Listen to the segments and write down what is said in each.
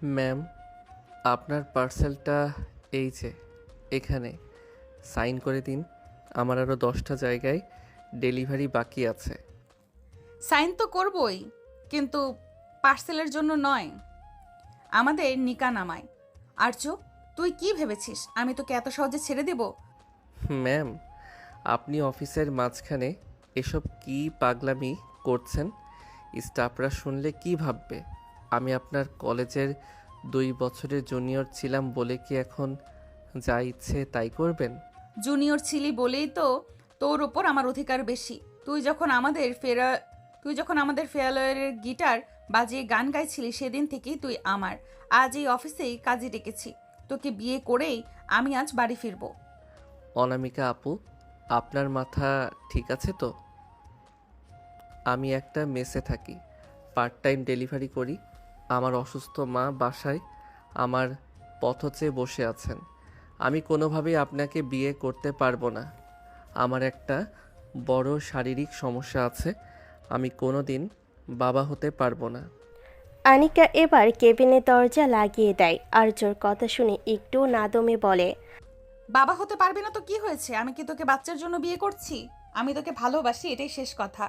Ma'am, আপনার পার্সেলটা এই যে এখানে সাইন করে দিন। আমার আরও 10টা জায়গায় ডেলিভারি বাকি আছে। সাইন তো করবই, কিন্তু পার্সেলের জন্য নয়, আমাদের নিকা নামায়। আর্য, তুই কি ভেবেছিস আমি তোকে এত সহজে ছেড়ে দেব? ম্যাম, আপনি অফিসের মাঝখানে এসব কি পাগলামি করছেন? স্টাফরা শুনলে কি ভাববে? আমি আপনার কলেজের 2 বছরের জুনিয়র ছিলাম বলে কি এখন যা ইচ্ছে তাই করবেন? জুনিয়র ছিলি বলেই তো তোর ওপর আমার অধিকার বেশি। তুই যখন আমাদের ফেয়ারওয়েলের গিটার বাজিয়ে গান গাইছিলি সেদিন থেকেই তুই আমার। আজ এই অফিসেই কাজে ডেকেছি, তোকে বিয়ে করেই আমি আজ বাড়ি ফিরবো। অনামিকা আপু, আপনার মাথা ঠিক আছে তো? আমি একটা মেসে থাকি, পার্ট টাইম ডেলিভারি করি। আমার অসুস্থ মা বাসায় আমার পথ চেয়ে বসে আছেন। আমি কোনোভাবেই আপনাকে বিয়ে করতে পারবো না। আমার একটা বড় শারীরিক সমস্যা আছে। আমি কোনো দিন বাবা হতে পারবো না। আনিকা এবার কেবিনের দরজা লাগিয়ে দেয়। আর্যর কথা শুনে একটু না দমে বলে, বাবা হতে পারবি না তো কি হয়েছে? আমি কি তোকে বাচ্চার জন্য বিয়ে করছি? আমি তোকে ভালোবাসি, এটাই শেষ কথা।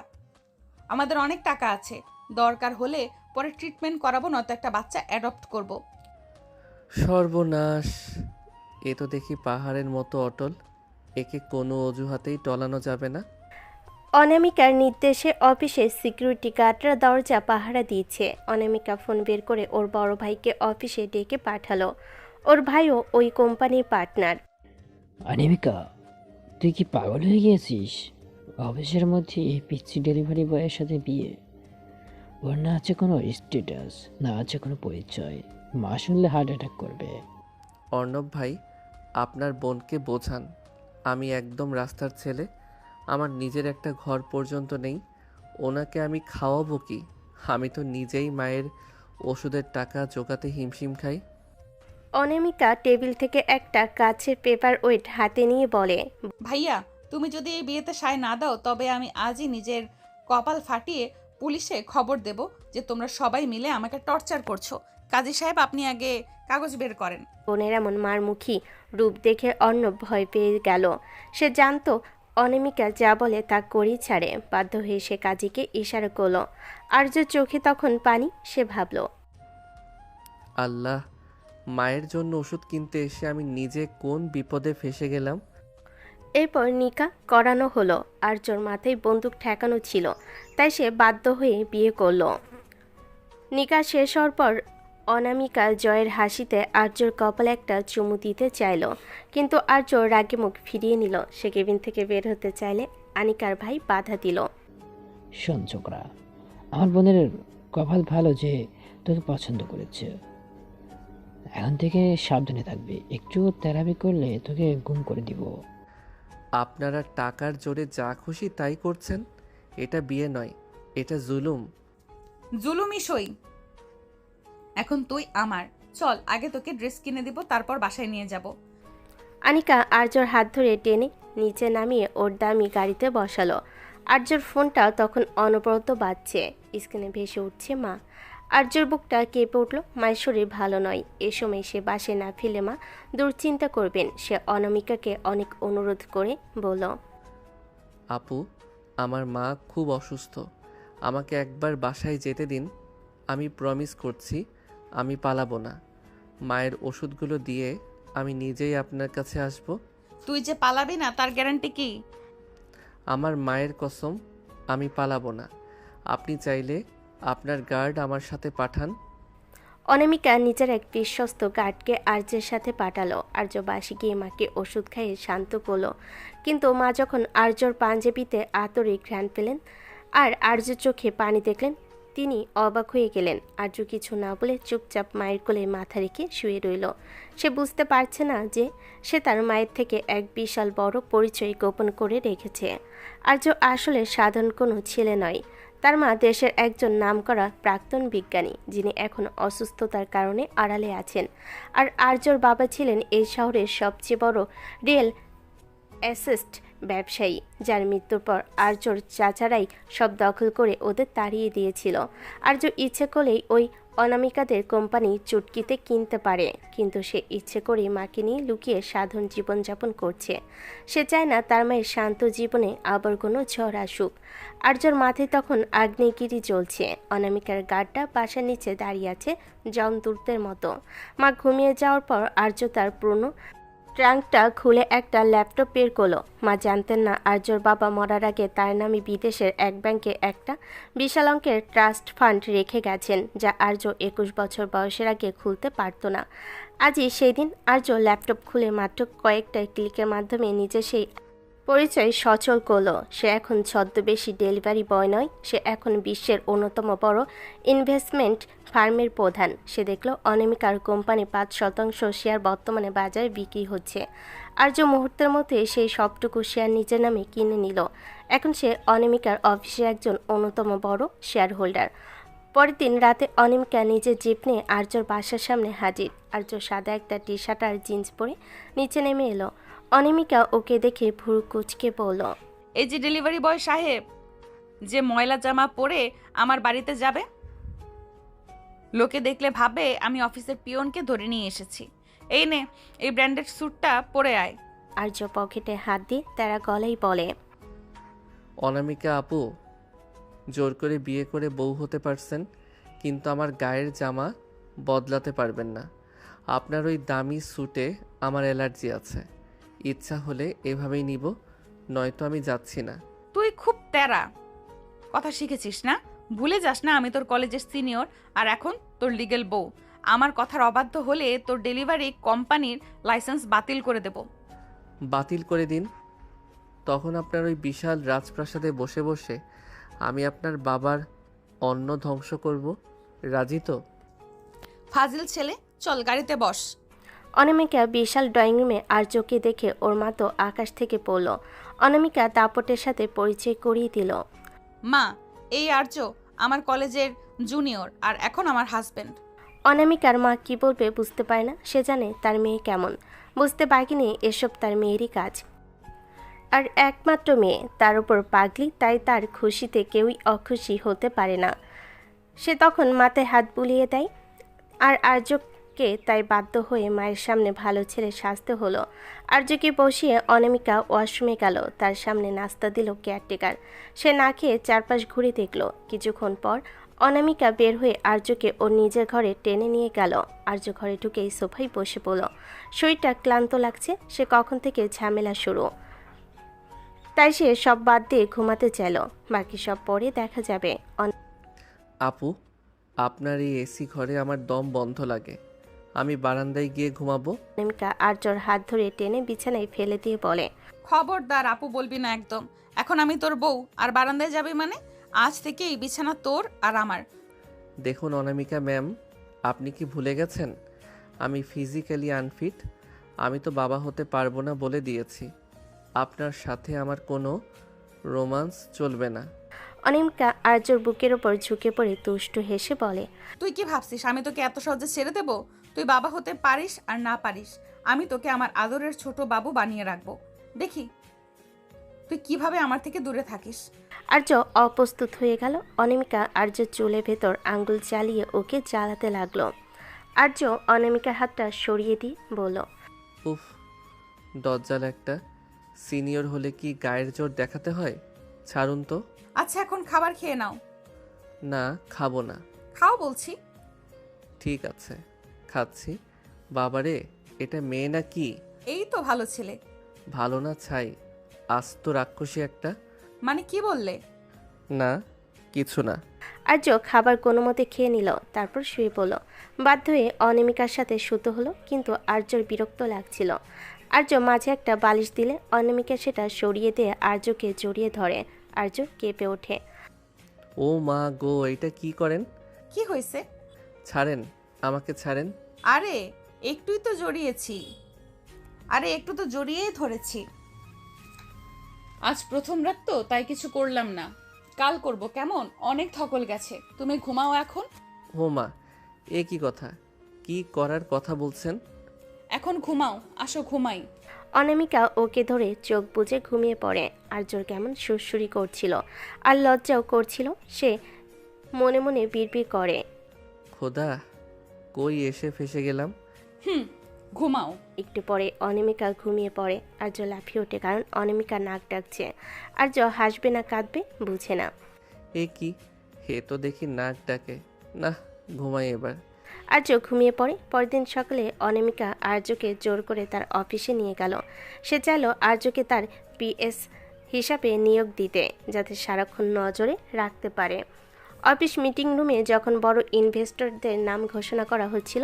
আমাদের অনেক টাকা আছে, দরকার হলে পরে ট্রিটমেন্ট করাবো, নয়তো একটা বাচ্চা অ্যাডপ্ট করব। সর্বনাশ! এ তো দেখি পাহাড়ের মতো অটল। একে কোনো অজুহাতেই টলানো যাবে না। অনামিকার নির্দেশে অফিসে সিকিউরিটি গার্ডরা দরজা পাহারা দিয়েছে। অনামিকা ফোন বের করে ওর বড় ভাইকে অফিসে ডেকে পাঠালো। ওর ভাইও ওই কোম্পানির পার্টনার। অনামিকা, তুই কি পাগল হয়ে গিয়েছিস? অফিসের মধ্যে এই পিচ্ছি ডেলিভারি বয়ের সাথে বিয়ে? ওর না আছে কোনো স্ট্যাটাস, না আছে কোনো পরিচয়। মা শুনলে হার্ট অ্যাটাক করবে। অর্ণব ভাই, আপনার বোনকে বোঝান। আমি একদম রাস্তার ছেলে। আমার নিজের একটা ঘর পর্যন্ত নেই। ওনাকে আমি খাওয়াবো কি? আমি তো নিজেই মায়ের ওষুধের টাকা জোগাতে হিমশিম খাই। অনামিকা টেবিল থেকে একটা কাচের পেপার ওয়েট হাতে নিয়ে বলে, ভাইয়া, তুমি যদি এই বিয়েতে সায় না দাও তবে আমি আজই নিজের কপাল ফাটিয়ে পুলিশে খবর দেব যে তোমরা সবাই মিলে আমাকে টর্চার করছো। কাজী সাহেব, আপনি আগে কাগজ বের করেন। বোনের এমন মারমুখী রূপ দেখে অর্ণব ভয় পেয়ে গেল। সে জানতো অনামিকা যা বলে তা করেই ছাড়ে। বাধ্য হয়ে সে কাজীকে ইশারা করলো। আর্য চোখে তখন পানি। সে ভাবল, আল্লাহ, মায়ের জন্য ওষুধ কিনতে এসে আমি নিজে কোন বিপদে ফেসে গেলাম। এরপর নিকা করানো হলো। আর্যর মাথায় বন্দুক ঠেকানো ছিল, তাই সে বাধ্য হয়ে বিয়ে করলো। নিকা শেষ হওয়ার পর অনামিকা জয়ের হাসিতে আর্যর কপালে একটা চুমু দিতে চাইল, কিন্তু আর্য রাগে মুখ ফিরিয়ে নিল। সে কেবিন থেকে বের হতে চাইলে আনিকার ভাই বাধা দিল। শোন ছোকরা, আমার বোনের কপাল ভালো যে তোকে পছন্দ করেছে। এখন থেকে সাবধানে থাকবি, একটু তেরাবি করলে তোকে গুম করে দিব। আপনারা টাকার জোরে যা খুশি তাই করছেন। এটা বিয়ে নয়, এটা জুলুম। জুলুমি সই। এখন তুই আমার। চল, আগে তোকে ড্রেস কিনে দিব, তারপর বাসায় নিয়ে যাব। আনিকা আর্যর হাত ধরে টেনে নিচে নামিয়ে ওর দামি গাড়িতে বসালো। আর্যর ফোনটা তখন অনবরত বাজছে। স্ক্রিনে ভেসে উঠছে মা। আর্যর বুকটা কেঁপে উঠল। মায়ের শরীর ভালো নয়। এ সময় সে বাসে না ফিরলে মা দুশ্চিন্তা করবেন। সে অনামিকাকে অনেক অনুরোধ করে বলল, আপু, আমার মা খুব অসুস্থ। আমাকে একবার বাসায় যেতে দিন। আমি প্রমিস করছি আমি পালাবো না। মায়ের ওষুধগুলো দিয়ে আমি নিজেই আপনার কাছে আসব। তুই যে পালাবি না তার গ্যারান্টি কি? আমার মায়ের কসম, আমি পালাবো না। আপনি চাইলে আপনার গার্ড আমার সাথে পাঠান। অনামিকা নিজের এক বিশ্বস্ত গার্ডকে আর্যের সাথে পাঠালো। আর্য বাসে গিয়ে মাকে ওষুধ খাইয়ে শান্ত করলো, কিন্তু মা যখন আর্যর পাঞ্জাবিতে আতরে ঘ্রাণ পেলেন আর আর্যের চোখে পানি দেখলেন, তিনি অবাক হয়ে গেলেন। আর্য কিছু না বলে চুপচাপ মায়ের কোলে মাথা রেখে শুয়ে রইল। সে বুঝতে পারছে না যে সে তার মায়ের থেকে এক বিশাল বড় পরিচয় গোপন করে রেখেছে। আর্য আসলে সাধারণ কোনো ছেলে নয়। তার মা দেশের একজন নামকরা প্রাক্তন বিজ্ঞানী, যিনি এখন অসুস্থতার কারণে আড়ালে আছেন। আর আর্যর বাবা ছিলেন এই শহরের সবচেয়ে বড় রিয়েল অ্যাসেট ব্যবসায়ী, যার মৃত্যুর পর আর্যর চাচারাই সব দখল করে ওদের তাড়িয়ে দিয়েছিল। আর্য ইচ্ছে করলেই ওই অনামিকাদের কোম্পানি চুটকিতে কিনতে পারে, কিন্তু সে ইচ্ছে করেই মাকে নিয়ে লুকিয়ে সাধারণ জীবনযাপন করছে। সে চায় না তার মায়ের শান্ত জীবনে আবার কোনো ঝড় আসুক। আর্যর মাথায় তখন আগ্নেয়গিরি জ্বলছে। অনামিকার গাড়টা বাসার নিচে দাঁড়িয়ে আছে যমদূতের মতো। মা ঘুমিয়ে যাওয়ার পর আর্য তার পুরনো ট্রাঙ্কটা খুলে একটা ল্যাপটপ বের করলো। মা জানতেন না আর্যর বাবা মরার আগে তার নামে বিদেশের এক ব্যাংকে একটা বিশাল অঙ্কের ট্রাস্ট ফান্ড রেখে গেছেন, যা আর্য 21 বছর বয়সের আগে খুলতে পারত না। আজই সেই দিন। আর্য ল্যাপটপ খুলে মাত্র কয়েকটা ক্লিকের মাধ্যমে নিজে সেই পরিচয় সচল করলো। সে এখন ছদ্মবেশী ডেলিভারি বয় নয়, সে এখন বিশ্বের অন্যতম বড় ইনভেস্টমেন্ট ফার্মের প্রধান। সে দেখল অনামিকার কোম্পানি 5% শেয়ার বর্তমানে বাজারে বিক্রি হচ্ছে। আর্য মুহূর্তের মধ্যে সেই সবটুকু শেয়ার নিজের নামে কিনে নিল। এখন সে অনামিকার অফিসের একজন অন্যতম বড় শেয়ার হোল্ডার। পরের দিন রাতে অনামিকা নিজের জিপ নিয়ে আর্যর বাসার সামনে হাজির। আর্য সাদা একটা টি শার্ট আর জিন্স পরে নিচে নেমে এলো। অনামিকা ওকে দেখে ভুরু কুচকে বলল, এই যে ডেলিভারি বয় সাহেব, যে ময়লা জামা পরে আমার বাড়িতে যাবে, লোকে দেখলে ভাবে আমি অফিসের পিয়নকে ধরে নিয়ে এসেছি। এই নে, এই ব্র্যান্ডেড স্যুটটা পরে আয়। আর্য পকেটে হাত দিয়ে তারা গলেই বলে, অনামিকা আপু, জোর করে বিয়ে করে বউ হতে পারছেন, কিন্তু আমার গায়ের জামা বদলাতে পারবেন না। আপনার ওই দামি স্যুটে আমার অ্যালার্জি আছে। ইচ্ছা হলে এভাবেই নিব, নয়তো আমি যাচ্ছি না। তুই খুব তেরা কথা শিখেছিস না? ভুলে যাস না আমি তোর কলেজের সিনিয়র, আর এখন তোর লিগ্যাল বউ। আমার কথার অবাধ্য হলে তোর ডেলিভারি কোম্পানির লাইসেন্স বাতিল করে দেব। বাতিল করে দিন, তখন আপনার ওই বিশাল রাজপ্রাসাদে বসে বসে আমি আপনার বাবার অন্ন ধ্বংস করব। রাজি তো? ফাজিল ছেলে, চল গাড়িতে বস। অনামিকা বিশাল ড্রয়িং রুমে আর্যকে দেখে ওর মা তো আকাশ থেকে পড়ল। অনামিকা দাপটের সাথে পরিচয় করিয়ে দিল। মা, এই আর্য আমার কলেজের জুনিয়র, আর এখন আমার হাজবেন্ড। অনামিকার মা কি বলবে বুঝতে পারে না। সে জানে তার মেয়ে কেমন, বুঝতে পারেনি এসব তার মেয়েরই কাজ। আর একমাত্র মেয়ে, তার উপর পাগলি, তাই তার খুশিতে কেউই অখুশি হতে পারে না। সে তখন মাথায় হাত বুলিয়ে দেয়। আর আর্যকে তাই বাধ্য হয়ে মায়ের সামনে ভালো ছেলে সাজতে হলো। আর্যকে বসিয়ে অনামিকা ওয়াশরুমে গেল। তার সামনে নাস্তা দিল কেয়ারটেকার। সে না খেয়ে চারপাশ ঘুরে দেখল। কিছুক্ষণ পর অনামিকা বের হয়ে আর্যকে ওর নিজের ঘরে টেনে নিয়ে গেল। আর্য ঘরে ঢুকেই সোফায় বসে পড়ল। শরীরটা ক্লান্ত লাগছে। সে কখন থেকে ঝামেলা শুরু, তাই সে সব বাদ দিয়ে ঘুমাতে চাইল। বাকি সব পরে দেখা যাবে। আপু, আপনার এই এসি ঘরে আমার দম বন্ধ লাগে, আমি বারান্দায় গিয়ে ঘুমাবো। অনামিকা আর্যর হাত ধরে টেনে বিছানায় ফেলে দিয়ে বলে, খবরদার আপু বলবি না একদম। এখন আমি তোর বউ, আর বারান্দায় যাবি মানে? আজ থেকে এই বিছানা তোর আর আমার। দেখুন অনামিকা ম্যাম, আপনি কি ভুলে গেছেন আমি ফিজিক্যালি আনফিট? আমি তো বাবা হতে পারবো না বলে দিয়েছি। আপনার সাথে আমার কোনো রোমান্স চলবে না। অনামিকা আর্যর বুকের ওপর ঝুঁকে পড়ে দুষ্টু হেসে বলে, তুই কি ভাবছিস আমি তোকে এত সহজে ছেড়ে দেব? তুই বাবা হতে পারিস আর না পারিস, আমি তোকে আমার আদরের ছোট বাবু বানিয়ে রাখবো। দেখি তুই কিভাবে আমার থেকে দূরে থাকিস। আর্য অপ্রস্তুত হয়ে গেল। অনামিকা আর্যর চুলের ভেতর আঙ্গুল চালিয়ে ওকে জ্বালাতে লাগলো। আর্য অনামিকার হাতটা সরিয়ে দিয়ে বলল, উফ, দজ্জাল একটা। সিনিয়র হলে কি গায়ের জোর দেখাতে হয়? ছাড়ুন তো। আচ্ছা এখন খাবার খেয়ে নাও। না, খাবো না। খাও বলছি। ঠিক আছে, খাচ্ছি। বাবারে, এটা মেয়ে না কি? এই তো ভালো ছেলে। ভালো না ছাই, আস্ত রাক্ষসী একটা। মানে কি বললে? না, কিছু না। আর্য খাবার কোনো মতে খেয়ে নিল, তারপর শুয়ে পড়ল। বাধ্য হয়ে অনামিকার সাথে শুতে হলো, কিন্তু আর্যর বিরক্ত লাগছিল। আর্য মাঝে একটা বালিশ দিলে অনামিকা সেটা সরিয়ে দিয়ে আর্যকে জড়িয়ে ধরে। আর্য কেঁপে ওঠে। ও মা গো, এটা কি করেন? কি হয়েছে? ছাড়েন, আমাকে ছাড়েন। আরে একটুই তো জড়িয়েছি, আরে একটু তো জড়িয়েই ধরেছি। আজ প্রথম রাত তো, তাই কিছু করলাম না, কাল করব কেমন? অনেক ধকল গেছে, তুমি ঘুমাও এখন। ও মা, এ কি কথা? কি করার কথা বলছেন? এখন ঘুমাও, আসো ঘুমাই। অনামিকা ওকে ধরে চোখ বুজে ঘুমিয়ে পড়ে। আর্যর কেমন সুরসুরি করছিল আর লজ্জাও করছিল। সে মনে মনে বিড়বিড় করে, খোদা, কই এসে ফেসে গেলাম। ঘুমাও। একটু পরে অনামিকা ঘুমিয়ে পড়ে। আর্য লাফিয়ে ওঠে, কারণ অনামিকা নাক ডাকছে। আর্য হাসবে না কাঁদবে বুঝে না। এ কি, হে তো দেখি নাক ডাকে না। ঘুমাই এবার। আর্য ঘুমিয়ে পড়ে। পরদিন সকালে অনামিকা আর্যকে জোর করে তার অফিসে নিয়ে গেল। সে চাইল আর্যকে তার পিএস হিসাবে নিয়োগ দিতে, যাতে সারাক্ষণ নজরে রাখতে পারে। অফিস মিটিং রুমে যখন বড় ইনভেস্টরদের নাম ঘোষণা করা হচ্ছিল,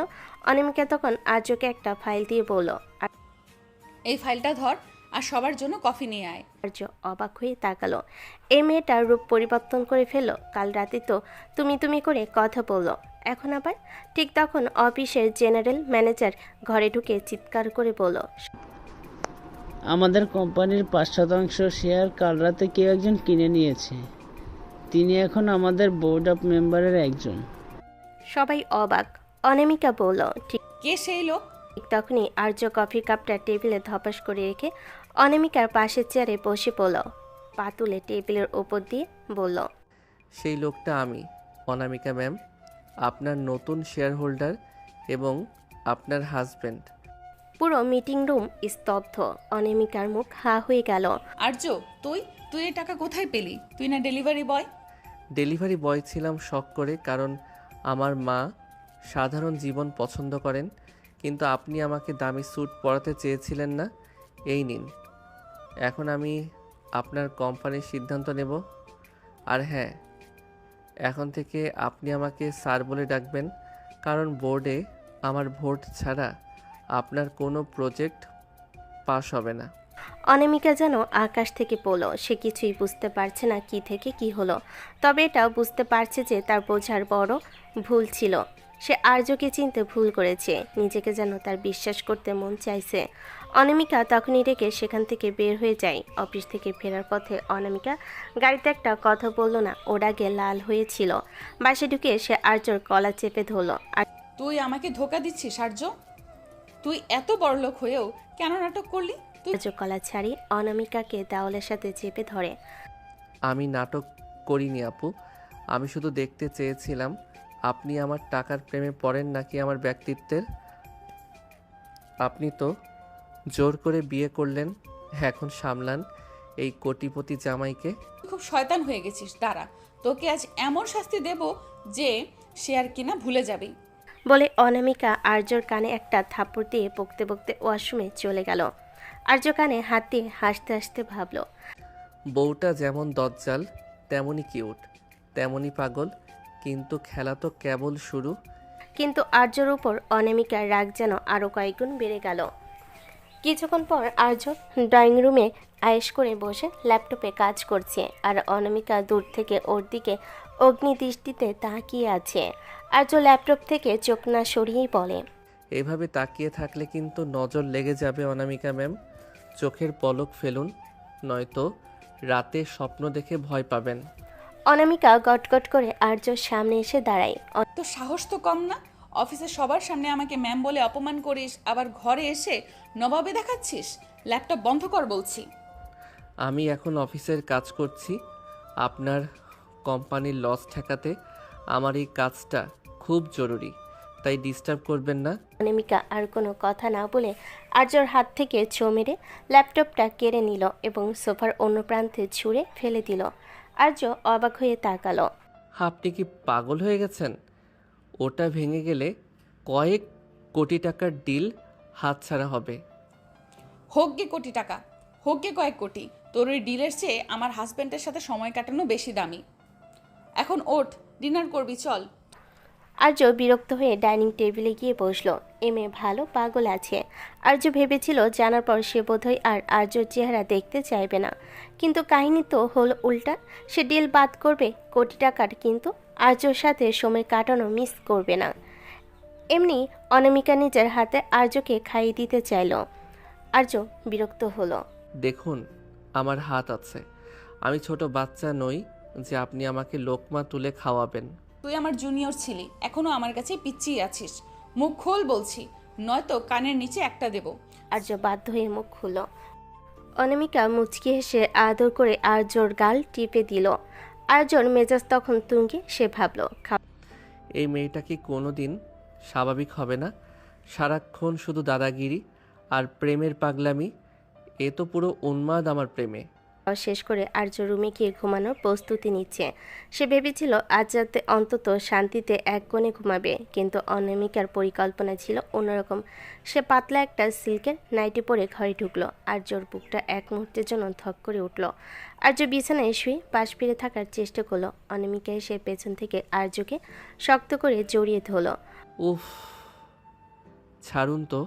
অনামিকা তখন আর্যকে একটা ফাইল দিয়ে বলল। এই ফাইলটা ধর আর সবার জন্য কফি নিয়ে আয়। আর্য অবাক হয়ে তাকালো। এই মেয়েটার রূপ পরিবর্তন করে ফেললো। কাল রাতে তো তুমি করে কথা বললো, এখন আবার? ঠিক তখন অফিসের জেনারেল ম্যানেজার ঘরে ঢুকে চিৎকার করে বলল, আমাদের কোম্পানির 5% শেয়ার কাল রাতে কেউ একজন কিনে নিয়েছে। তিনি এখন আমাদের বোর্ড অফ মেম্বারের একজন। সবাই অবাক। অনামিকা বলল, ঠিক কে সেই লোক? তখনই আর্য কফির কাপটা টেবিলে ধপাস করে রেখে অনামিকার পাশের চেয়ারে বসে পড়ল। পা তুলে টেবিলের ওপর দিয়ে বলল, সেই লোকটা আমি, অনামিকা ম্যাম, আপনার নতুন শেয়ার হোল্ডার এবং আপনার হাজব্যান্ড। পুরো মিটিং রুম স্তব্ধ। অনামিকার মুখ হা হয়ে গেল। আর্য, তুই এই টাকা কোথায় পেলি? তুই না ডেলিভারি বয়? ডেলিভারি বয় ছিলাম শখ করে, কারণ আমার মা সাধারণ জীবন পছন্দ করেন, কিন্তু আপনি আমাকে দামি স্যুট পরাতে চেয়েছিলেন না। এই নিন, এখন আমি আপনার কোম্পানির সিদ্ধান্ত নেব। আর হ্যাঁ, এখন থেকে আপনি আমাকে স্যার বলে ডাকবেন, কারণ বোর্ডে আমার ভোট ছাড়া আপনার কোনো প্রজেক্ট পাস হবে না। অনামিকা যেন আকাশ থেকে পড়ল। সে কিছুই বুঝতে পারছে না কি থেকে কি হলো, তবে এটাও বুঝতে পারছে যে তার বোঝার বড় ভুল ছিল। সে আর্যকে চিনতে ভুল করেছে। নিজেকে যেন তার বিশ্বাস করতে মন চাইছে। অনামিকা তখনই রেখে সেখান থেকে বের হয়ে যায়। অফিস থেকে ফেরার পথে অনামিকা গাড়িতে একটা কথা বলল না, ওর আগে লাল হয়েছিল। বাসে ঢুকে সে আর্যর গলা চেপে ধরল। আর তুই আমাকে ধোকা দিচ্ছিস আর্য? তুই এত বড়লোক হয়েও কেন নাটক করলি? আর্য গলা ছাড়িয়ে অনামিকাকে দেওয়ালের সাথে চেপে ধরে। আমি নাটক করিনি আপু, আমি শুধু দেখতে চেয়েছিলাম আপনি আমার টাকার প্রেমে পড়েন নাকি আমার ব্যক্তিত্বের। আপনি তো জোর করে বিয়ে করলেন, এখন সামলান এই কোটিপতি জামাইকে। তুই খুব শয়তান হয়ে গেছিস। দাঁড়া, তোকে আজ এমন শাস্তি দেব যে সে আর কিনা ভুলে যাবি। বলে অনামিকা আর্যর কানে একটা থাপ্পড় দিয়ে বকতে বকতে ওয়াশরুমে চলে গেল। আর্য কানে হাত দিয়ে হাসতে হাসতে ভাবল, বউটা যেমন দজ্জাল, তেমনই কিউট, তেমনই পাগল, কিন্তু খেলা তো কেবল শুরু। কিন্তু আর্যর উপর অনামিকার রাগ যেন আরও কয়েকগুণ বেড়ে গেল। কিছুক্ষণ পর আর্য ড্রয়িং রুমে আয়েশ করে বসে ল্যাপটপে কাজ করছে, আর অনামিকা দূর থেকে ওর দিকে অগ্নিদৃষ্টিতে তাকিয়ে আছে। আর্য ল্যাপটপ থেকে চোখ না সরিয়েই বলে, এভাবে তাকিয়ে থাকলে কিন্তু নজর লেগে যাবে অনামিকা ম্যাম। চোখের পলক ফেলুন, নয়তো রাতে স্বপ্ন দেখে ভয় পাবেন। অনামিকা গটগট করে আর্যর সামনে এসে দাঁড়ায়। তোর সাহস তো কম না? অফিসের সবার সামনে আমাকে ম্যাম বলে অপমান করিস, আবার ঘরে এসে নবাবে দেখাচ্ছিস। ল্যাপটপ বন্ধ কর বলছি। আমি এখন অফিসের কাজ করছি, আপনার কোম্পানির লস ঠেকাতে আমার এই কাজটা খুব জরুরি, তাই ডিস্টার্ব করবেন না। অনামিকা আর কোনো কথা না বলে আর্যর হাত থেকে ছো মেরে ল্যাপটপটা কেড়ে নিল এবং সোফার অন্য প্রান্তে ছুঁড়ে ফেলে দিল। আর্য অবাক হয়ে তাকালো। আপনি কি পাগল হয়ে গেছেন? ওটা ভেঙে গেলে কয়েক কোটি টাকার ডিল হাতছাড়া হবে। হোক গে কোটি টাকা, হোক গে কয়েক কোটি, তোর ওই ডিলের চেয়ে আমার হাজব্যান্ডের সাথে সময় কাটানো বেশি দামি। এখন ওঠ, ডিনার করবি, চল। আর্য বিরক্ত হয়ে ডাইনিং টেবিলে গিয়ে বসলো। এ মেয়ে ভালো পাগল আছে। আর্য ভেবেছিল জানার পর সে বোধহয় আর আর্যর চেহারা দেখতে চাইবে না, কিন্তু কাহিনী তো হলো উল্টা। সে ডিল বাদ করবে কোটি টাকার, কিন্তু আর্যর সাথে সময় কাটানো মিস করবে না। এমনি অনামিকা নিজের হাতে আর্যকে খাইয়ে দিতে চাইল। আর্য বিরক্ত হলো। দেখুন, আমার হাত আছে, আমি ছোট বাচ্চা নই যে আপনি আমাকে লোকমা তুলে খাওয়াবেন। তুই আমার জুনিয়র ছিলি, এখনো আমার কাছে পিচ্চিই আছিস। মুখ খোল বলছি, নয়তো কানের নিচে একটা দেব। আর্য বাধ্য হয়ে মুখ খুলল। অনামিকা মুচকি হেসে আদর করে আর্যর গাল টিপে দিল। আর্যর মেজাজ তখন তুঙ্গে। সে ভাবল, এই মেয়েটা কি কোনো দিন স্বাভাবিক হবে না? সারাক্ষণ শুধু দাদাগিরি আর প্রেমের পাগলামি। এ তো পুরো উন্মাদ আমার প্রেমে। শেষ করে আর্য রুমে গিয়ে ঘুমানোর প্রস্তুতি নিচ্ছে। সে ভেবেছিল আজ রাতে অন্তত শান্তিতে এক কোণে ঘুমাবে, কিন্তু অনামিকার পরিকল্পনা ছিল অন্যরকম। সে পাতলা একটা সিল্কের নাইটি পরে ঘরে ঢুকলো। আর্যর বুকটা এক মুহূর্তের জন্য ধক করে উঠল। আর্য বিছানায় শুয়ে পাশ ফিরে থাকার চেষ্টা করলো। অনামিকা এসে পেছন থেকে আর্যকে শক্ত করে জড়িয়ে ধরলো। উফ, ছাড়ুন তো,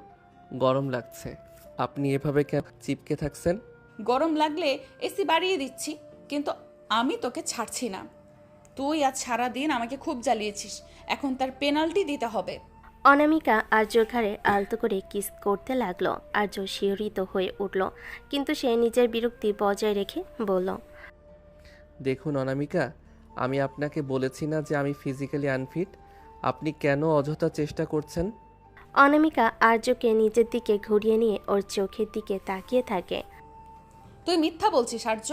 গরম লাগছে। আপনি এভাবে কেন চিপকে থাকছেন? গরম লাগলে এসি বাড়িয়ে দিচ্ছি, কিন্তু আমি তোকে ছাড়ছি না। তুই আজ সারাদিন আমাকে খুব জ্বালিয়েছিস, এখন তার পেনাল্টি দিতে হবে। অনামিকা আর্যর ঘাড়ে আলতো করে কিস করতে লাগলো। আর্য শিহরিত হয়ে উঠল, কিন্তু সে নিজের বিরক্তি বজায় রেখে বলল, দেখুন অনামিকা, আমি আপনাকে বলেছি না যে আমি ফিজিক্যালি আনফিট? আপনি কেন অযথা চেষ্টা করছেন? অনামিকা আর্যকে নিজের দিকে ঘুরিয়ে নিয়ে ওর চোখের দিকে তাকিয়ে থাকে। তুই মিথ্যা বলছিস আর্য।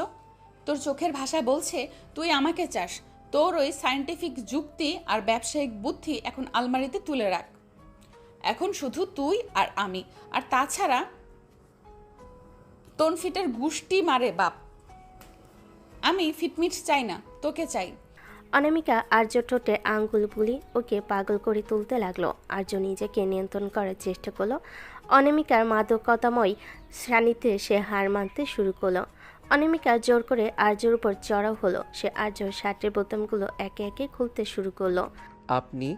তোর চোখের ভাষায় বলছে তুই আমাকে চাস। তোর ওই সায়েন্টিফিক যুক্তি আর ব্যবসায়িক বুদ্ধি এখন আলমারিতে তুলে রাখ। এখন শুধু তুই আর আমি, আর তাছাড়া তনফিটের গুষ্টি মারে বাপ। আমি ফিটমিট চাই না, তোকে চাই। অনামিকা আর্য ঠোঁটে আঙ্গুল বুলি ওকে পাগল করে তুলতে লাগলো। আর্য নিজেকে নিয়ন্ত্রণ করার চেষ্টা করলো। অনামিকার মাদকতাময় সান্নিধ্যে সে হার মানতে শুরু করলো। অনামিকা জোর করে আর্যর উপর চড়াও হলো। সে আর্যর শার্টের বোতামগুলো একে একে খুলতে শুরু করলো। আপনি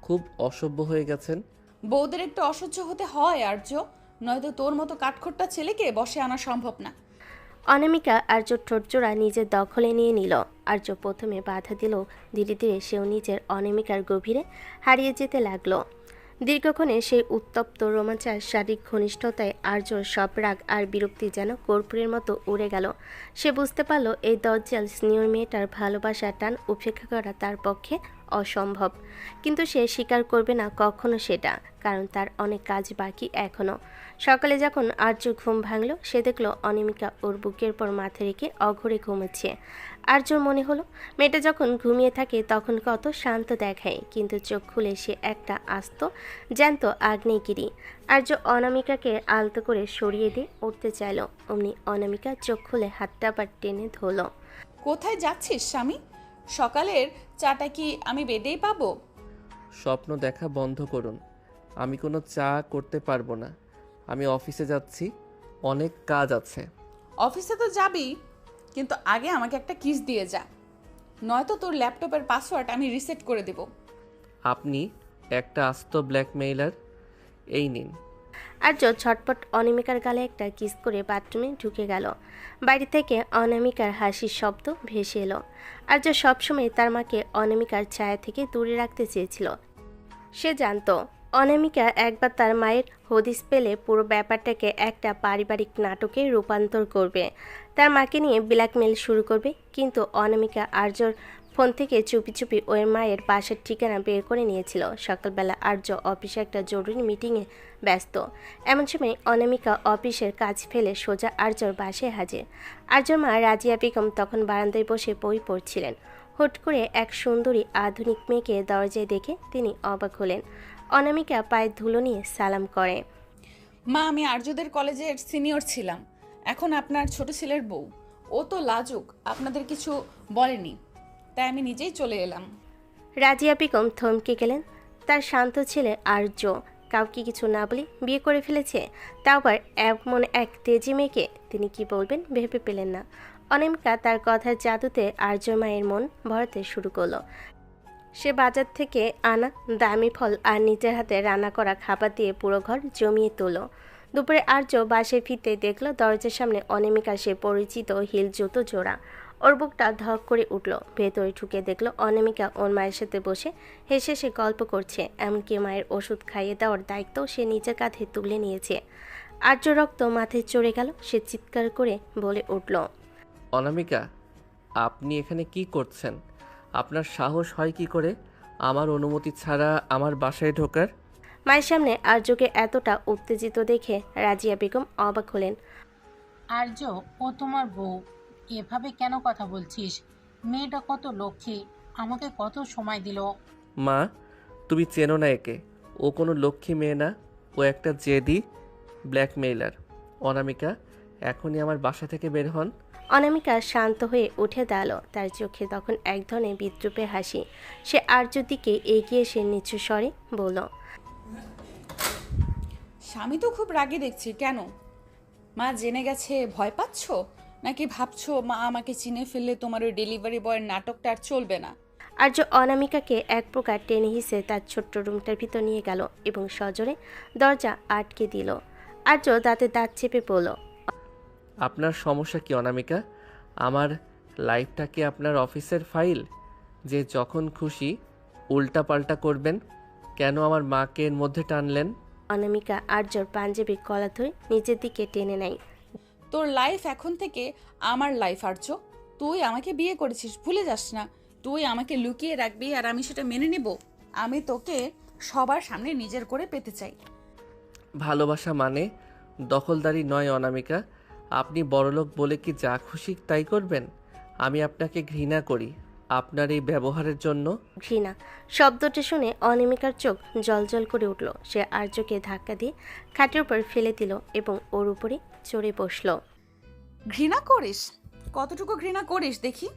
খুব অসভ্য হয়ে গেছেন। বউদের একটু অসহ্য হতে হয় আর্য, নয়তো তোর মতো কাঠখোট্টা ছেলেকে বশে আনা সম্ভব না। অনামিকা আর্যর ঠোঁটজোড়া নিজের দখলে নিয়ে নিল। আর্য প্রথমে বাধা দিল, ধীরে ধীরে সেও নিজের অনামিকার গভীরে হারিয়ে যেতে লাগলো। দীর্ঘক্ষণে সেই উত্তপ্ত রোমাঞ্চার শারীরিক ঘনিষ্ঠতায় আর্যর সব রাগ আর বিরক্তি যেন কর্পূরের মতো উড়ে গেল। সে বুঝতে পারল এই দজ্জাল স্নেহর মেয়েটার ভালোবাসার টান উপেক্ষা করা তার পক্ষে অসম্ভব। কিন্তু সে স্বীকার করবে না কখনো সেটা, কারণ তার অনেক কাজ বাকি এখনও। সকালে যখন আর্য ঘুম ভাঙল, সে দেখল অনামিকা ওর বুকের পর মাথা রেখে অঘরে ঘুমোচ্ছে। আর্যর মনে হলো মেয়েটা যখন ঘুমিয়ে থাকে তখন কত শান্ত দেখায়, কিন্তু চোখ খুলে সে একটা আস্ত জ্যান্ত আগ্নেয়গিরি। আর্য অনামিকাকে আলতো করে সরিয়ে দিয়ে উঠতে চাইল, অমনি অনামিকা চোখ খুলে হাতটা আবার টেনে ধরল। কোথায় যাচ্ছিস স্বামী? সকালের চাটা কি আমি বেডেই পাবো? স্বপ্ন দেখা বন্ধ করুন। আমি কোনো চা করতে পারবো না। আমি অফিসে যাচ্ছি, অনেক কাজ আছে। অফিসে তো যাবি, কিন্তু আগে আমাকে একটা কিস দিয়ে যা, নয়তো তোর ল্যাপটপের পাসওয়ার্ড আমি রিসেট করে দেব। আপনি একটা আস্ত ব্ল্যাকমেইলার। এই নিন। আর্য ছটপট অনামিকার গালে একটা কিস করে বাথরুমে ঢুকে গেল। বাইরে থেকে অনামিকার হাসির শব্দ ভেসে এলো। আর্য সবসময় তার মাকে অনামিকার ছায়া থেকে দূরে রাখতে চেয়েছিল। সে জানতো অনামিকা একবার তার মায়ের হদিস পেলে পুরো ব্যাপারটাকে একটা পারিবারিক নাটকে রূপান্তর করবে, তার মাকে নিয়ে ব্ল্যাকমেল শুরু করবে। কিন্তু অনামিকা আর্যর ফোন থেকে চুপি চুপি ওর মায়ের বাসার ঠিকানা বের করে নিয়েছিল। সকালবেলা আর্য অফিসে একটা জরুরি মিটিংয়ে ব্যস্ত। এমন সময় অনামিকা অফিসের কাজ ফেলে সোজা আর্যর বাসায় হাজির। আর্যর মা রাজিয়া বেগম তখন বারান্দায় বসে বই পড়ছিলেন। হুট করে এক সুন্দরী আধুনিক মেয়েকে দরজায় দেখে তিনি অবাক হলেন। অনামিকা পায়ে ধুলো নিয়ে সালাম করে। মা, আমি আর্যদের কলেজের সিনিয়র ছিলাম, এখন আপনার ছোট ছেলের বউ। ও তো লাজুক, আপনাদের কিছু বলেনি, তাই আমি নিজেই চলে এলাম। রাজিয়া বেগম থমকে গেলেন। তার শান্ত ছেলে আর্য কাউকে কিছু না বলে বিয়ে করে ফেলেছে, তাও আবার এমন এক তেজি মেয়েকে। তিনি কি বলবেন ভেবে পেলেন না। অনামিকা তার কথার জাদুতে আর্য মায়ের মন ভরাতে শুরু করলো। সে বাজার থেকে আনা দামি ফল আর নিজের হাতে রান্না করা খাবার দিয়ে পুরো ঘর জমিয়ে তোলো। দুপুরে আর্য বাসায় ফিরতে দেখলো দরজার সামনে অনামিকা সে পরিচিত হিল জুতো জোড়া। ওর বুকটা ধক করে উঠল। ভেতরে ঢুকে দেখলো অনামিকা ওর মায়ের সাথে বসে হেসে সে গল্প করছে, এমনকি মায়ের ওষুধ খাইয়ে দেওয়ার দায়িত্ব সে নিজের কাঁধে তুলে নিয়েছে। আর্য রক্ত মাথায় চড়ে গেল। সে চিৎকার করে বলে উঠল, অনামিকা, আপনি এখানে কি করছেন? আপনার সাহস হয় কি করে আমার অনুমতি ছাড়া আমার বাসায় ঢোকার? মায়ের সামনে আর্যকে এতটা উত্তেজিত দেখে রাজিয়া বেগম অবাক হলেন। আর্য, ও তোমার বউ, এভাবে কেন কথা বলছিস? মেয়েটা কত লক্ষ্মী, আমাকে কত সময় দিল। মা, তুমি চেনো না একে। ও কোনো লক্ষ্মী মেয়ে না, ও একটা জেদি ব্ল্যাকমেইলার। অনামিকা, এখনই আমার বাসা থেকে বের হন। অনামিকা শান্ত হয়ে উঠে দাঁড়ালো। তার চোখে তখন এক ধরনের বিদ্রুপের হাসি। সে আর্যর দিকে এগিয়ে এসে নিচু স্বরে বলল, স্বামী তো খুব রাগী দেখছি, কেন? মা জেনে গেছে ভয় পাচ্ছ, নাকি ভাবছো মা আমাকে চিনে ফেললে তোমার ওই ডেলিভারি বয়ের নাটকটা আর চলবে না? আর্য অনামিকাকে এক প্রকার টেনে হিসে তার ছোট্ট রুমটার ভিতর নিয়ে গেল এবং সজোরে দরজা আটকে দিল। আর্য দাঁতে দাঁত চেপে বলল, আপনার সমস্যা কি অনামিকা? আমার লাইফটা কি আপনার অফিসের ফাইল যে যখন খুশি উল্টা পাল্টা করবেন? কেন আমার মাকে এর মধ্যে টানলেন? অনামিকা আর্যর পাঞ্জাবির কলা ধরে নিজের দিকে টেনে নেয়। তোর লাইফ এখন থেকে আমার লাইফ আর্য। তুই আমাকে বিয়ে করেছিস, ভুলে যাস না। তুই আমাকে লুকিয়ে রাখবি আর আমি সেটা মেনে নিব? আমি তোকে সবার সামনে নিজের করে পেতে চাই। ভালোবাসা মানে দখলদারি নয় অনামিকা। আপনি বড়লোক বলে কি যা খুশি তাই করবেন? আমি আপনাকে ঘৃণা করি আপনার এই ব্যবহারের জন্য। ঘৃণা শব্দটি শুনে অনামিকার চোখ জলজল করে উঠল। সে আর্যকে ধাক্কা দিয়ে খাটের উপর ফেলে দিল এবং ওর উপরে চড়ে বসল। ঘৃণা করিস? কতটুকু ঘৃণা করিস দেখি।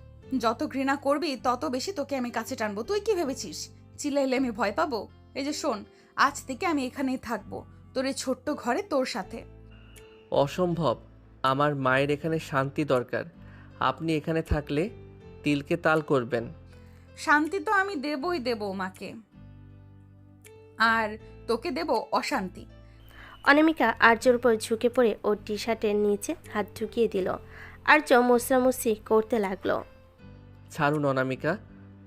যত ঘৃণা করবি তত বেশি তোকে আমি কাছে টানবো। তুই কি ভেবেছিস চিল্লাইলে আমি ভয় পাবো? এই যে শোন, আজ থেকে আমি এখানেই থাকবো, তোর এই ছোট্ট ঘরে তোর সাথে। অসম্ভব। আমার মায়ের এখানে শান্তি দরকার। আপনি এখানে থাকলে তিলকে তাল করবেন। শান্তি তো আমি দেবই দেব মাকে, আর তোকে দেব অশান্তি। অনামিকা আর্যর উপর ঝুঁকে পড়ে ওর টি শার্টের নিচে হাত ঢুকিয়ে দিল। আর্য মুসরামুসি করতে লাগলো। ছাড়ুন অনামিকা,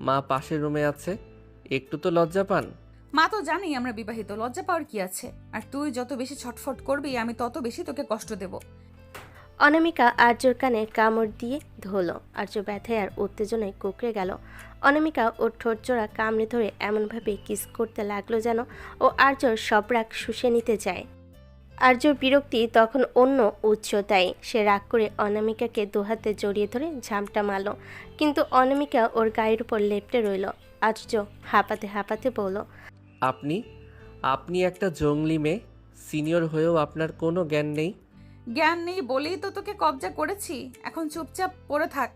মা পাশের রুমে আছে, একটু তো লজ্জা পান। মা তো জানি আমরা বিবাহিত, লজ্জা পাওয়ার কি আছে? আর তুই যত বেশি ছটফট করবি আমি তত বেশি তোকে কষ্ট দেব। অনামিকা আর্যর কানে কামড় দিয়ে ধরল। আর্য ব্যথায় আর উত্তেজনায় কুঁকড়ে গেল। অনামিকা ওর ঠোঁটজোড়া কামড়ে ধরে এমনভাবে কিস করতে লাগলো যেন ও আর্যর সব রাগ শুষে নিতে চায়। আর্যর বিরক্তি তখন অন্য উচ্চতায়। সে রাগ করে অনামিকাকে দুহাতে জড়িয়ে ধরে ঝামটা মারল, কিন্তু অনামিকা ওর গায়ের উপর লেপ্টে রইল। আর্য হাঁপাতে হাঁপাতে বলল, আপনি আপনি একটা জঙ্গলি মেয়ে, সিনিয়র হয়েও আপনার কোনো জ্ঞান নেই। জ্ঞান নেই বলেই তো তোকে কবজা করেছি। এখন চুপচাপ পড়ে থাক,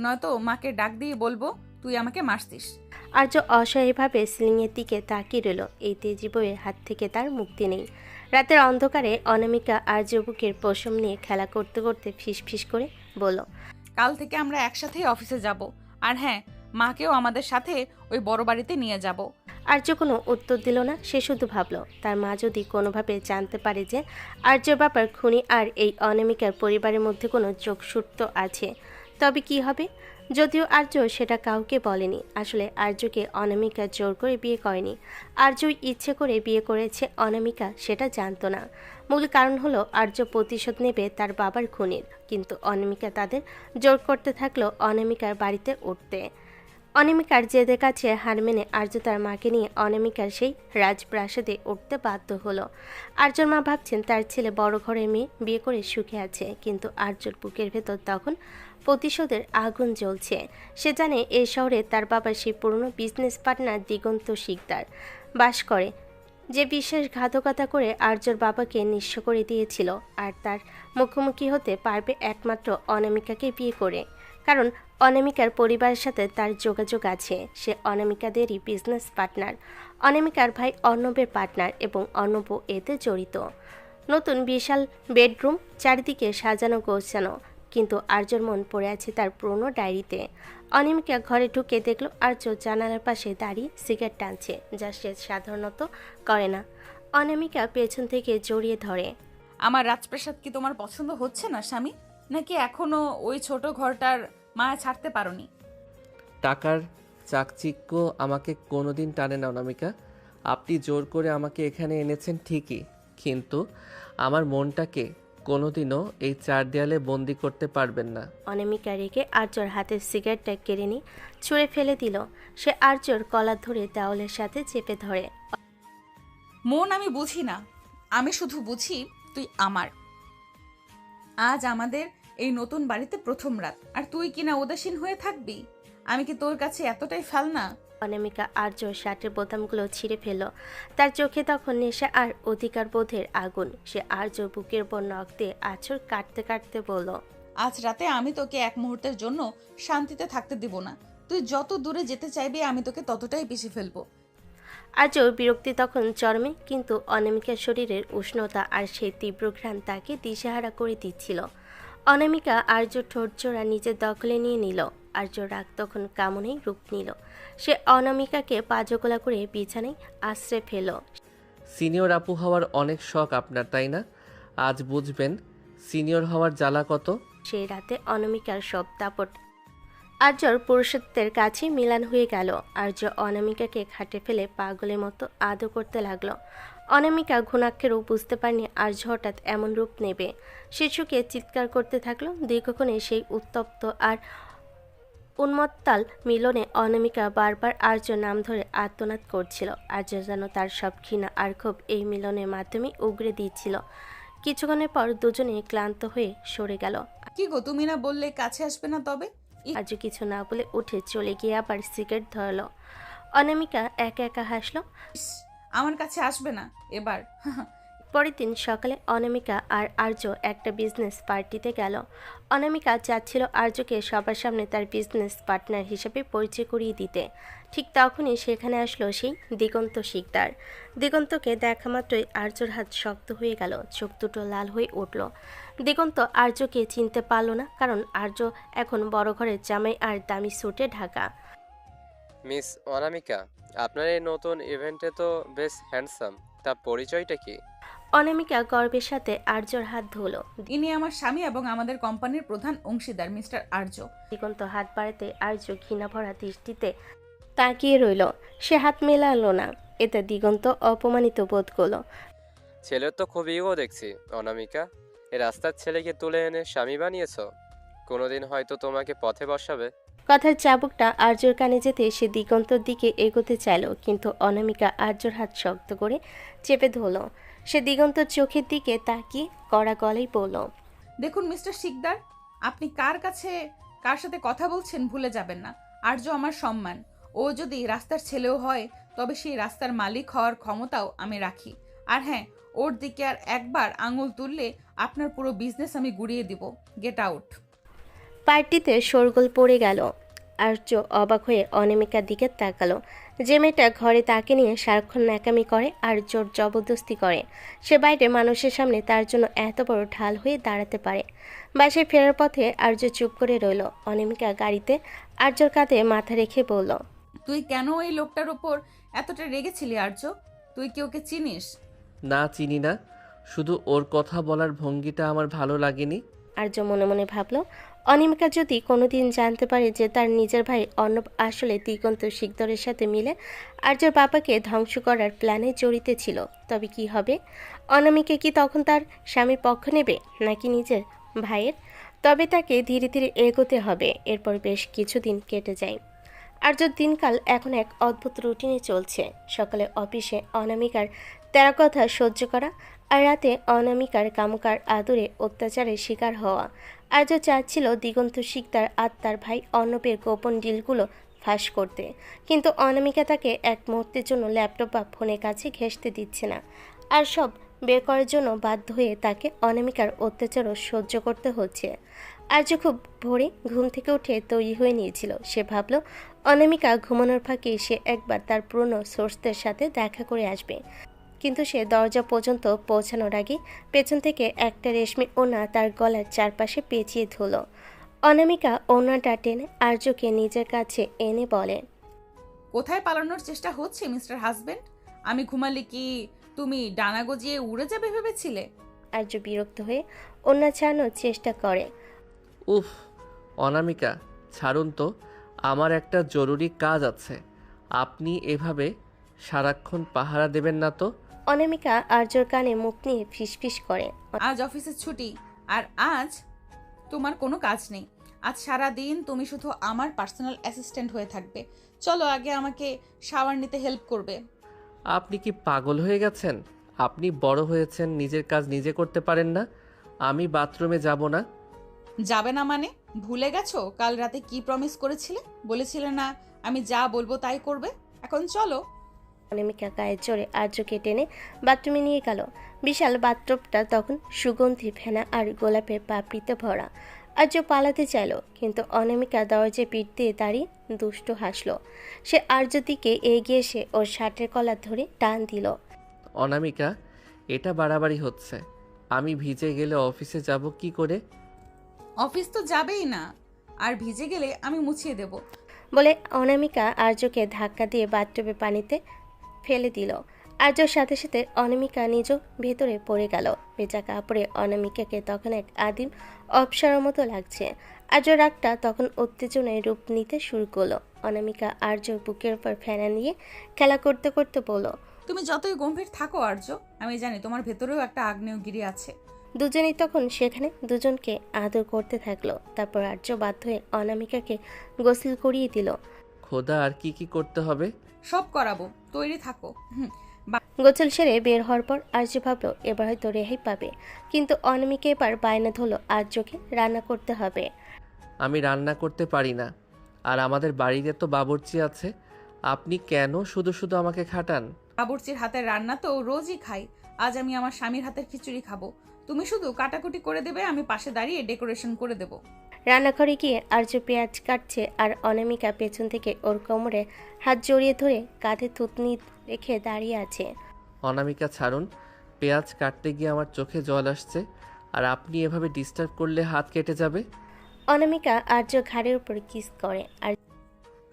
নয়তো মাকে ডাক দিয়ে বলবো তুই আমাকে মারছিস। আর্য অসহায়ভাবে সিলিংয়ের দিকে তাকিয়ে রইল। এই তেজি বইয়ের হাত থেকে তার মুক্তি নেই। রাতের অন্ধকারে অনামিকা আর্য বুকের পশম নিয়ে খেলা করতে করতে ফিসফিস করে বলল, কাল থেকে আমরা একসাথেই অফিসে যাব, আর হ্যাঁ, মাকেও আমাদের সাথে ওই বড় বাড়িতে নিয়ে যাব। আর্য কোনো উত্তর দিল না। সে শুধু ভাবল, তার মা যদি কোনোভাবে জানতে পারে যে আর্যর বাবার খুনি আর এই অনামিকার পরিবারের মধ্যে কোনো যোগসূত্র আছে, তবে কি হবে? যদিও আর্য সেটা কাউকে বলেনি। আসলে আর্যকে অনামিকা জোর করে বিয়ে করেনি, আর্যই ইচ্ছে করে বিয়ে করেছে। অনামিকা সেটা জানতো না। মূল কারণ হলো আর্য প্রতিশোধ নেবে তার বাবার খুনির, কিন্তু অনামিকা তাদের জোর করতে থাকলো অনামিকার বাড়িতে উঠতে। অনামিকার জেদের কাছে হার মেনে আর্য তার মাকে নিয়ে অনামিকার সেই রাজপ্রাসাদে উঠতে বাধ্য হলো। আর্যর মা ভাবছেন তার ছেলে বড় ঘরের মেয়ে বিয়ে করে সুখে আছে, কিন্তু আর্যর বুকের ভেতর তখন প্রতিশোধের আগুন জ্বলছে। সে জানে এই শহরে তার বাবার সেই পুরনো বিজনেস পার্টনার দিগন্ত শিকদার বাস করে, যে বিশ্বাসঘাতকতা করে আর্যর বাবাকে নিঃস্ব করে দিয়েছিল। আর তার মুখোমুখি হতে পারবে একমাত্র অনামিকাকে বিয়ে করে, কারণ অনামিকার পরিবারের সাথে তার যোগাযোগ আছে। সে অনামিকাদেরই বিজনেস পার্টনার, অনামিকার ভাই অর্ণবের পার্টনার, এবং অর্ণব এতে জড়িত। নতুন বিশাল বেডরুম, চারিদিকে সাজানো গোছানো, কিন্তু আর্যর মন পড়ে আছে তার পুরনো ডায়েরিতে। অনামিকা ঘরে ঢুকে দেখল আর্য জানালার পাশে দাঁড়িয়ে সিগারেট টানছে, যা সে সাধারণত করে না। অনামিকা পেছন থেকে জড়িয়ে ধরে। আমার রাজপ্রাসাদ কি তোমার পছন্দ হচ্ছে না স্বামী? নাকি এখনো ওই ছোট ঘরটার মায়া ছাড়তে পারোনি? টাকার চাকচিক্য আমাকে কোনোদিন টানে না অনামিকা। আপনি জোর করে আমাকে এখানে এনেছেন ঠিকই, কিন্তু আমার মনটাকে কোনোদিনও এই চার দেয়ালে বন্দি করতে পারবেন না। অনামিকা রেখে আর্যর হাতের সিগারেটটা কেড়ে নিয়ে ছুঁড়ে ফেলে দিল। সে আর্যর কলার ধরে দেওয়ালের সাথে চেপে ধরে। মন আমি বুঝি না, আমি শুধু বুঝি তুই আমার। আজ আমাদের এই নতুন বাড়িতে প্রথম রাত, আর তুই কিনা উদাসীন হয়ে থাকবি? আমি কি তোর কাছে এতটাই ফেলনা অনামিকা আর্য শার্টের বোতামগুলো ছিঁড়ে ফেলল। তার চোখে তখন নেশা আর অধিকার বোধের আগুন। সে আর্য বুকের উপর নখ দিয়ে আঁচড় কাটতে কাটতে বলল, আজ রাতে আমি তোকে এক মুহূর্তের জন্য শান্তিতে থাকতে দিব না। তুই যত দূরে যেতে চাইবি আমি তোকে ততটাই পিষে ফেলবো। আর্যর বিরক্তি তখন চরমে, কিন্তু অনামিকার শরীরের উষ্ণতা আর সেই তীব্র ঘ্রাণ তাকে দিশেহারা করে দিচ্ছিল। অনামিকা আর্য ঠোঁটজোড়া নিজের দখলে নিয়ে নিল। আর্য রাগ তখন কামনেই রূপ নিল। সে অনামিকাকে পাজকোলা করে বিছানায় আশ্রে ফেল। সিনিয়র আপু হওয়ার অনেক শখ আপনার, তাই না? আজ বুঝবেন সিনিয়র হওয়ার জ্বালা কত। সেই রাতে অনামিকার সব দাপট আর্যর পুরুষত্বের কাছে মিলান হয়ে গেল। আর্য অনামিকাকে খাটে ফেলে পাগলের মতো আদর করতে লাগলো। অনামিকা ঘুণাক্ষেরও বুঝতে পারেনি আর্য হঠাৎ এমন রূপ নেবে। শিশুকে চিৎকার করতে থাকলো। দীর্ঘক্ষণে সেই উত্তপ্ত আর উন্মত্তাল মিলনে অনামিকা বারবার আর্য নাম ধরে আর্তনাদ করছিল। আর্য যেন তার সব ঘৃণা আর ক্ষোভ এই মিলনের মাধ্যমে উগরে দিচ্ছিল। কিছুক্ষণের পর দুজনে ক্লান্ত হয়ে সরে গেল। কি গো, তুমি না বললে কাছে আসবে না? তবে আর্য কিছু না বলে উঠে চলে গিয়ে আবার সিগারেট ধরল। অনামিকা একা একা হাসলো। ইস, আমার কাছে আসবে না এবার। পরের দিন সকালে অনামিকা আর আর্য একটা বিজনেস পার্টিতে গেল। অনামিকা চাচ্ছিল আর্যকে সবার সামনে তার বিজনেস পার্টনার হিসেবে পরিচয় করিয়ে দিতে। ঠিক তখনই সেখানে আসলো সেই দিগন্ত শিকদার। দিগন্তকে দেখা মাত্রই আর্যর হাত শক্ত হয়ে গেল, চোখ দুটো লাল হয়ে উঠল। দিগন্ত আর্যকে চিনতে পারল না, কারণ আর্য এখন বড় ঘরের জামাই আর দামি স্যুটে ঢাকা। মিস অনামিকা, আপনার এই নতুন ইভেন্টে তো বেশ হ্যান্ডসাম। তা পরিচয়টা কি? অনামিকা গর্বের সাথে আর্যর হাত ধরল। ইনি আমার স্বামী এবং আমাদের কোম্পানির প্রধান অংশীদার মিস্টার আর্য। দিগন্ত হাত বাড়াতে আর্য ঘৃণা ভরা দৃষ্টিতে তাকিয়ে রইল। সে হাত মেলালো না। এতে দিগন্ত অপমানিত বোধ করলো। ছেলের তো খুব ইগো দেখছি অনামিকা। এ রাস্তার ছেলেকে তুলে এনে স্বামী বানিয়েছো। কোনোদিন হয়তো তোমাকে পথে বসাবে। কথার চাবুকটা আর্যর কানে যেতে সে দিগন্তর দিকে এগোতে চাইল, কিন্তু অনামিকা আর্যর হাত শক্ত করে চেপে ধরল। সে দিগন্তর চোখের দিকে তাকিয়ে কড়া গলায় বলল, দেখুন মিস্টার শিকদার, আপনি কার সাথে কথা বলছেন ভুলে যাবেন না। আর্য আমার সম্মান। ও যদি রাস্তার ছেলেও হয় তবে সেই রাস্তার মালিক হওয়ার ক্ষমতাও আমি রাখি। আর হ্যাঁ, ওর দিকে আর একবার আঙুল তুললে আপনার পুরো বিজনেস আমি গুড়িয়ে দিব। Get out. পার্টিতে শোরগোল পড়ে গেল। আর্য অবাক হয়ে অনামিকার দিকে তাকালো। যে মেয়েটা ঘরে তাকে নিয়ে সারাক্ষণ ন্যাকামি করে আর জোর জবরদস্তি করে, সে বাইরে মানুষের সামনে তার জন্য এত বড় ঢাল হয়ে দাঁড়াতে পারে। বাসায় ফেরার পথে আর্য চুপ করে রইল। অনামিকা গাড়িতে আর্যর কাঁধে মাথা রেখে বলল, তুই কেন এই লোকটার ওপর এতটা রেগেছিলি আর্য? তুই কি ওকে চিনিস? না, চিনি না, শুধু ওর কথা বলার ভঙ্গিটা আমার ভালো লাগেনি। আর্য মনে মনে ভাবল, অনিমিকা যদি কোনোদিন জানতে পারে যে তার নিজের ভাই অর্ণব আসলে দিগন্ত শিকদরের সাথে মিলে আর্যর বাবাকে ধ্বংস করার প্ল্যানে জড়িত ছিল, তবে কি হবে? অনামিকা কি তখন তার স্বামীর পক্ষ নেবে নাকি নিজের ভাইয়ের? তবে তাকে ধীরে ধীরে এগোতে হবে। এরপর বেশ কিছুদিন কেটে যায়। আর্যর দিনকাল এখন এক অদ্ভুত রুটিনে চলছে। সকালে অফিসে অনামিকার তেরা কথা সহ্য করা, আর রাতে অনামিকার কামকার আদরে অত্যাচারের শিকার হওয়া। আর্য চাচ্ছিল দিগন্ত শিকদার আর তার ভাই অর্ণবের গোপন ডিলগুলো ফাঁস করতে, কিন্তু অনামিকা তাকে এক মুহূর্তের জন্য ল্যাপটপ বা ফোনের কাছে ঘেঁষতে দিচ্ছে না। আর সব বের করার জন্য বাধ্য হয়ে তাকে অনামিকার অত্যাচারও সহ্য করতে হচ্ছে। আর্য খুব ভোরে ঘুম থেকে উঠে তৈরি হয়ে নিয়েছিল। সে ভাবল অনামিকা ঘুমানোর ফাঁকে সে একবার তার পুরনো সোর্সদের সাথে দেখা করে আসবে, কিন্তু সে দরজা পর্যন্ত পৌঁছানোর আগে পেছন থেকে একটা রেশমি ওড়না তার গলার চারপাশে পেঁচিয়ে ধরল। অনামিকা ওড়নাটা টেনে আর্যকে নিজের কাছে এনে বলে, কোথায় পালানোর চেষ্টা হচ্ছে মিস্টার হাজবেন্ড? আমি ঘুমালে কি তুমি ডানা গজিয়ে উড়ে যাবে ভেবেছিলে? আর্য বিরক্ত হয়ে ওড়না ছাড়ানোর চেষ্টা করে। উফ, অনামিকা ছাড়ুন তো, আমার একটা জরুরি কাজ আছে। আপনি এভাবে সারাক্ষণ পাহারা দেবেন না তো। অনামিকা আর্যর কানে মুখ নিয়ে ফিসফিস করে, আজ অফিসের ছুটি, আর আজ তোমার কোনো কাজ নেই। আজ সারা দিন তুমি শুধু আমার পার্সোনাল অ্যাসিস্ট্যান্ট হয়ে থাকবে। চলো আগে আমাকে শাওয়ার নিতে হেল্প করবে। আপনি কি পাগল হয়ে গেছেন? আপনি বড় হয়েছেন, নিজের কাজ নিজে করতে পারেন না? আমি বাথরুমে যাব না। যাবে না মানে? ভুলে গেছো কাল রাতে কি প্রমিস করেছিলে? বলেছিলে না আমি যা বলবো তাই করবে? এখন চলো। অনামিকা গায়ের জোরে আর্যকে টেনে বাথরুমে নিয়ে গেল। বিশাল বাথরুমটা তখন সুগন্ধি ফেনা আর গোলাপের পাপড়িতে ভরা। আর্য পালাতে চাইল, কিন্তু অনামিকা দরজায় পিঠ দিয়ে দাঁড়িয়ে দুষ্টু হাসল। সে আর্যর দিকে এগিয়ে এসে ওর শার্টের কলার ধরে টান দিল। অনামিকা, এটা বাড়াবাড়ি হচ্ছে। আমি ভিজে গেলে অফিসে যাব কি করে? অফিস তো যাবেই না, আর ভিজে গেলে আমি মুছিয়ে দেব। বলে অনামিকা আর্যকে ধাক্কা দিয়ে বাথটবে পানিতে ফেলে দিল। আর্যর সাথে সাথে অনামিকা নিজও ভেতরে পড়ে গেল। ভেজা কাপড়ে অনামিকাকে তখন এক আদিম অপসরার মতো লাগছে। আর্য রাগটা তখন উত্তেজনায় রূপ নিতে শুরু করলো। অনামিকা আর্যর বুকের উপর ফেনা নিয়ে খেলা করতে করতে বলল, তুমি যতই গম্ভীর থাকো আর্য, আমি জানি তোমার ভেতরেও একটা আগ্নেয়গিরি আছে। দুজনেই তখন সেখানে দুজনকে আদর করতে থাকলো। তারপর আর্য বাধ্য হয়ে অনামিকাকে গোসল করিয়ে দিল। খোদা, আর কি কি করতে হবে? সব করাবো, তৈরি থাকো। গোসল সেরে বের হওয়ার পর আর্য ভাবলো এবার হয়তো রেহাই পাবে, কিন্তু অনামিকা এবার বায়না ধরল আর্যকে রান্না করতে হবে। আমি রান্না করতে পারি না, আর আমাদের বাড়িতে তো বাবুর্চি আছে। আপনি কেন শুধু শুধু আমাকে খাটান? বাবুর্চির হাতের রান্না তো রোজই খাই। আজ আমি আমার স্বামীর হাতের খিচুড়ি খাবো। তুমি শুধু কাটাকুটি করে দেবে, আমি পাশে দাঁড়িয়ে ডেকোরেশন করে দেব। রান্নাঘরে গিয়ে আর্য পেঁয়াজ কাটছে, আর অনামিকা পেছন থেকে ওর কোমরে হাত জড়িয়ে ধরে কাঁধে থুতনি রেখে দাঁড়িয়ে আছে। অনামিকা, ছাড়ুন। পেঁয়াজ কাটতে গিয়ে আমার চোখে জল আসছে, আর আপনি এভাবে ডিস্টার্ব করলে হাত কেটে যাবে। অনামিকা আর্য ঘাড়ের উপর কিস করে। আর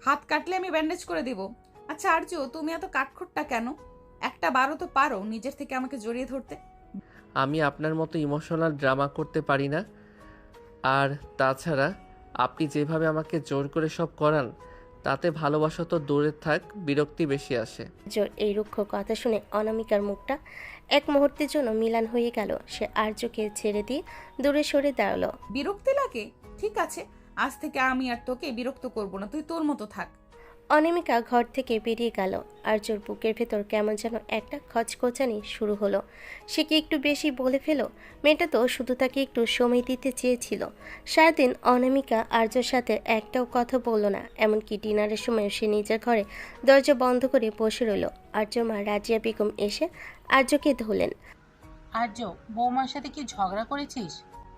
হাত কাটলে আমি ব্যান্ডেজ করে দিব। আচ্ছা আর্য, তুমি এত কাঠখোট্টা কেন? একটা বারও তো পারো নিজের থেকে আমাকে জড়িয়ে ধরতে। আমি আপনার মতো ইমোশনাল ড্রামা করতে পারি না। আর তাছাড়া আপনি যেভাবে আমাকে জোর করে সব করান, তাতে ভালোবাসা তো দূরে থাক, বিরক্তি বেশি আসে। আর্যর এই রুক্ষ কথা শুনে অনামিকার মুখটা এক মুহূর্তের জন্য মিলান হয়ে গেল। সে আর্যকে ছেড়ে দিয়ে দূরে সরে দাঁড়ালো। বিরক্তি লাগে? ঠিক আছে, আজ থেকে আমি আর তোকে বিরক্ত করব না, তুই তোর মতো থাক। অনামিকা ঘর থেকে বেরিয়ে গেল। আর্যর বুকের ভেতর কেমন যেন একটা খচখচানি শুরু হলো। সে কি একটু বেশি বলে ফেলো? মেয়েটা তো শুধু তাকে একটু সময় দিতে চেয়েছিল। সারাদিন অনামিকা আর্যর সাথে একটাও কথা বলল না। এমনকি ডিনারের সময় সে নিজের ঘরে দরজা বন্ধ করে বসে রইল। আর্যর মা রাজিয়া বেগম এসে আর্যকে ধরলেন। আর্য, বৌমার সাথে কি ঝগড়া করেছিস?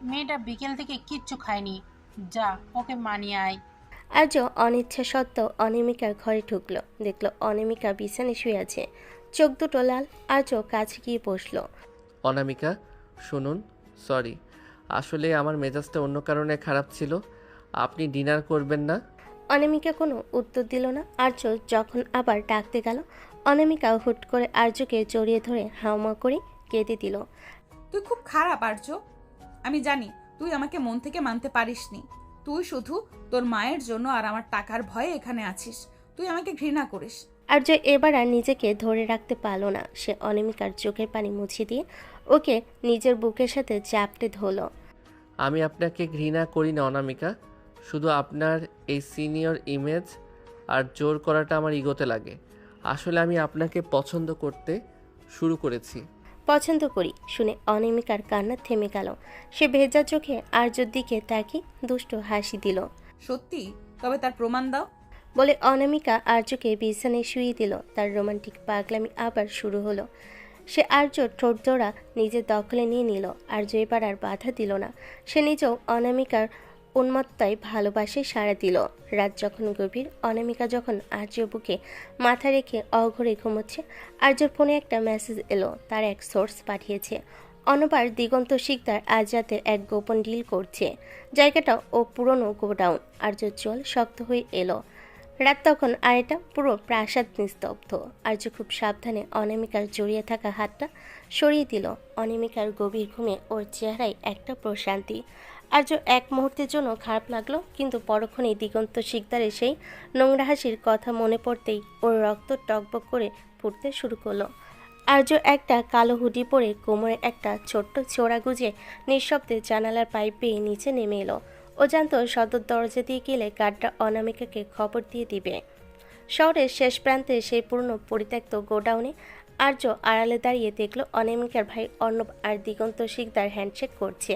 মেয়েটা বিকেল থেকে কিচ্ছু খায়নি, যা ওকে মানিয়ে আয়। আর্য অনিচ্ছা সত্ত্বেও অনামিকার ঘরে ঢুকলো। দেখলো অনামিকা বিছানে শুয়ে আছে, চোখ দুটো লাল। আর্য কাছে গিয়ে বসলো। অনামিকা, শুনুন, সরি, আসলে আমার মেজাজটা অন্য কারণে খারাপ ছিল। আপনি ডিনার করবেন না? অনামিকা কোনো উত্তর দিল না। আর্য যখন আবার ডাকতে গেল, অনামিকা হুট করে আর্যকে জড়িয়ে ধরে হাওমা করে কেঁদে দিল। তুই খুব খারাপ আর্য। আমি জানি তুই আমাকে মন থেকে মানতে পারিসনি। তুই শুধু তোর মায়ের জন্য আর আমার টাকার ভয়ে এখানে আছিস। তুই আমাকে ঘৃণা করিস। আর্য এবার আর নিজেকে ধরে রাখতে পারল না। সে অনামিকার চোখের পানি মুছে দিয়ে ওকে নিজের বুকের সাথে চাপটে ধরল। আমি আপনাকে ঘৃণা করি না অনামিকা, শুধু আপনার এই সিনিয়র ইমেজ আর জোর করাটা আমার ইগোতে লাগে। আসলে আমি আপনাকে পছন্দ করতে শুরু করেছি। পছন্দ করি শুনে অনামিকার কান্না থেমে গেল। সে ভেজা চোখে আর্যর দিকে তাকিয়ে দুষ্ট হাসি দিল। সত্যি? তবে তার প্রমাণ দাও। বলে অনামিকা আর্যকে বিছানায় শুয়ে দিল। তার রোমান্টিক পাগলামি আবার শুরু হলো। সে আর্যর ঠোঁট জোড়া নিজের দখলে নিয়ে নিল। আর্য এবার আর বাধা দিল না। সে নিজেও অনামিকার উন্মত্তায় ভালোবাসে সাড়া দিল। রাত যখন গভীর, অনামিকা যখন আর্যর বুকে মাথা রেখে অঘরে ঘুমোচ্ছে, আর্যর ফোনে একটা মেসেজ এলো। তার এক সোর্স পাঠিয়েছে অনবার দিগন্ত শিকদার আজ রাতের এক গোপন ডিল করছে। জায়গাটা ও পুরনো গোডাউন। আর্যর চোল শক্ত হয়ে এলো। রাত তখন, আর এটা পুরো প্রাসাদ নিস্তব্ধ। আর্য খুব সাবধানে অনামিকার জড়িয়ে থাকা হাতটা সরিয়ে দিল। অনামিকার গভীর ঘুমে ওর চেহারায় একটা প্রশান্তি। আর্য এক মুহূর্তের জন্য খারাপ লাগলো, কিন্তু পরক্ষণেই দিগন্ত শিকদারের সেই নোংরা হাসির কথা মনে পড়তেই ওর রক্ত টকবক করে ফুটতে শুরু করলো। আর্য একটা কালো হুডি পরে কোমরে একটা ছোট্ট ছোড়া গুজে নিঃশব্দে জানালার পাইপ বেয়ে নিচে নেমে এলো। ও জানতো সদর দরজা দিয়ে গেলে গার্ডরা অনামিকাকে খবর দিয়ে দিবে। শহরের শেষ প্রান্তে সেই পুরনো পরিত্যক্ত গোডাউনে আর্য আড়ালে দাঁড়িয়ে দেখলো অনামিকার ভাই অর্ণব আর দিগন্ত শিকদার হ্যান্ডশেক করছে।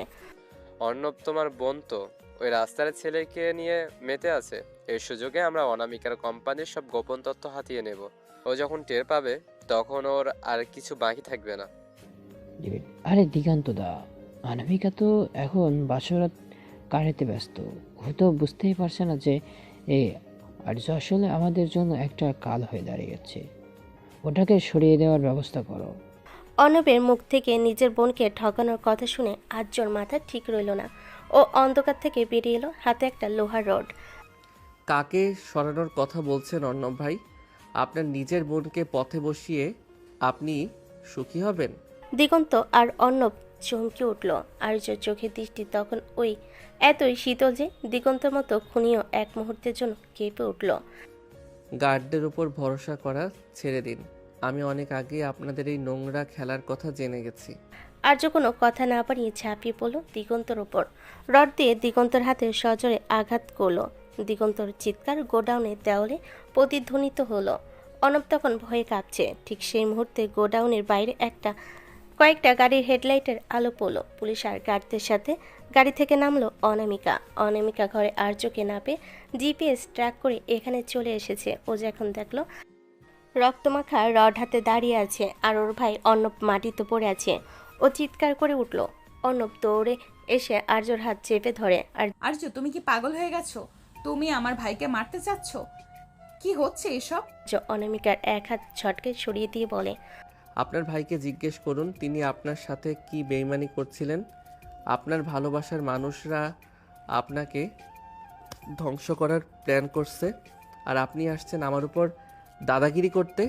অর্ণব তোমার বোন তো? ওই রাস্তার ছেলেকে নিয়ে মেতে আছে। এই সুযোগে আমরা অনামিকার কোম্পানির সব গোপন তথ্য হাতিয়ে নেব। ও যখন টের পাবে তখন ওর আর কিছু বাকি থাকবে না। ডেভিড, আরে দিগন্ত দা, অনামিকা তো এখন বাসরাত কাটাতে ব্যস্ত। ও তো বুঝতেই পারছে না যে এই আর্য আসলে আমাদের জন্য একটা কাল হয়ে দাঁড়িয়েছে। ওটাকে সরিয়ে দেওয়ার ব্যবস্থা করো। অর্ণবের মুখ থেকে নিজের বোনকে ঠকানোর কথা শুনে আর্যর মাথা ঠিক রইল না। ও অন্ধকার থেকে বেরিয়ে এলো, হাতে একটা লোহার রড। কাকে সরানোর কথা বলছেন অর্ণব ভাই? আপনার নিজের বোনকে পথে বসিয়ে আপনি সুখী হবেন? দিগন্ত আর অর্ণব চমকে উঠল। আর্যর চোখের দৃষ্টি তখন ওই এতই শীতল যে দিগন্তের মতো খুনিও এক মুহূর্তের জন্য কেঁপে উঠল। গার্ডদের উপর ভরসা করা ছেড়ে দিন। আমি অনেক আগেই আপনাদের এই নোংরা খেলার কথা জেনে গেছি। আর্য কোনো কথা না বাড়িয়ে ঝাঁপিয়ে পড়ল দিগন্তর ওপর। রড দিয়ে দিগন্তর হাতে সজোরে আঘাত করলো। দিগন্তর চিৎকার গোডাউনের দেওয়ালে প্রতিধ্বনিত হলো। অর্ণব তখন ভয়ে কাঁপছে। ঠিক সেই মুহূর্তে গোডাউনের বাইরে কয়েকটা গাড়ির হেডলাইটের আলো পড়ল। পুলিশ আর গার্ডদের সাথে গাড়ি থেকে নামলো অনামিকা। অনামিকা ঘরে আর্যকে না পেয়ে জিপিএস ট্র্যাক করে এখানে চলে এসেছে। ও যখন দেখলো রক্তমাখা রড হাতে দাঁড়িয়ে আছে আর ওর ভাই অর্ণব মাটিতে পড়ে আছে, ও চিৎকার করে উঠল। অর্ণব দৌড়ে এসে আর্যর হাত চেপে ধরে। আর আর্য, তুমি কি পাগল হয়ে গেছো? তুমি আমার ভাইকে মারতে চাচ্ছ? কি হচ্ছে এসব? অনামিকার এক হাত ছটকে সরিয়ে দিয়ে বলে, আপনার ভাইকে জিজ্ঞেস করুন তিনি আপনার সাথে কি বেইমানি করছিলেন। আপনার ভালোবাসার মানুষরা আপনাকে ধ্বংস করার প্ল্যান করছে, আর আপনি আসছেন আমার উপর দাদাগিরি করতে।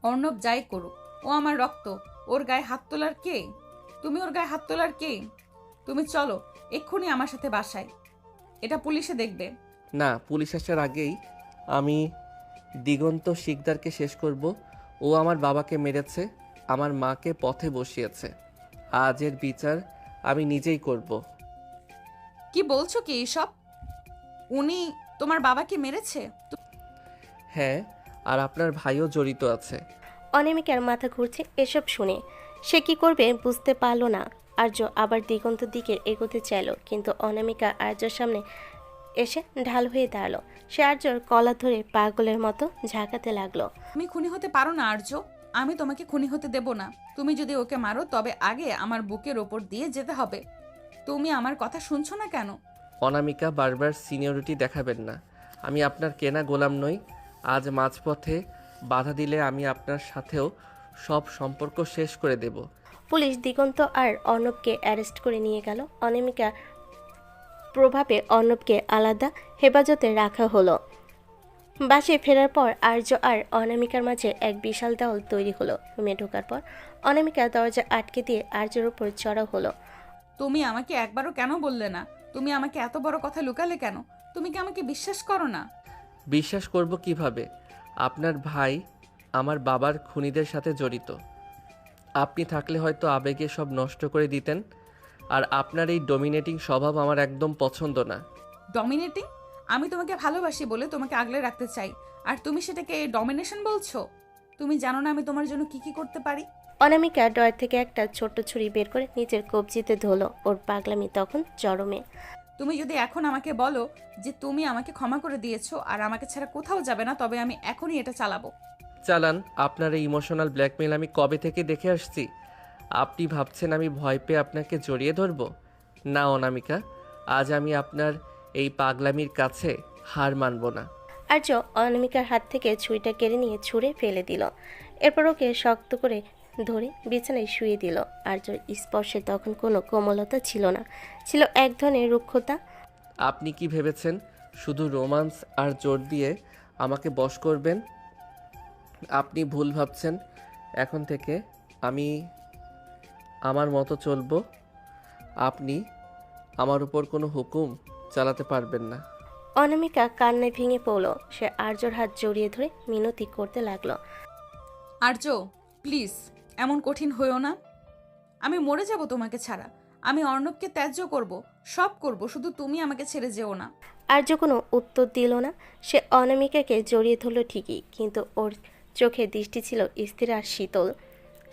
অর্ণব যাই করুক, ও আমার রক্ত। ওর গায়ে হাত তোলার কে? তুমি ওর গায়ে হাত তোলার কে? তুমি চলো এক্ষুনি আমার সাথে বাসায়, এটা পুলিশে দেখবে। না, পুলিশ আসার আগেই আমি দিগন্ত শিকদারকে শেষ করব। ও আমার বাবাকে মেরেছে, আমার মাকে পথে বসিয়েছে। আজ এর বিচার আমি নিজেই করব। কি বলছো কি এসব? উনি তোমার বাবাকে মেরেছে? হ্যাঁ, আর আপনার ভাইও জড়িত আছে। অনামিকার মাথা ঘুরছে এসব শুনে। সে কি করবে বুঝতে পারল না। আর্য আবার দিগন্তর দিকে এগোতে চাইল, কিন্তু অনামিকা আর্যর সামনে এসে ঢাল হয়ে দাঁড়ালো। সে আর্যর কলা ধরে পাগলের মতো ঝাঁকাতে লাগলো। তুমি খুনি হতে পারো না আর্য, আমি তোমাকে খুনি হতে দেব না। তুমি যদি ওকে মারো তবে আগে আমার বুকের ওপর দিয়ে যেতে হবে। তুমি আমার কথা শুনছো না কেন? অনামিকা, বারবার সিনিয়রিটি দেখাবেন না। আমি আপনার কেনা গোলাম নই। আজ মাঝপথে বাধা দিলে আমি আপনার সাথেও সব সম্পর্ক শেষ করে দেব। পুলিশ দিগন্ত আর অর্ণবকে অ্যারেস্ট করে নিয়ে গেল। অনামিকা প্রভাবে অর্ণবকে আলাদা হেফাজতে রাখা হলো। বাসে ফেরার পর আর্য আর অনামিকার মাঝে এক বিশাল দেওয়াল তৈরি হলো। রুমে ঢোকার পর অনামিকা দরজা আটকে দিয়ে আর্যের উপর চড়া হলো। তুমি আমাকে একবারও কেন বললে না? তুমি আমাকে এত বড় কথা লুকালে কেন? তুমি কি আমাকে বিশ্বাস করো না? বিশ্বাস করব কিভাবে? আপনার ভাই আমার বাবার খুনিদের সাথে জড়িত। আপনি থাকলে হয়তো আবেগে সব নষ্ট করে দিতেন। আর আপনার এই ডমিনেটিং স্বভাব আমার একদম পছন্দ না। ডমিনেটিং? আমি তোমাকে ভালোবাসি বলে তোমাকে আগলে রাখতে চাই, আর তুমি সেটাকে ডমিনেশন বলছো? তুমি জানো না আমি তোমার জন্য কি কি করতে পারি? অনামিকা ড্রয়ার থেকে একটা ছোট্ট ছুরি বের করে নিজের কবজিতে ধরলো। ওর পাগলামি তখন চরমে। তুমি যদি এখন আমাকে বলো যে তুমি আমাকে ক্ষমা করে দিয়েছো আর আমাকে ছাড়া কোথাও যাবে না, তবে আমি এখনই এটা চালাবো। চালান। আপনার এই ইমোশনাল ব্ল্যাকমেল আমি কবে থেকে দেখে আসছি। আপনি ভাবছেন আমি ভয় পেয়ে আপনাকে জড়িয়ে ধরব? না অনামিকা, আজ আমি আপনার এই পাগলামির কাছে হার মানব না। আর্য অনামিকার হাত থেকে ছুরিটা কেড়ে নিয়ে ছুঁড়ে ফেলে দিল। এরপর ওকে শক্ত করে ধরে বিছানায় শুয়ে দিল। আর্যর স্পর্শে তখন কোনো কোমলতা ছিল না, ছিল এক ধরনের রুক্ষতা। আপনি কি ভেবেছেন শুধু রোমান্স আর জোর দিয়ে আমাকে বশ করবেন? আপনি ভুল ভাবছেন। এখন থেকে আমি আমার মতো চলবো। আপনি আমার উপর কোনো হুকুম চালাতে পারবেন না। অনামিকা কান্নায় ভেঙে পড়ল। সে আর্যর হাত জড়িয়ে ধরে মিনতি করতে লাগলো। আর্য, প্লিজ এমন কঠিন হয়েও না। আমি মরে যাব তোমাকে ছাড়া। আমি অর্ণবকে ত্যায্য করব, সব করব, শুধু তুমি আমাকে ছেড়ে যেও না। আর্য কোনো উত্তর দিল না। সে অনামিকাকে জড়িয়ে ধরল ঠিকই, কিন্তু ওর চোখে দৃষ্টি ছিল স্থির আর শীতল।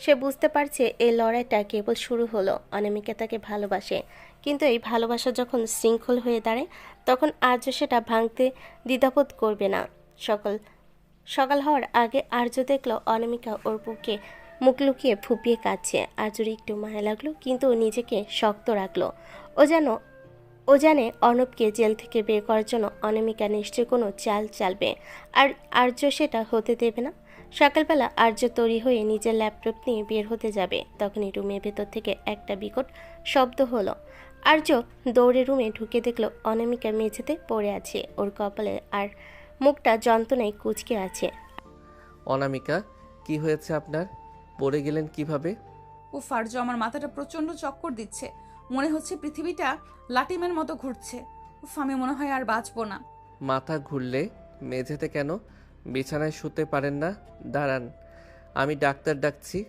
সে বুঝতে পারছে এই লড়াইটা কেবল শুরু হলো। অনামিকা তাকে ভালোবাসে, কিন্তু এই ভালোবাসা যখন শৃঙ্খল হয়ে দাঁড়ায় তখন আর্য সেটা ভাঙতে দ্বিধাবোধ করবে না। সকাল হওয়ার আগে আর্য দেখলো অনামিকা ওর বুকে মুখ লুকিয়ে ফুপিয়ে কাঁদছে। আর্যর একটু মায়া লাগলো, কিন্তু ও নিজেকে শক্ত রাখলো। ও জানে অর্ণবকে জেল থেকে বের করার জন্য অনামিকা নিশ্চয়ই কোনো চাল চালবে, আর আর্য সেটা হতে দেবে না। সকালবেলা আর্য তৈরি হয়ে নিজের ল্যাপটপ নিয়ে বের হতে যাবে, তখনই রুমের ভেতর থেকে একটা বিকট শব্দ হলো। আর্য দৌড়ে রুমে ঢুকে দেখলো অনামিকা মেঝেতে পড়ে আছে, ওর কপালে আর মুখটা যন্ত্রণায় কুঁচকে আছে। অনামিকা, কি হয়েছে আপনার? পড়ে গেলেন কিভাবে? উফ আর্য, আমার মাথাটা প্রচন্ড চক্কর দিচ্ছে, মনে হচ্ছে পৃথিবীটা লাটিমের মতো ঘুরছে। উফ, আমি মনে হয় আর বাঁচবো না। মাথা ঘুরলে মেঝেতে কেন? বিছানায় শুতে পারেন না? দাঁড়ান, আমি ডাক্তার ডাকছি।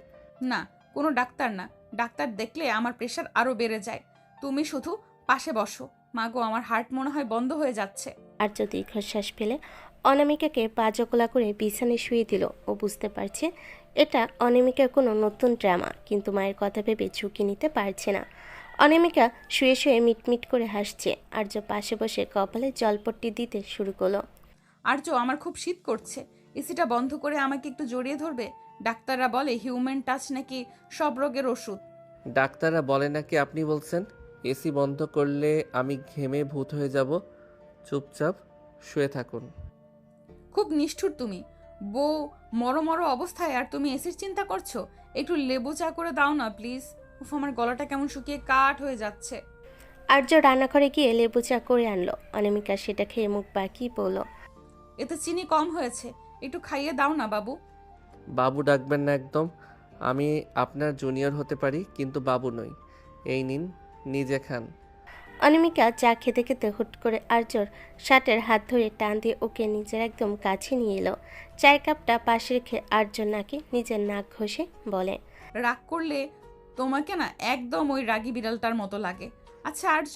না, কোনো ডাক্তার না, ডাক্তার দেখলে আমার প্রেশার আরো বেড়ে যায়। তুমি শুধু পাশে বসো। মাগো, আমার হার্ট মনে হয় বন্ধ হয়ে যাচ্ছে। আর্য দীর্ঘশ্বাস ফেলে অনামিকাকে পা জকলা করে বিছানায় শুয়ে দিল। ও বুঝতে পারছে এটা অনামিকার কোনো নতুন ড্রামা, কিন্তু মায়ের কথা ভেবে ঝুঁকি নিতে পারছে না। অনামিকা শুয়ে শুয়ে মিটমিট করে হাসছে। আর্য পাশে বসে কপালে জলপট্টি দিতে শুরু করলো। আর্য, আমার খুব শীত করছে, এসিটা বন্ধ করে আমাকে একটু জড়িয়ে ধরবে? ডাক্তাররা বলে হিউম্যান টাচ নাকি সব রোগের ওষুধ। ডাক্তাররা বলে নাকি আপনি বলছেন? এসি বন্ধ করলে আমি ঘেমে ভূত হয়ে যাব। চুপচাপ শুয়ে থাকুন। খুব নিষ্ঠুর তুমি। বউ মরো অবস্থায় আর তুমি এসির চিন্তা করছো? একটু লেবু চা করে দাও না প্লিজ। উফ, আমার গলাটা কেমন শুকিয়ে কাঠ হয়ে যাচ্ছে। আর্য রান্নাঘরে গিয়ে লেবু চা করে আনলো। অনামিকা সেটা খেয়ে মুখ বাঁকিয়ে বলল, এতে চিনি কম হয়েছে, একটু খাইয়ে দাও না বাবু। বাবু ডাকবেন না একদম। আমি আপনার জুনিয়র হতে পারি, কিন্তু বাবু নই। এই নিন, নিজে খান। অনামিকা চা খেতে খেতে হুট করে আর্যর শার্টের হাত ধরে টান দিয়ে ওকে নিজের একদম কাছে নিয়ে এলো। চায়ের কাপটা পাশে রেখে আর্য নাকে নিজের নাক ঘষে বলে, রাগ করলে তোমাকে না একদম ওই রাগী বিড়ালটার মতো লাগে। আচ্ছা আর্য,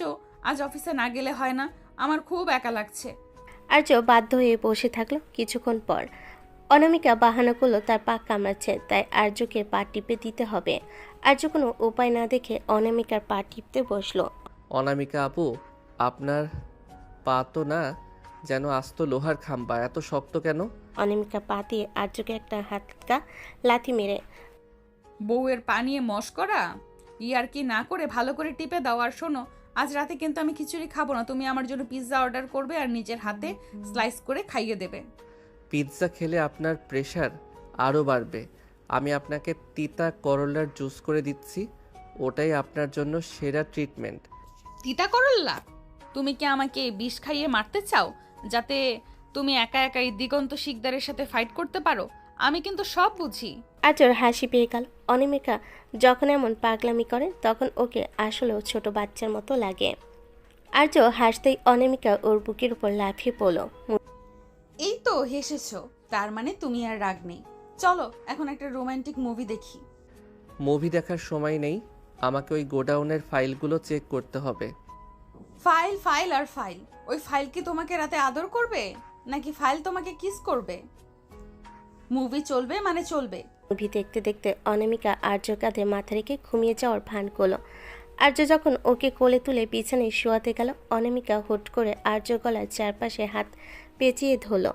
আজ অফিসে না গেলে হয় না? আমার খুব একা লাগছে। আর্য বাধ্য হয়ে বসে থাকলো। কিছুক্ষণ পর অনামিকা বাহানা করলো তার পা কামড়াচ্ছে, তাই আর্যকে পা টিপে দিতে হবে। আর্য কোনো উপায় না দেখে অনামিকার পা টিপতে বসলো। অনামিকা আপু, আপনার পা তো না যেন আস্ত লোহার খাম্বা, এত শক্ত কেন? অনামিকা পা দিয়ে আর্যকে একটা হাতকা লাথি মেরে, বউয়ের পা নিয়ে মশকরা ইয়ার কি না করে ভালো করে টিপে দাও। আর শোনো, আজ রাতে কিন্তু আমি খিচুড়ি খাবো না, তুমি আমার জন্য পিৎজা অর্ডার করবে আর নিজের হাতে স্লাইস করে খাইয়ে দেবে। পিৎজা খেলে আপনার প্রেশার আরও বাড়বে। আমি আপনাকে তিতা করলার জুস করে দিচ্ছি, ওটাই আপনার জন্য সেরা ট্রিটমেন্ট। তিতা করল্লা? তুমি কি আমাকে বিষ খাইয়ে মারতে চাও, যাতে তুমি একা একাই দিগন্ত শিকদারের সাথে ফাইট করতে পারো? আমি কিন্তু সব বুঝি। আর্যর হাসি পেয়ে গেল। অনামিকা যখন এমন পাগলামি করে তখন ওকে আসলেও ছোট বাচ্চার মতো লাগে। আর্য হাসতেই অনামিকা ওর বুকের উপর লাফিয়ে পড়ল। এই তো হেসেছো, তার মানে তুমি আর রাগ নেই। চলো এখন একটা রোমান্টিক মুভি দেখি। মুভি দেখার সময় নেই, আমাকে ওই গোডাউনের ফাইলগুলো চেক করতে হবে। ফাইল ফাইল আর ফাইল? ওই ফাইল কি তোমাকে রাতে আদর করবে, নাকি ফাইল তোমাকে কিস করবে? মুভি চলবে মানে চলবে। মুভি দেখতে দেখতে অনামিকা আর্য কাঁধে মাথা রেখে ঘুমিয়ে যাওয়ার ভান করলো। আর্য যখন ওকে কোলে তুলে বিছানায় শোয়াতে গেল, অনামিকা হুট করে আর্য গলার চারপাশে হাত পেঁচিয়ে ধরল।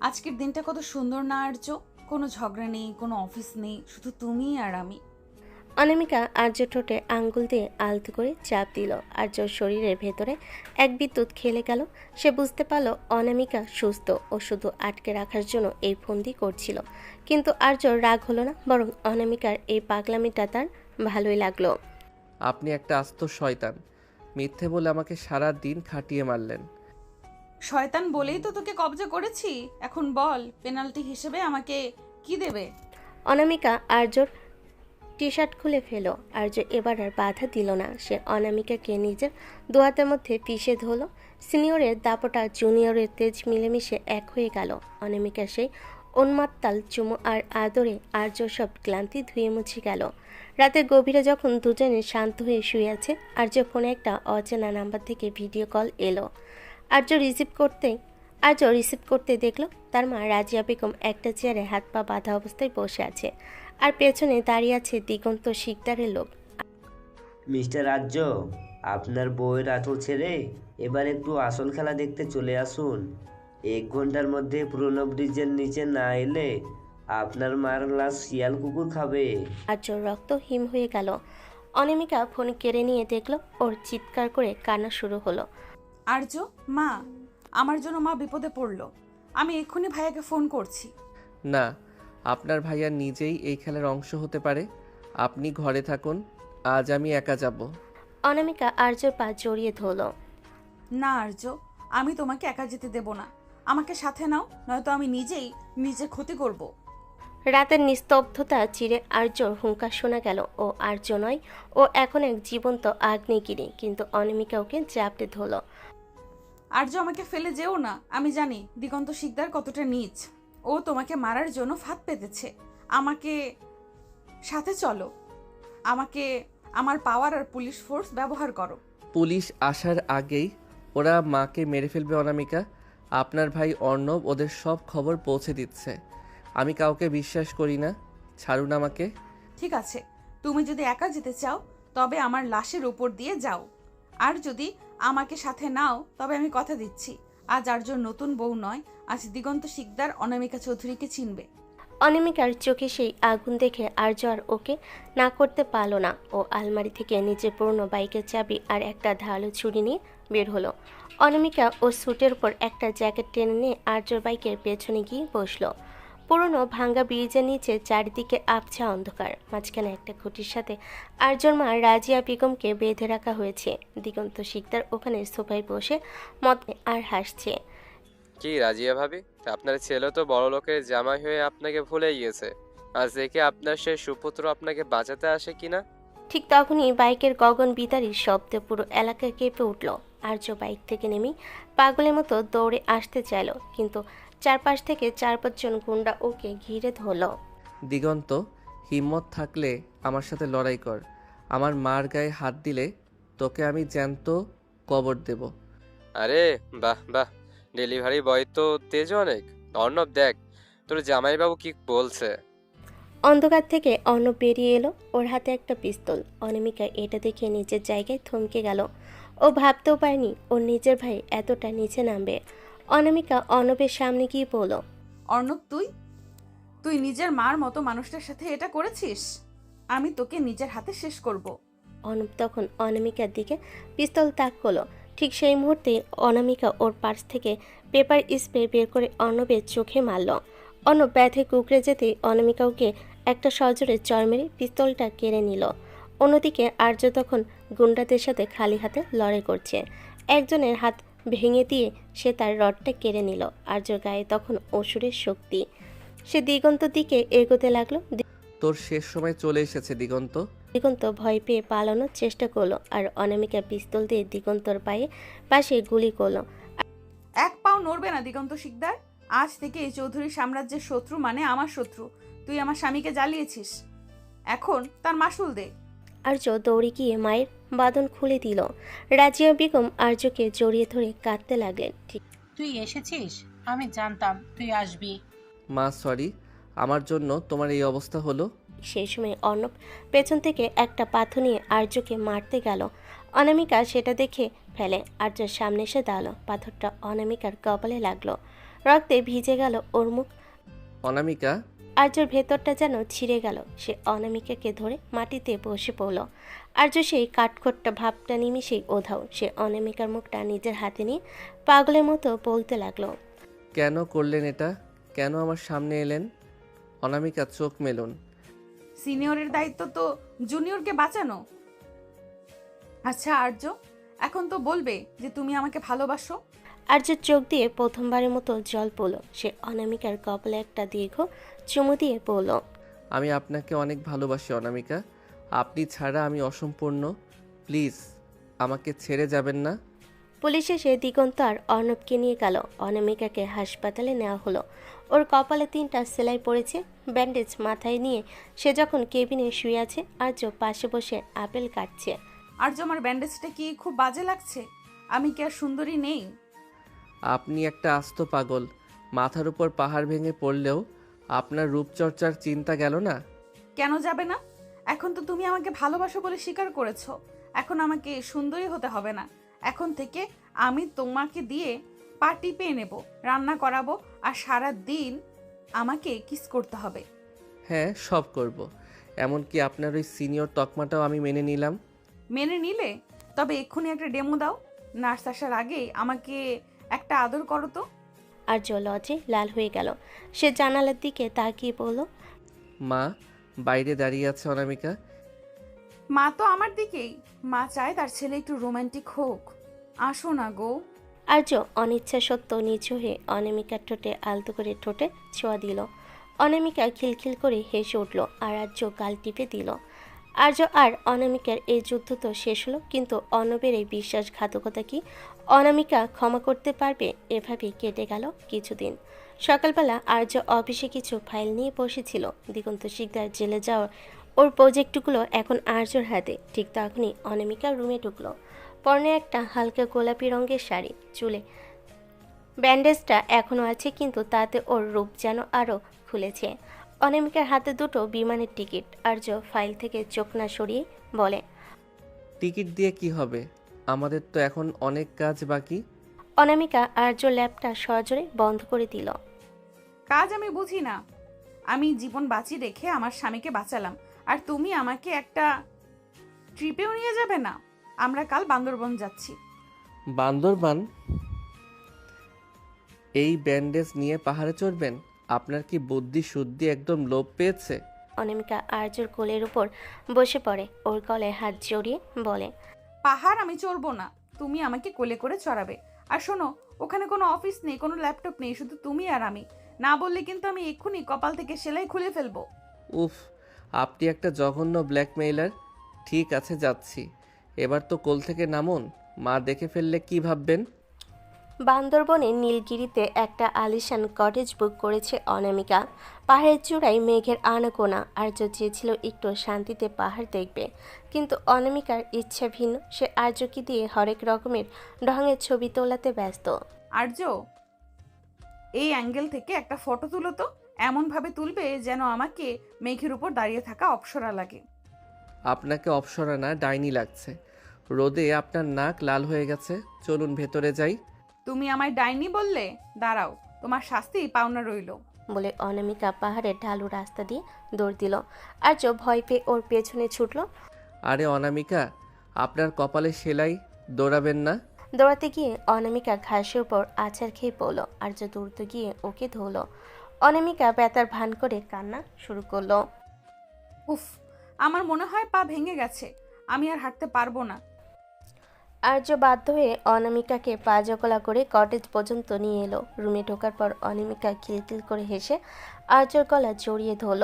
আজকের দিনটা কত সুন্দর না আর্য? কোনো ঝগড়া নেই, কোনো অফিস নেই, শুধু তুমি আর আমি। অনামিকা আর্য ঠোঁটে আঙ্গুল দিয়ে আলতো করে চাপ দিল। আর্যর শরীরের ভেতরে এক বিদ্যুৎ খেলে গেল। সে বুঝতে পারল অনামিকা সুস্থ, ও শুধু আটকে রাখার জন্য এই ফন্দি করছিল। কিন্তু আর্যর রাগ হলো না, বরং অনামিকার এই পাগলামিটা তার ভালোই লাগলো। আপনি একটা আস্ত শয়তান, মিথ্যে বলে আমাকে সারা দিন খাটিয়ে মারলেন। শয়তান বলেই তো তোকে কবজা করেছি। এখন বল, পেনাল্টি হিসেবে আমাকে কি দেবে? অনামিকা আর্যর টি শার্ট খুলে ফেলো। আর্য এবার আর বাধা দিল না। সে অনামিকাকে নিজের দোয়াতের মধ্যে পিষে ধরল। সিনিয়রের দাপটা জুনিয়রের তেজ মিলেমিশে এক হয়ে গেল। অনামিকা সেই উন্মাত্তাল চুমু আর আদরে আর্য সব ক্লান্তি ধুয়ে মুছে গেল। রাতের গভীরে যখন দুজনে শান্ত হয়ে শুয়ে আছে, আর্য ফোনে একটা অচেনা নাম্বার থেকে ভিডিও কল এলো। আর্য রিসিভ করতে দেখল তার মা রাজিয়া বেগম একটা চেয়ারে হাত পা বাঁধা অবস্থায় বসে আছে। আর পেছনে দাঁড়িয়ে আছে দিগন্ত শিকদারের লোক। মিস্টার রাজ্য, আপনার বউয়ের আঁচল ছেড়ে এবার একটু আসল খেলা দেখতে চলে আসুন। 1 ঘন্টার মধ্যে পুরনো ব্রিজের নিচে না এলে আপনার মার লাশ শিয়াল কুকুর খাবে। আর্যর রক্ত হিম হয়ে গেল। অনামিকা ফোন কেড়ে নিয়ে দেখলো ওর চিৎকার করে কান্না শুরু হলো। আর্য, মা, আমার জন্য মা বিপদে পড়লো। আমি এক্ষুনি ভাইয়াকে ফোন করছি। না, আপনার ভাইয়া নিজেই এই খেলার অংশ হতে পারে। আপনি ঘরে থাকুন, আজ আমি একা যাব। অনামিকা আর্যর পা জড়িয়ে ধরল। না আর্য, আমি তোমাকে একা যেতে দেব না। আমাকে সাথে নাও, নয়তো আমি নিজেই নিজের ক্ষতি করব। রাতের নিস্তব্ধতা চিরে আর্যর হুঙ্কার শোনা গেল। ও আর্য নয়, ও এখন এক জীবন্ত আগ্নেয়গিরি। কিন্তু অনামিকা ওকে জাপটে ধরল। আর্য, আমাকে ফেলে যেও না। আমি জানি দিগন্ত শিকদার কতটা নীচ। ও তোমাকে মারার জন্য ফাঁদ পেতেছে। আমাকে সাথে চলো। আমাকে আমার পাওয়ার আর পুলিশ ফোর্স ব্যবহার করো। পুলিশ আসার আগেই ওরা মাকে মেরে ফেলবে অনামিকা। আপনার ভাই অর্ণব ওদের সব খবর পৌঁছে দিচ্ছে। আমি কাউকে বিশ্বাস করি না। ছাড়ুন আমাকে। ঠিক আছে, তুমি যদি একা যেতে চাও তবে আমার লাশের উপর দিয়ে যাও। আর যদি আমাকে সাথে নাও তবে আমি কথা দিচ্ছি, আজ আর্যর নতুন বউ নয়, আজ দিগন্ত শিকদার অনামিকা চৌধুরীকে চিনবে। অনামিকার চোখে সেই আগুন দেখে আর্য আর ওকে না করতে পারল না। ও আলমারি থেকে নিজের পুরনো বাইকের চাবি আর একটা ধারালো ছুরি নিয়ে বের হলো। অনামিকা ও স্যুটের উপর একটা জ্যাকেট টেনে নিয়ে আর্যর বাইকের পেছনে গিয়ে বসলো। পুরনো ভাঙ্গা ব্রিজের নিচে চারিদিকে আবছা অন্ধকার। মাঝখানে একটা খুঁটির সাথে আর্যর মা রাজিয়া বেগমকে বেঁধে রাখা হয়েছে। দিগন্ত শিকদার ওখানে সোফায় বসে মদ আর হাসছে। কি রাজিয়া ভাবি, আপনার ছেলে তো বড় লোকের জামাই হয়ে আপনাকে ভুলে গিয়েছে। আজ দেখে আপনার সে সুপুত্র আপনাকে বাঁচাতে আসে কিনা। ঠিক তখনই বাইকের গগন বিতাড়ির শব্দে পুরো এলাকা কেঁপে উঠল। আর্য বাইক থেকে নেমেই পাগলের মতো দৌড়ে আসতে চাইল, কিন্তু চারপাশ থেকে 4-5 জন গুন্ডা ওকে ঘিরে ধরল। দিগন্ত, হিম্মত থাকলে আমার সাথে লড়াই কর। আমার মার গায়ে হাত দিলে তোকে আমি জ্যান্ত কবর দেব। আরে বাহ বাহ, ডেলিভারি বয় তো তেজ অনেক। অর্ণব দেখ তোর জামাইবাবু কি বলছে। অন্ধকার থেকে অর্ণব বেরিয়ে এলো। ওর হাতে একটা পিস্তল। অনামিকা এটা দেখে নিজের জায়গায় থমকে গেল। ও ভাবতেও পারেনি ওর নিজের ভাই এতটা নিচে নামবে। অনামিকা অর্ণবের সামনে গিয়ে বলল, অর্ণব, তুই নিজের মার মতো মানুষটার সাথে এটা করেছিস? আমি তোকে নিজের হাতে শেষ করব। অর্ণব তখন অনামিকার দিকে পিস্তল তাক করলো। ঠিক সেই মুহূর্তে অনামিকা ওর পার্স থেকে পেপার স্প্রে বের করে অর্ণবের চোখে মারল। অর্ণব ব্যথে কুকড়ে যেতেই অনামিকা ওকে একটা সজোরে চড় মেরে পিস্তলটা কেড়ে নিল। অন্যদিকে আর্য তখন গুন্ডাদের সাথে খালি হাতে লড়াই করছে। একজনের হাত ভেঙে দিয়ে সে তার রডটা কেড়ে নিল। আর্যর গায়ে তখন অসুরের শক্তি। সে দিগন্তর দিকে এগোতে লাগলো। তোর শেষ সময় চলে এসেছে দিগন্ত। দিগন্ত ভয় পেয়ে পালানোর চেষ্টা করলো, আর অনামিকা পিস্তল দিয়ে দিগন্তর পাশে গুলি করলো। এক পাও নড়বে না দিগন্ত শিকদার। আজ থেকে এই চৌধুরী সাম্রাজ্যের শত্রু মানে আমার শত্রু। তুই আমার স্বামীকে জ্বালিয়েছিস, এখন তার মাসুল দে। আর্য দৌড়ে গিয়ে মায়ের বাঁধন খুলে দিল। রাজিয়া বেগম আর্যকে জড়িয়ে ধরে কাঁদতে লাগলেন। ঠিক তুই এসেছিস, আমি জানতাম তুই আসবি। মা সরি, আমার জন্য তোমার এই অবস্থা হলো। সেই সময় অর্ণব পেছন থেকে একটা পাথর নিয়ে আর্যকে মারতে গেল। অনামিকা সেটা দেখে ফেলে আর্যর সামনে এসে দাঁড়ালো। পাথরটা অনামিকার কপালে লাগলো। রক্তে ভিজে গেল ওর মুখ। অনামিকা, আর্যর ভেতরটা যেন ছিঁড়ে গেল। সে অনামিকাকে ধরে মাটিতে বসে পড়ল। আর্য সেই কাঠখোট্টা ভাবটা নিমিশেই ওধাও। সে অনামিকার মুখটা নিজের হাতে নিয়ে পাগলের মতো বলতে লাগলো, কেন করলেন এটা? কেন আমার সামনে এলেন? অনামিকা, চোখ মেলুন। সিনিয়রের দায়িত্ব তো জুনিয়রকে বাঁচানো। আচ্ছা আর্য, এখন তো বলবে যে তুমি আমাকে ভালোবাসো। আর্যের চোখ দিয়ে প্রথমবারের মতো জল পড়ল। সে অনামিকার কপালে একটা দীর্ঘ চুমু দিয়ে বলল, আমি আপনাকে অনেক ভালোবাসি অনামিকা। আপনি ছাড়া আমি অসম্পূর্ণ। প্লিজ আমাকে ছেড়ে যাবেন না। পুলিশ এসে দিগন্ত আর অর্ণবকে নিয়ে গেল। অনামিকাকে হাসপাতালে নেওয়া হলো। ওর কপালে 3টা সেলাই পড়েছে, ব্যান্ডেজ মাথায় নিয়ে সে যখন কেবিনে শুয়ে আছে, আর্য পাশে বসে আপেল কাটছে। আর্য, আমার ব্যান্ডেজটা কি খুব বাজে লাগছে? আমি কি আর সুন্দরী নেই? আপনি একটা আস্ত পাগল। মাথার উপর পাহাড় ভেঙে পড়লেও আপনার রূপচর্চার চিন্তা গেল না। কেন যাবে না? এখন তো তুমি আমাকে ভালোবাসো বলে স্বীকার করেছো। এখন আমাকে সুন্দরী হতে হবে না। এখন থেকে আমি তোমাকে দিয়ে পা টিপে নেব, রান্না করাবো, আর সারা দিন আমাকে কিস করতে হবে। হ্যাঁ, সব করব। এমনকি আপনার ওই সিনিয়র তকমাটাও আমি মেনে নিলাম। মেনে নিলে? তবে এক্ষুনি একটা ডেমো দাও। নার্স আসার আগেই আমাকে একটা আদর করো তো। আর্য লজ্জে লাল হয়ে গেল। সে জানালার দিকে তাকিয়ে বলল, মা বাইরে দাঁড়িয়ে আছে অনামিকা। মা তো আমার দিকেই। মা চায় তার ছেলে একটু রোমান্টিক হোক। আসো না গো। আর্য অনিচ্ছা সত্ত্বেও নিচু হয়ে অনামিকার ঠোঁটে আলতো করে ঠোঁটে ছোঁয়া দিল। অনামিকা খিলখিল করে হেসে উঠল আর আর্য গাল টিপে দিল। আর্য আর অনামিকার এই যুদ্ধ তো শেষ হলো, কিন্তু অর্ণবের এই বিশ্বাসঘাতকতা কি অনামিকা ক্ষমা করতে পারবে? এভাবেই কেটে গেল কিছুদিন। সকালবেলা আর্য অফিসে কিছু ফাইল নিয়ে বসেছিল। দিগন্ত শিকদার জেলে যাওয়ার ওর প্রজেক্টগুলো এখন আর্যর হাতে। ঠিক তখনই অনামিকা রুমে ঢুকলো। পরনে একটা হালকা গোলাপি রঙের শাড়ি, চুলে ব্যান্ডেজটা এখনও আছে, কিন্তু তাতে ওর রূপ যেন আরও খুলেছে। অনামিকার হাতে দুটো বিমানের টিকিট। আর্য ফাইল থেকে চোখ না সরিয়ে বলে, টিকিট দিয়ে কি হবে? আমাদের তো এখন অনেক কাজ বাকি। অনামিকা আর্য ল্যাপটা সজোরে বন্ধ করে দিল। কাজ আমি বুঝি না। আমি জীবন বাঁচি রেখে আমার স্বামীকে বাঁচালাম, আর তুমি আমাকে একটা ট্রিপেও নিয়ে যাবে না? আমরা কাল বান্দরবন যাচ্ছি। বান্দরবান? এই ব্যান্ডেজ নিয়ে পাহাড়ে চড়বেন? আপনার কি বুদ্ধি শুদ্ধি একদম লোপ পেয়েছে? অনামিকা আর্যর কোলের উপর বসে পড়ে, ওর গলায় হাত জড়িয়ে বলে, পাহাড় আমি চড়বো না, তুমি আমাকে কোলে করে চড়াবে। আর শোনো, ওখানে কোনো অফিস নেই, কোনো ল্যাপটপ নেই, শুধু তুমি আর আমি। না বললে কিন্তু আমি এক্ষুনি কপাল থেকে সেলাই খুলে ফেলবো। উফ, আপনি একটা জঘন্য ব্ল্যাকমেইলার। ঠিক আছে, যাচ্ছি। এবার তো কোল থেকে নামুন, মা দেখে ফেললে কি ভাববেন? বান্দরবনের নীলগিরিতে একটা আলিশান কটেজ বুক করেছে অনামিকা। পাহাড়ের চূড়ায় মেঘের আনাগোনা। আর্য চেয়েছিল একটু শান্তিতে পাহাড় দেখবে, কিন্তু অনামিকার ইচ্ছা ভিন্ন। সে আর্যকে দিয়ে হরেক রকমের ঢঙের ছবি তোলাতে ব্যস্ত। আর্য, এই অ্যাঙ্গেল থেকে একটা ফটো তুলো তো। এমনভাবে তুলবে যেন আমাকে মেঘের উপর দাঁড়িয়ে থাকা অপ্সরা লাগে। আপনাকে অপসরা না, ডাইনি লাগছে। রোদে আপনার নাক লাল হয়ে গেছে। চলুন ভেতরে যাই। তুমি আমায় ডাইনি বললে? দাঁড়াও, তোমার শাস্তি পাওনা রইল। বলে অনামিকা পাহাড়ের ঢালু রাস্তা দিয়ে দৌড় দিল। আর্য ভয় পেয়ে ওর পেছনে ছুটল। আরে অনামিকা, আপনার কপালে সেলাই, দৌড়াবেন না। দৌড়াতে গিয়ে অনামিকা ঘাসের উপর আছাড় খেয়ে পড়ল। আর্য দ্রুত গিয়ে ওকে ধরল। অনামিকা ব্যথার ভান করে কান্না শুরু করলো। উফ, আমার মনে হয় পা ভেঙে গেছে, আমি আর হাঁটতে পারবো না। আর্য বাধ্য হয়ে অনামিকাকে পা জকলা করে কটেজ পর্যন্ত নিয়ে এলো। রুমে ঢোকার পর অনামিকা খিলখিল করে হেসে আর্যর গলা জড়িয়ে ধরল।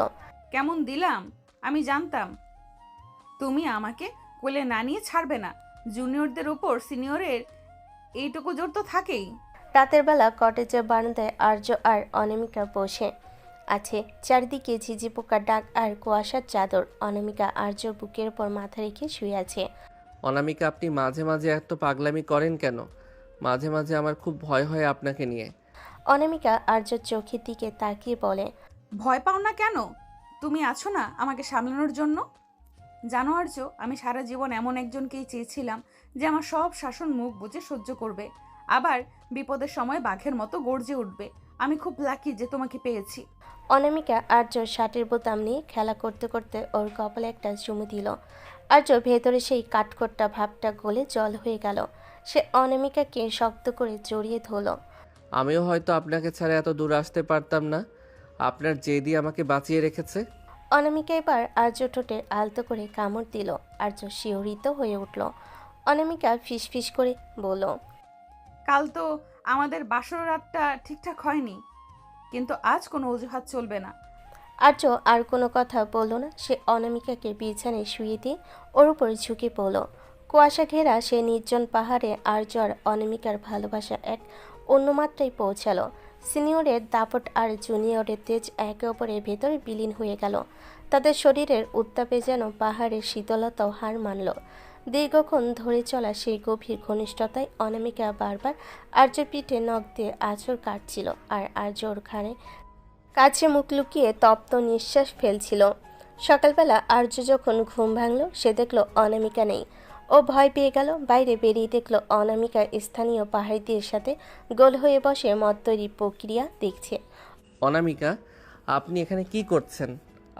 কেমন দিলাম? আমি জানতাম তুমি আমাকে কোলে না নিয়ে ছাড়বে না। জুনিয়রদের উপর সিনিয়রের এইটুকু জোর তো থাকেই। রাতের বেলা কটেজের বারান্দায় আর্য আর অনামিকা বসে আছে। চারিদিকে ঝিঝি পোকার ডাক আর কুয়াশার চাদর। অনামিকা আর্যর বুকের উপর মাথা রেখে শুয়ে আছে। অনামিকা, আপনি মাঝে মাঝে এত পাগলামি করেন কেন? মাঝে মাঝে আমার খুব ভয় হয় আপনাকে নিয়ে। অনামিকা আর্যর চোখের দিকে তাকিয়ে বলে, ভয় পাও না কেন? তুমি আছো না আমাকে সামলানোর জন্য। জানো আর্য, আমি সারা জীবন এমন একজনকেই চেয়েছিলাম যে আমার সব শাসন মুখ বুজে সহ্য করবে, আবার বিপদের সময় বাঘের মতো গর্জে উঠবে। আমি খুব লাকি যে তোমাকে পেয়েছি। অনামিকা আর্যর শার্টের বোতাম নিয়ে খেলা করতে করতে ওর কপালে একটা চুমু দিল। আর্য ভেতরে সেই কাঠখোট্টা ভাবটা গলে জল হয়ে গেল। সে অনামিকাকে শক্ত করে জড়িয়ে ধরল। আমিও হয়তো আপনাকে ছাড়া এত দূর আসতে পারতাম না। আপনার জেদি আমাকে বাঁচিয়ে রেখেছে। অনামিকা এবার আর্য ঠোঁটে আলতো করে কামড় দিল। আর্য শিহরিত হয়ে উঠল। অনামিকা ফিসফিস করে বলল, কাল তো আমাদের বাসর রাতটা ঠিকঠাক হয়নি, কিন্তু আজ কোনো অজুহাত চলবে না। আর্য আর কোনো কথা বলল না। সে অনামিকাকে বিছানায় শুয়ে দিয়ে ওর উপর ঝুঁকে পড়ল। কুয়াশা ঘেরা সে নির্জন পাহাড়ে আর্য আর অনামিকার ভালোবাসা এক অন্য মাত্রায় পৌঁছালো। সিনিয়রের দাপট আর জুনিয়রের তেজ একে অপরের ভেতরে বিলীন হয়ে গেল। তাদের শরীরের উত্তাপে যেন পাহাড়ের শীতলতাও হার মানল। দীর্ঘক্ষণ ধরে চলা সেই গভীর ঘনিষ্ঠতায় অনামিকা বারবার আর্যর পিঠে নখ দিয়ে আঁচড় কাটছিল, আর আর্য ওর ঘাড়ে কাছে মুখ লুকিয়ে তপ্ত নিঃশ্বাস ফেলছিল। সকালবেলা আর্য যখন ঘুম ভাঙল সে দেখল অনামিকা নেই। ও ভয় পেয়ে গেল। বাইরে বেরিয়ে দেখল অনামিকা স্থানীয় পাহাড়িদের সাথে গোল হয়ে বসে মদ তৈরি প্রক্রিয়া দেখছে। অনামিকা, আপনি এখানে কি করছেন?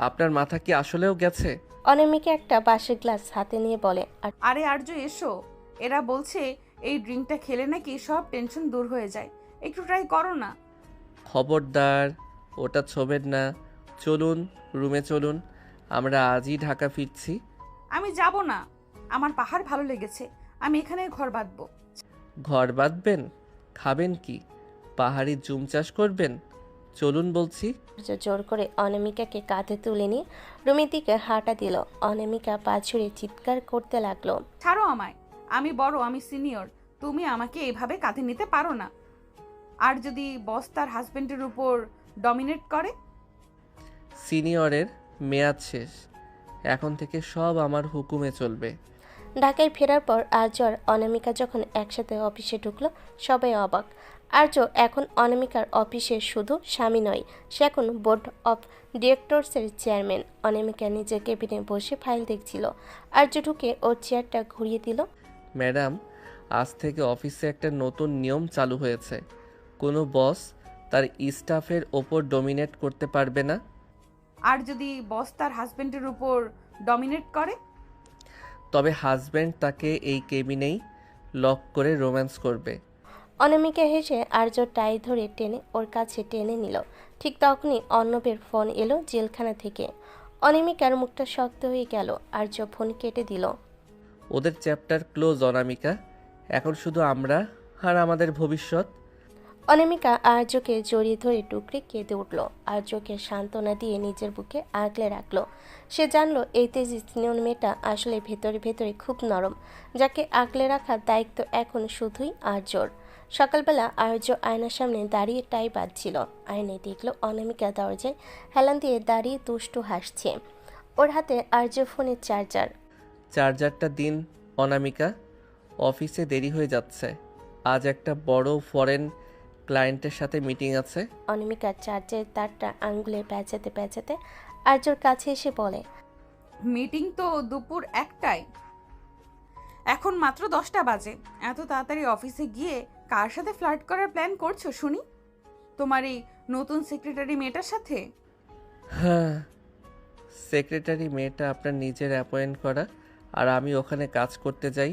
আপনার মাথা কি আসলেও গেছে? অনামিকা একটা বাঁশের গ্লাস হাতে নিয়ে বলে, আর আরে আর্য এসো, এরা বলছে এই ড্রিঙ্কটা খেলে নাকি সব টেনশন দূর হয়ে যায়, একটু ট্রাই করো না। খবরদার, ওটা ছোবেন না। চলুন রুমে চলুন, আমরা আজই ঢাকা ফিরছি। আমি যাব না, আমার পাহাড় ভালো লেগেছে, আমি এখানে ঘর বাঁধবো। ঘর বাঁধবেন? খাবেন কি? পাহাড়ি জুম চাষ করবেন? চলুন বলছি। আর্য জোর করে অনামিকাকে কাঁধে তুলে নিয়ে রুমের দিকে হাঁটা দিল। অনামিকা পা ছুড়ে চিৎকার করতে লাগলো। ছাড়ো আমায়, আমি বড়, আমি সিনিয়র, তুমি আমাকে এভাবে কাঁধে নিতে পারো না। আর যদি বস তার হাজবেন্ডের উপর ডমিনেট করে? সিনিয়রের মেয়াদ শেষ, এখন থেকে সব আমার হুকুমে চলবে। ঢাকায় ফেরার পর আর্য আর অনামিকা যখন একসাথে অফিসে ঢুকলো সবাই অবাক। আর্য এখন অনামিকার অফিসের শুধু স্বামী নয়, সে এখন বোর্ড অফ ডিরেক্টরসের চেয়ারম্যান। অনামিকা নিজের কেবিনে বসে ফাইল দেখছিল। আর্য ঢুকে ওর চেয়ারটা ঘুরিয়ে দিল। ম্যাডাম, আজ থেকে অফিসে একটা নতুন নিয়ম চালু হয়েছে। কোনো বস তার স্টাফের ওপর ডমিনেট করতে পারবে না। আর যদি বস তার হাজবেন্ডের উপর ডমিনেট করে? তবে হাজব্যান্ড তাকে এই কেবিনেই লক করে রোম্যান্স করবে। অনামিকা হেসে আর্য টাই ধরে টেনে ওর কাছে টেনে নিল। ঠিক তখনই অর্ণবের ফোন এলো জেলখানা থেকে। অনামিকার মুখটা শক্ত হয়ে গেল। আর্য ফোন কেটে দিল। ওদের চ্যাপ্টার ক্লোজ অনামিকা, এখন শুধু আমরা আর আমাদের ভবিষ্যৎ। অনামিকা আর্যকে জড়িয়ে ধরে টুকরে কেঁদে উঠল। আর্যকে সান্ত্বনা দিয়ে নিজের বুকে আগলে রাখলো। সে জানলো এই তেজি সিনিয়র মেয়েটা আসলে ভেতরে ভেতরে খুব নরম, যাকে আগলে রাখার দায়িত্ব এখন শুধুই আর্যর। সকালবেলা আর্য আয়নার সামনে দাঁড়িয়ে টাই বাঁধছিল। আয়নায় দেখলো অনামিকা দরজায় হেলান দিয়ে দাঁড়িয়ে দুষ্টু হাসছে। ওর হাতে আর্য ফোনের চার্জার। চার্জারটা দিন অনামিকা, অফিসে দেরি হয়ে যাচ্ছে। আজ একটা বড় ফরেন ক্লায়েন্টের সাথে মিটিং আছে। অনামিকার চার্জারের তারটা আঙ্গুলে প্যাঁচাতে প্যাঁচাতে আর্যর কাছে এসে বলে, মিটিং তো দুপুর 1টায়, এখন মাত্র 10টা বাজে। এত তাড়াতাড়ি অফিসে গিয়ে কার সাথে ফ্লার্ট করার প্ল্যান করছো শুনি? তোমার এই নতুন সেক্রেটারি মেয়েটার সাথে? হ্যাঁ, সেক্রেটারি মেয়েটা আপনার নিজের অ্যাপয়েন্ট করা, আর আমি ওখানে কাজ করতে যাই,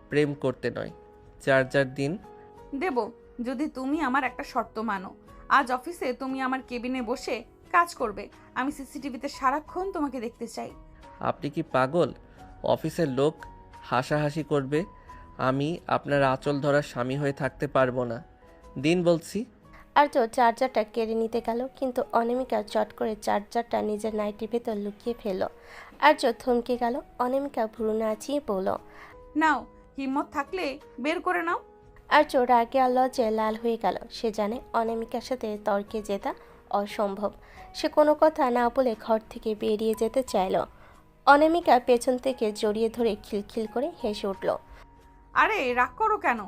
প্রেম করতে নয়। চার্জার দিন। দেব, যদি তুমি আমার একটা শর্ত মানো। আজ অফিসে তুমি আমার কেবিনে বসে কাজ করবে, আমি সিসিটিভিতে সারাক্ষণ তোমাকে দেখতে চাই। আপনি কি পাগল? অফিসের লোক হাসাহাসি করবে, আমি আপনার আঁচল ধরার স্বামী হয়ে থাকতে পারবো না। দিন বলছি। আর্য চার্জারটা কেড়ে নিতে গেল, কিন্তু অনামিকা চট করে চার্জারটা নিজের নাইটির ভেতর লুকিয়ে ফেলল। আর্য থমকে গেল। অনামিকা ভ্রু নাচিয়ে বলল, নাও, হিম্মত থাকলে বের করে নাও। আর্য রাগে আর লজ্জায় লাল হয়ে গেল। সে জানে অনামিকার সাথে তর্কে জেতা অসম্ভব। সে কোনো কথা না বলে ঘর থেকে বেরিয়ে যেতে চাইল। অনামিকা পেছন থেকে জড়িয়ে ধরে খিলখিল করে হেসে উঠল। আরে রাগ করো কেন?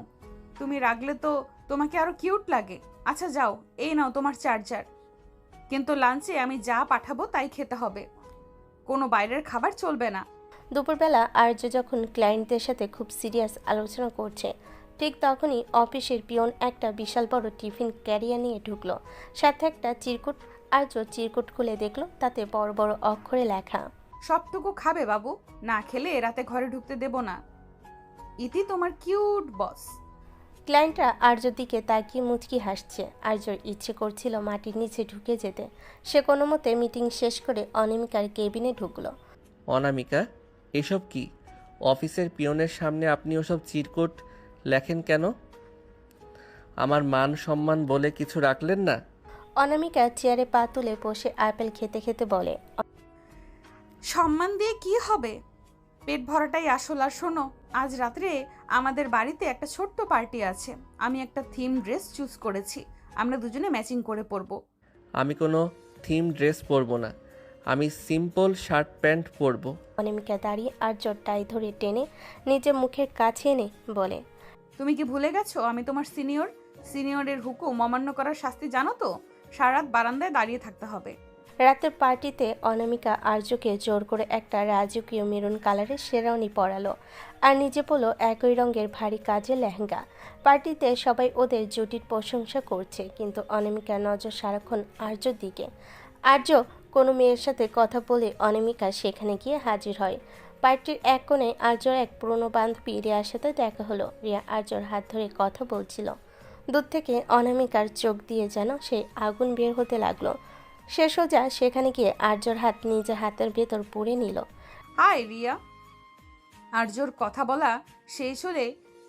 তুমি রাগলে তো তোমাকে আরো কিউট লাগে। আচ্ছা যাও, এই নাও তোমার চার্জার, কিন্তু লাঞ্চে আমি যা পাঠাবো তাই খেতে হবে, কোনো বাইরের খাবার চলবে না। দুপুরবেলা আর্য যখন ক্লায়েন্টদের সাথে খুব সিরিয়াস আলোচনা করছে, ঠিক তখনই অফিসের পিয়ন একটা বিশাল বড় টিফিন ক্যারিয়ার নিয়ে ঢুকলো। সাথে একটা চিরকুট। আর্য চিরকুট খুলে দেখলো তাতে বড় বড় অক্ষরে লেখা, সবটুকু খাবে বাবু, না খেলে রাতে ঘরে ঢুকতে দেব না। ইতি তোমার কিউট বস। ক্লায়েন্টরা আর্যর দিকে তাকিয়ে মুচকি হাসছে। আর্যর ইচ্ছে করছিল মাটির নিচে ঢুকে যেতে। সে কোনো মতে মিটিং শেষ করে অনামিকার কেবিনে ঢুকলো। অনামিকা, এসব কি? অফিসের পিয়নের সামনে আপনি ওসব চিরকুট লেখেন কেন? আমার মান সম্মান বলে কিছু রাখলেন না? অনামিকা চেয়ারে পা তুলে বসে আপেল খেতে খেতে বলে, সম্মান দিয়ে কি হবে, পেট ভরাটাই আসল। আর শোনো, আজ রাত্রে আমাদের বাড়িতে একটা ছোট্ট পার্টি আছে। আমি একটা থিম ড্রেস চুজ করেছি, আমরা দুজনে ম্যাচিং করে পরবো। আমি কোনো থিম ড্রেস পরবো না, আমি সিম্পল শার্ট প্যান্ট পরবো। অনামিকা দাঁড়িয়ে আর্যর টাই ধরে টেনে নিজের মুখের কাছে এনে বলে, তুমি কি ভুলে গেছো আমি তোমার সিনিয়র? সিনিয়রের হুকুম অমান্য করার শাস্তি জানো তো? সারা রাত বারান্দায় দাঁড়িয়ে থাকতে হবে। রাতের পার্টিতে অনামিকা আর্যকে জোর করে একটা রাজকীয় মেরুন কালারের শেরওয়ানি পরালো আর নিজে পরলো একই রঙের ভারী কাজের লেহেঙ্গা। পার্টিতে সবাই ওদের জুটির প্রশংসা করছে, কিন্তু অনামিকার নজর সারাক্ষণ আর্যর দিকে। আর্য কোনো মেয়ের সাথে কথা বলে অনামিকা সেখানে গিয়ে হাজির হয়। পার্টির এক কোণে আর্যর এক পুরনো বান্ধবী রিয়ার সাথে দেখা হলো। রিয়া আর্যর হাত ধরে কথা বলছিল। দূর থেকে অনামিকার চোখ দিয়ে যেন সেই আগুন বের হতে লাগলো। সে সোজা সেখানে গিয়ে আর্যর হাত নিজের হাতের ভেতর পুরে নিল। হাই রিয়া। আর্যর কথা বলা শেষ হলে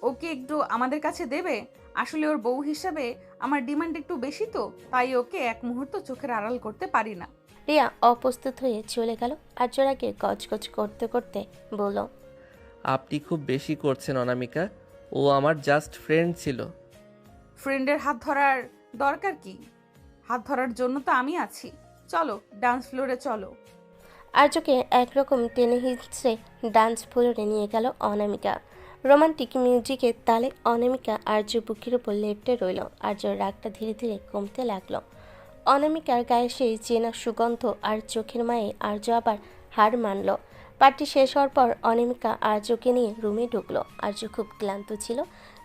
ওকে একটু আমাদের কাছে দেবে? আসলে ওর বউ হিসাবে আমার ডিমান্ড একটু বেশি, তো তাই ওকে এক মুহূর্ত চোখের আড়াল করতে পারি না। রিয়া অপ্রস্তুত হয়ে চলে গেল। আর্যর আগে গজগজ করতে করতে বলল, আপনি খুব বেশি করছেন অনামিকা, ও আমার জাস্ট ফ্রেন্ড ছিল। ফ্রেন্ডের হাত ধরার দরকার কি? হাত ধরার জন্য তো আমি আছি। চলো ডান্স ফ্লোরে চলো। আর্যকে একরকম টেনে হিঁচড়ে ডান্স ফ্লোরে নিয়ে গেল অনামিকা। রোমান্টিক মিউজিকের তালে অনামিকা আর্য বুকের উপর লেপ্টে রইল। আর্যর রাগটা ধীরে ধীরে কমতে লাগলো। অনামিকার গায়ে সেই চেনা সুগন্ধ আর চোখের মায়ে আর্য আবার হার মানল। পার্টি শেষ হওয়ার পর অনামিকা আর্যকে নিয়ে রুমে ঢুকলো। আর্য খুব ক্লান্ত ছিল।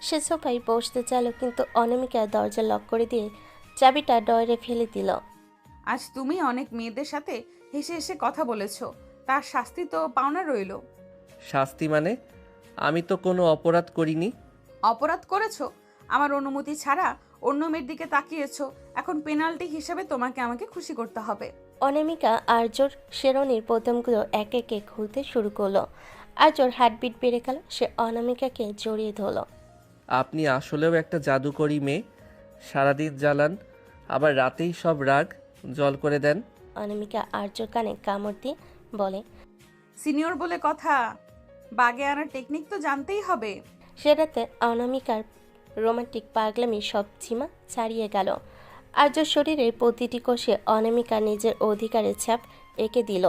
সে সোফায় বসতে চাইল, কিন্তু অনামিকা দরজা লক করে দিয়ে চাবিটা ডয়ারে ফেলে দিল। আজ তুমি অনেক মেয়েদের সাথে হেসে হেসে কথা বলেছ, তার শাস্তি তো পাওনা রইল। শাস্তি মানে? আমি তো কোনো অপরাধ করিনি। অপরাধ করেছো, আমার অনুমতি ছাড়া অন্য মেয়ের দিকে তাকিয়েছো। এখন পেনাল্টি হিসেবে তোমাকে আমাকে খুশি করতে হবে। অনামিকা আর্যর শেরওয়ানির বোতামগুলো এক একে খুলতে শুরু করলো। আর্যর হার্টবিট বেড়ে গেল। সে অনামিকাকে জড়িয়ে ধরল। আপনি আসলেও একটা জাদুকরী মেয়ে, সারাদিন জ্বালান, আবার রাতেই সব রাগ জল করে দেন। অনামিকা আর্যর কানে কামড় দিয়ে বলে, সিনিয়র বলে কথা, বাগে আনার টেকনিক তো জানতেই হবে। সে রাতে অনামিকার রোমান্টিক পাগলামি সব সীমা ছাড়িয়ে গেল। আর্যর শরীরের প্রতিটি কোষে অনামিকা নিজের অধিকারের ছাপ এঁকে দিল।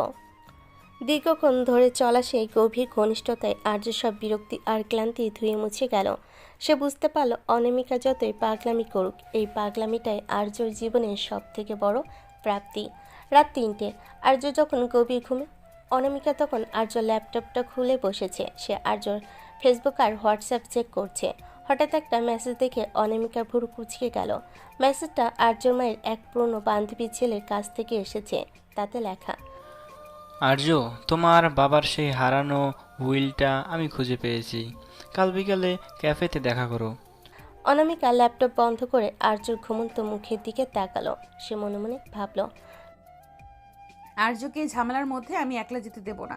দীর্ঘক্ষণ ধরে চলা সেই গভীর ঘনিষ্ঠতায় আর্য সব বিরক্তি আর ক্লান্তি ধুয়ে মুছে গেল। সে বুঝতে পারল অনামিকা যতই পাগলামি করুক, এই পাগলামিটাই আর্যর জীবনের সব থেকে বড় প্রাপ্তি। রাত ৩টে। আর্য যখন গভীর ঘুমে, অনামিকা তখন আর্যর ল্যাপটপটা খুলে বসেছে। সে আর্যর ফেসবুক আর হোয়াটসঅ্যাপ চেক করছে। হঠাৎ একটা মেসেজ দেখে অনামিকার ভুরু কুঁচকে গেল। মেসেজটা আর্যর মায়ের এক পুরনো বান্ধবীর ছেলের কাছ থেকে এসেছে। তাতে লেখা, আর্য, তোমার বাবার সেই হারানো হুইলটা আমি খুঁজে পেয়েছি। কাল বিকালে ক্যাফেতে দেখা করো। অনামিকা ল্যাপটপ বন্ধ করে আর্যর ঘুমন্ত মুখের দিকে তাকালো। সে মনে মনে ভাবল, আর্যকে এই ঝামেলার মধ্যে আমি একলা যেতে দেব না।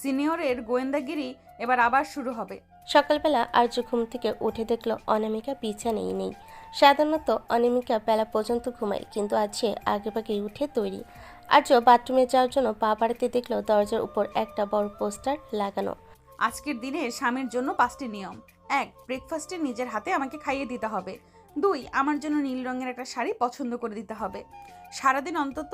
সিনিয়রের গোয়েন্দাগিরি এবার আবার শুরু হবে। সকালবেলা আর্য ঘুম থেকে উঠে দেখল অনামিকা বিছানেই নেই। সাধারণত অনামিকা বেলা পর্যন্ত ঘুমায়, কিন্তু আজ সে আগেভাগেই উঠে তৈরি। আর্য বাথরুমে যাওয়ার জন্য পা বাড়াতে দেখল দরজার উপর একটা বড় পোস্টার লাগানো। আজকের দিনে স্বামীর জন্য 5টি নিয়ম। 1. ব্রেকফাস্টে নিজের হাতে আমাকে খাইয়ে দিতে হবে। 2. আমার জন্য নীল রঙের একটা শাড়ি পছন্দ করে দিতে হবে। সারাদিন অন্তত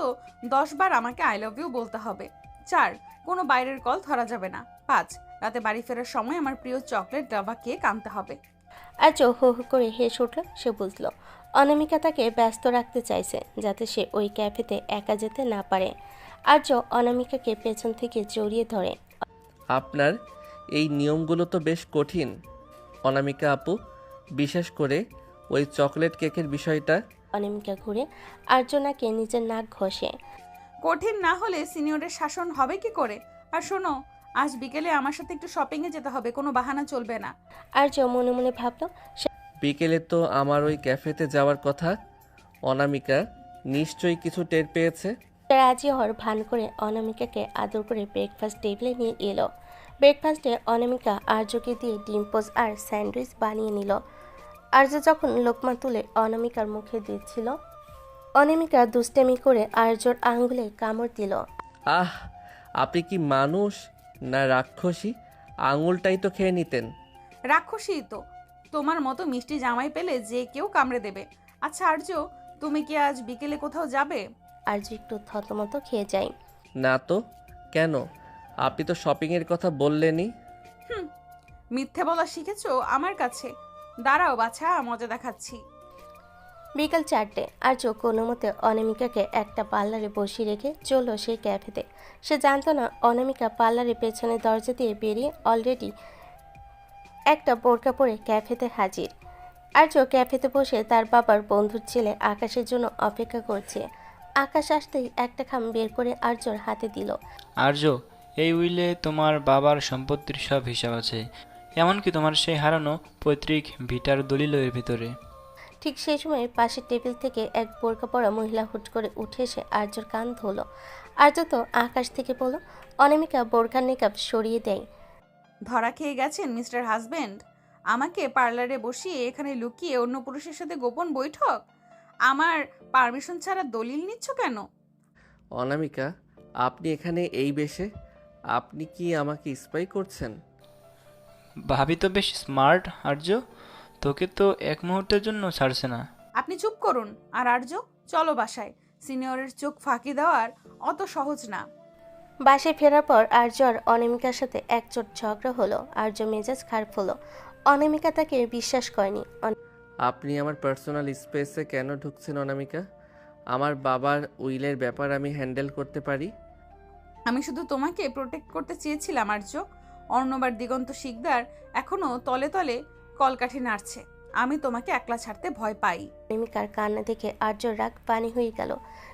10 বার আমাকে আই লাভ ইউ বলতে হবে। 4. কোনো বাইরের কল ধরা যাবে না। 5. রাতে বাড়ি ফেরার সময় আমার প্রিয় চকলেট ডাবা কেক আনতে হবে। আর্য হো হো করে হেসে উঠল। সে বুঝল অনামিকা তাকে ব্যস্ত রাখতে চাইছে, যাতে সে ওই ক্যাফেতে একা যেতে না পারে। আর্য অনামিকাকে পেছন থেকে জড়িয়ে ধরে। আপনার এই নিয়মগুলো তো বেশ কঠিন অনামিকা আপু, বিশেষ করে ওই চকলেট কেকের বিষয়টা। অনামিকা ঘুরে আর্য নাকে নিজের নাক ঘষে। কঠিন না হলে সিনিয়রের শাসন হবে কি করে? আর শোনো, আজ বিকেলে আমার সাথে একটু শপিংয়ে যেতে হবে, কোনো বাহানা চলবে না। আর্য মনে মনে ভাবল, বিকেলে তো আমার ওই ক্যাফেতে যাওয়ার কথা। অনামিকা নিশ্চয়ই কিছু টের পেয়েছে। রাজি হওয়ার ভান করে অনামিকাকে আদর করে ব্রেকফাস্ট টেবিলে নিয়ে এলো। ব্রেকফাস্টে অনামিকা আর্যকে দিয়ে ডিম পোজ আর স্যান্ডউইচ বানিয়ে নিল। আর্য যখন লোকমা তুলে অনামিকার মুখে দিচ্ছিল, অনামিকা দুষ্টামি করে আর্যর আঙ্গুলে কামড় দিল। আহ, আপনি কি মানুষ না রাক্ষসী? আঙুলটাই তো খেয়ে নিতেন। রাক্ষসী তো, তোমার মতো মিষ্টি জামাই পেলে যে কেউ কামড়ে দেবে। আচ্ছা আর্য, তুমি কি আজ বিকেলে কোথাও যাবে? আর্য একটু থতমত খেয়ে যায়। না তো, কেন? আপনি তো শপিংয়ের কথা বললেনই। মিথ্যে বলা শিখেছো আমার কাছে? দাঁড়াও বাছা, মজা দেখাচ্ছি। বিকাল 4টে। আর্য কোনো মতে অনামিকাকে একটা পার্লারে বসিয়ে রেখে চলল সেই ক্যাফেতে। সে জানতো না অনামিকা পার্লারের পেছনের দরজা দিয়ে বেরিয়ে অলরেডি একটা বোরকা পরে ক্যাফেতে হাজির। আর্য ক্যাফেতে বসে তার বাবার বন্ধুর ছেলে আকাশের জন্য অপেক্ষা করছে। আকাশ আসতেই একটা খাম বের করে আর্যর হাতে দিল। আর্য, এই উইলে তোমার বাবার সম্পত্তির সব হিসাব আছে, এমনকি তোমার সেই হারানো পৈতৃক ভিটার দলিলও এর ভিতরে। ঠিক সেই সময় পাশের টেবিল থেকে এক বোরকা পরা মহিলা হুট করে উঠে এসে আর্যর কান ধরল। আর্য তো আকাশ থেকে বলল। অনামিকা বোরকার নিকাব সরিয়ে দেয়। ধরা খেয়ে গেছেন মিস্টার হাজবেন্ড? আমাকে পার্লারে বসিয়ে এখানে লুকিয়ে অন্য পুরুষের সাথে গোপন বৈঠক? আমার পারমিশন ছাড়া দলিল নিচ্ছ কেন? অনামিকা, আপনি এখানে এই বেশে? আপনি কি আমাকে স্পাই করছেন? ভাবি তো বেশ স্মার্ট আর্য, তোকে তো এক মুহূর্তের জন্য ছাড়ছে না। আপনি চুপ করুন। আর আর্য, চলো বাসায়। সিনিয়রের চোখ ফাঁকি দেওয়ার অত সহজ না। বাসায় ফেরার পর আর্য আর অনামিকার সাথে একচোট ঝগড়া হলো। আর্য মেজাজ খারাপ হলো। অনামিকা তাকে বিশ্বাস করেনি। আপনি আমার পার্সোনাল স্পেসে কেন ঢুকছেন অনামিকা? আমার বাবার উইলের ব্যাপার আমি হ্যান্ডেল করতে পারি। আমি শুধু তোমাকে প্রোটেক্ট করতে চেয়েছিলাম আর্য। অর্ণবার দিগন্ত শিকদার এখনো তলে তলে কলকাঠি নাড়ছে। আমি তোমাকে একলা ছাড়তে ভয় পাই। অনামিকার কান্না দেখে আর্যর রাগ পানি হয়ে গেল।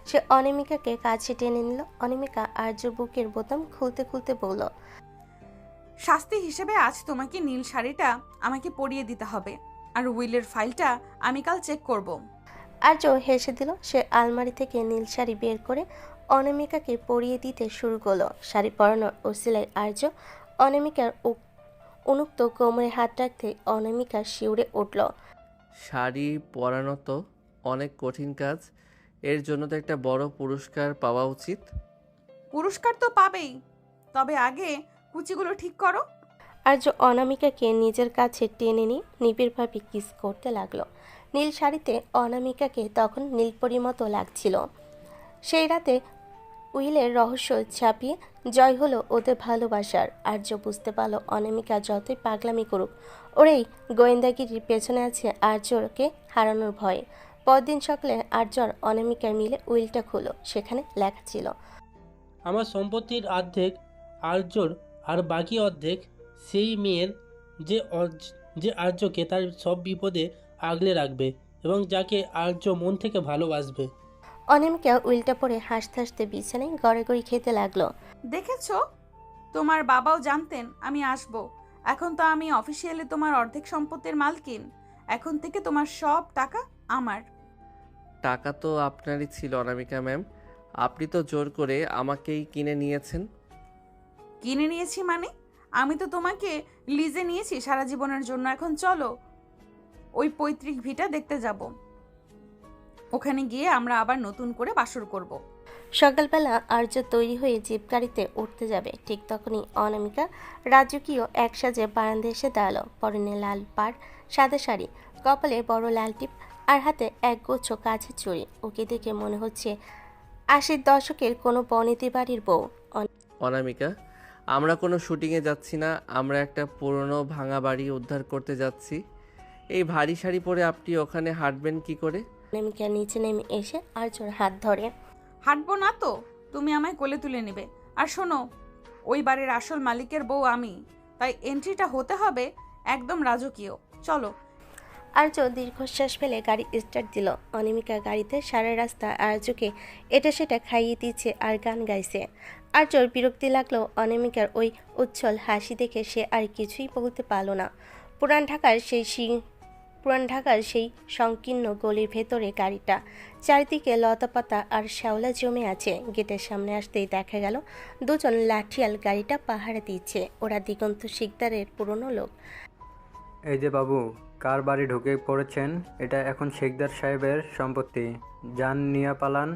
সে অনামিকাকে কাছে টেনে নিল। অনামিকা আর্যর বুকের বোতাম খুলতে খুলতে বলল, শাস্তি হিসেবে আজ তোমাকে নীল শাড়িটা আমাকে পরিয়ে দিতে হবে। আর উইলের ফাইলটা আমি কাল চেক করব। আর্য হেসে দিল। সে আলমারি থেকে নীল শাড়ি বের করে অনামিকাকে পরিয়ে দিতে শুরু করলো। শাড়ি পরানোর ওসিলায় আর্য অনামিকার উন্মুক্ত কোমরে হাত রাখতে অনামিকা শিউরে উঠল। শাড়ি পরানো তো অনেক কঠিন কাজ, এর জন্য তো একটা বড় পুরস্কার পাওয়া উচিত। পুরস্কার তো পাবেই, তবে আগে কুচিগুলো ঠিক করো। আর্য অনামিকাকে নিজের কাছে টেনে নিয়ে নিবিড়ভাবে কিস করতে লাগলো। নীল শাড়িতে অনামিকাকে তখন নীলপরির মতো লাগছিল। সেই রাতে উইলের রহস্য ছাপিয়ে জয় হলো ওদের ভালোবাসার। আর্য বুঝতে পারলো অনামিকা যতই পাগলামি করুক, ওর এই গোয়েন্দাগিরির পেছনে আছে আর্যকে হারানোর ভয়ে। পরদিন সকালে আর্য আর অনামিকা মিলে উইলটা খুলো। সেখানে লেখা ছিল, আমার সম্পত্তির অর্ধেক আর্যর আর বাকি অর্ধেক সেই মেয়ের যে আর্যকে তার সব বিপদে আগলে রাখবে এবং যাকে আর্য মন থেকে ভালোবাসবে। অনামিকা উইলটা পরে হাসতে হাসতে বিছানায় গড়াগড়ি খেতে লাগলো। দেখেছো, তোমার বাবাও জানতেন আমি আসব। এখন তো আমি অফিসিয়ালি তোমার অর্ধেক সম্পত্তির মালকিন। এখন থেকে তোমার সব টাকা আমার। টাকা তো আপনারই ছিল অনামিকা ম্যাম, আপনি তো জোর করে আমাকেই কিনে নিয়েছেন। কিনে নিয়েছি মানে? আমি তো তোমাকে লিজে নিয়েছি সারা জীবনের জন্য। এখন চলো ওই পৈতৃক ভিটা দেখতে যাব। ওখানে গিয়ে আমরা আবার নতুন করে বাসর করব। সকালবেলা আর্য তৈরি হয়ে জিপ গাড়িতে উঠতে যাবে। ঠিক তখনই অনামিকা রাজকীয় এক সাজে বারান্দায় এসে দাঁড়ালো। পরনে লাল পাড়, সাদা শাড়ি, কপালে বড় লাল টিপ আর হাতে একগুচ্ছ কাছের চুড়ি। ওকে দেখে মনে হচ্ছে 80 দশকের কোনো বনেদি বাড়ির বউ। অনামিকা, আমরা কোনো শুটিংয়ে যাচ্ছি না, আমরা একটা পুরনো ভাঙা বাড়ি উদ্ধার করতে যাচ্ছি। এই ভারী শাড়ি পরে আপনি ওখানে হাঁটবেন কি করে? অনামিকা নিচে নেমে এসে আর্যর হাত ধরে, হাঁটবো না তো তুমি আমায় কোলে তুলে নেবে। আর শোনো, ওই বাড়ির আসল মালিকের বউ আমি, তাই এন্ট্রিটা হতে হবে একদম রাজকীয়। চলো। আর্য দীর্ঘশ্বাস ফেলে গাড়ি স্টার্ট দিল। অনামিকা গাড়িতে সারা রাস্তা আর্যকে এটা সেটা খাইয়ে দিচ্ছে আর গান গাইছে। আর্যর বিরক্তি লাগলো অনামিকার ওই উচ্ছল হাসি দেখে। সে আর কিছুই বলতে পারল না। পুরান ঢাকার সেই সংকীর্ণ গলির ভেতরে গাড়িটা, চারিদিকে লতাপাতা আর শ্যাওলা জমে আছে। গেটের সামনে আসতেই দেখা গেল দুজন লাঠিয়াল গাড়িটা পাহারা দিচ্ছে। ওরা দিগন্ত শিকদারের পুরনো লোক। এই যে বাবু, কার বাড়ি ঢুকে পড়েছেন? এটা এখন শেখদার সাহেবের সম্পত্তি, যান নিয়ে পালান।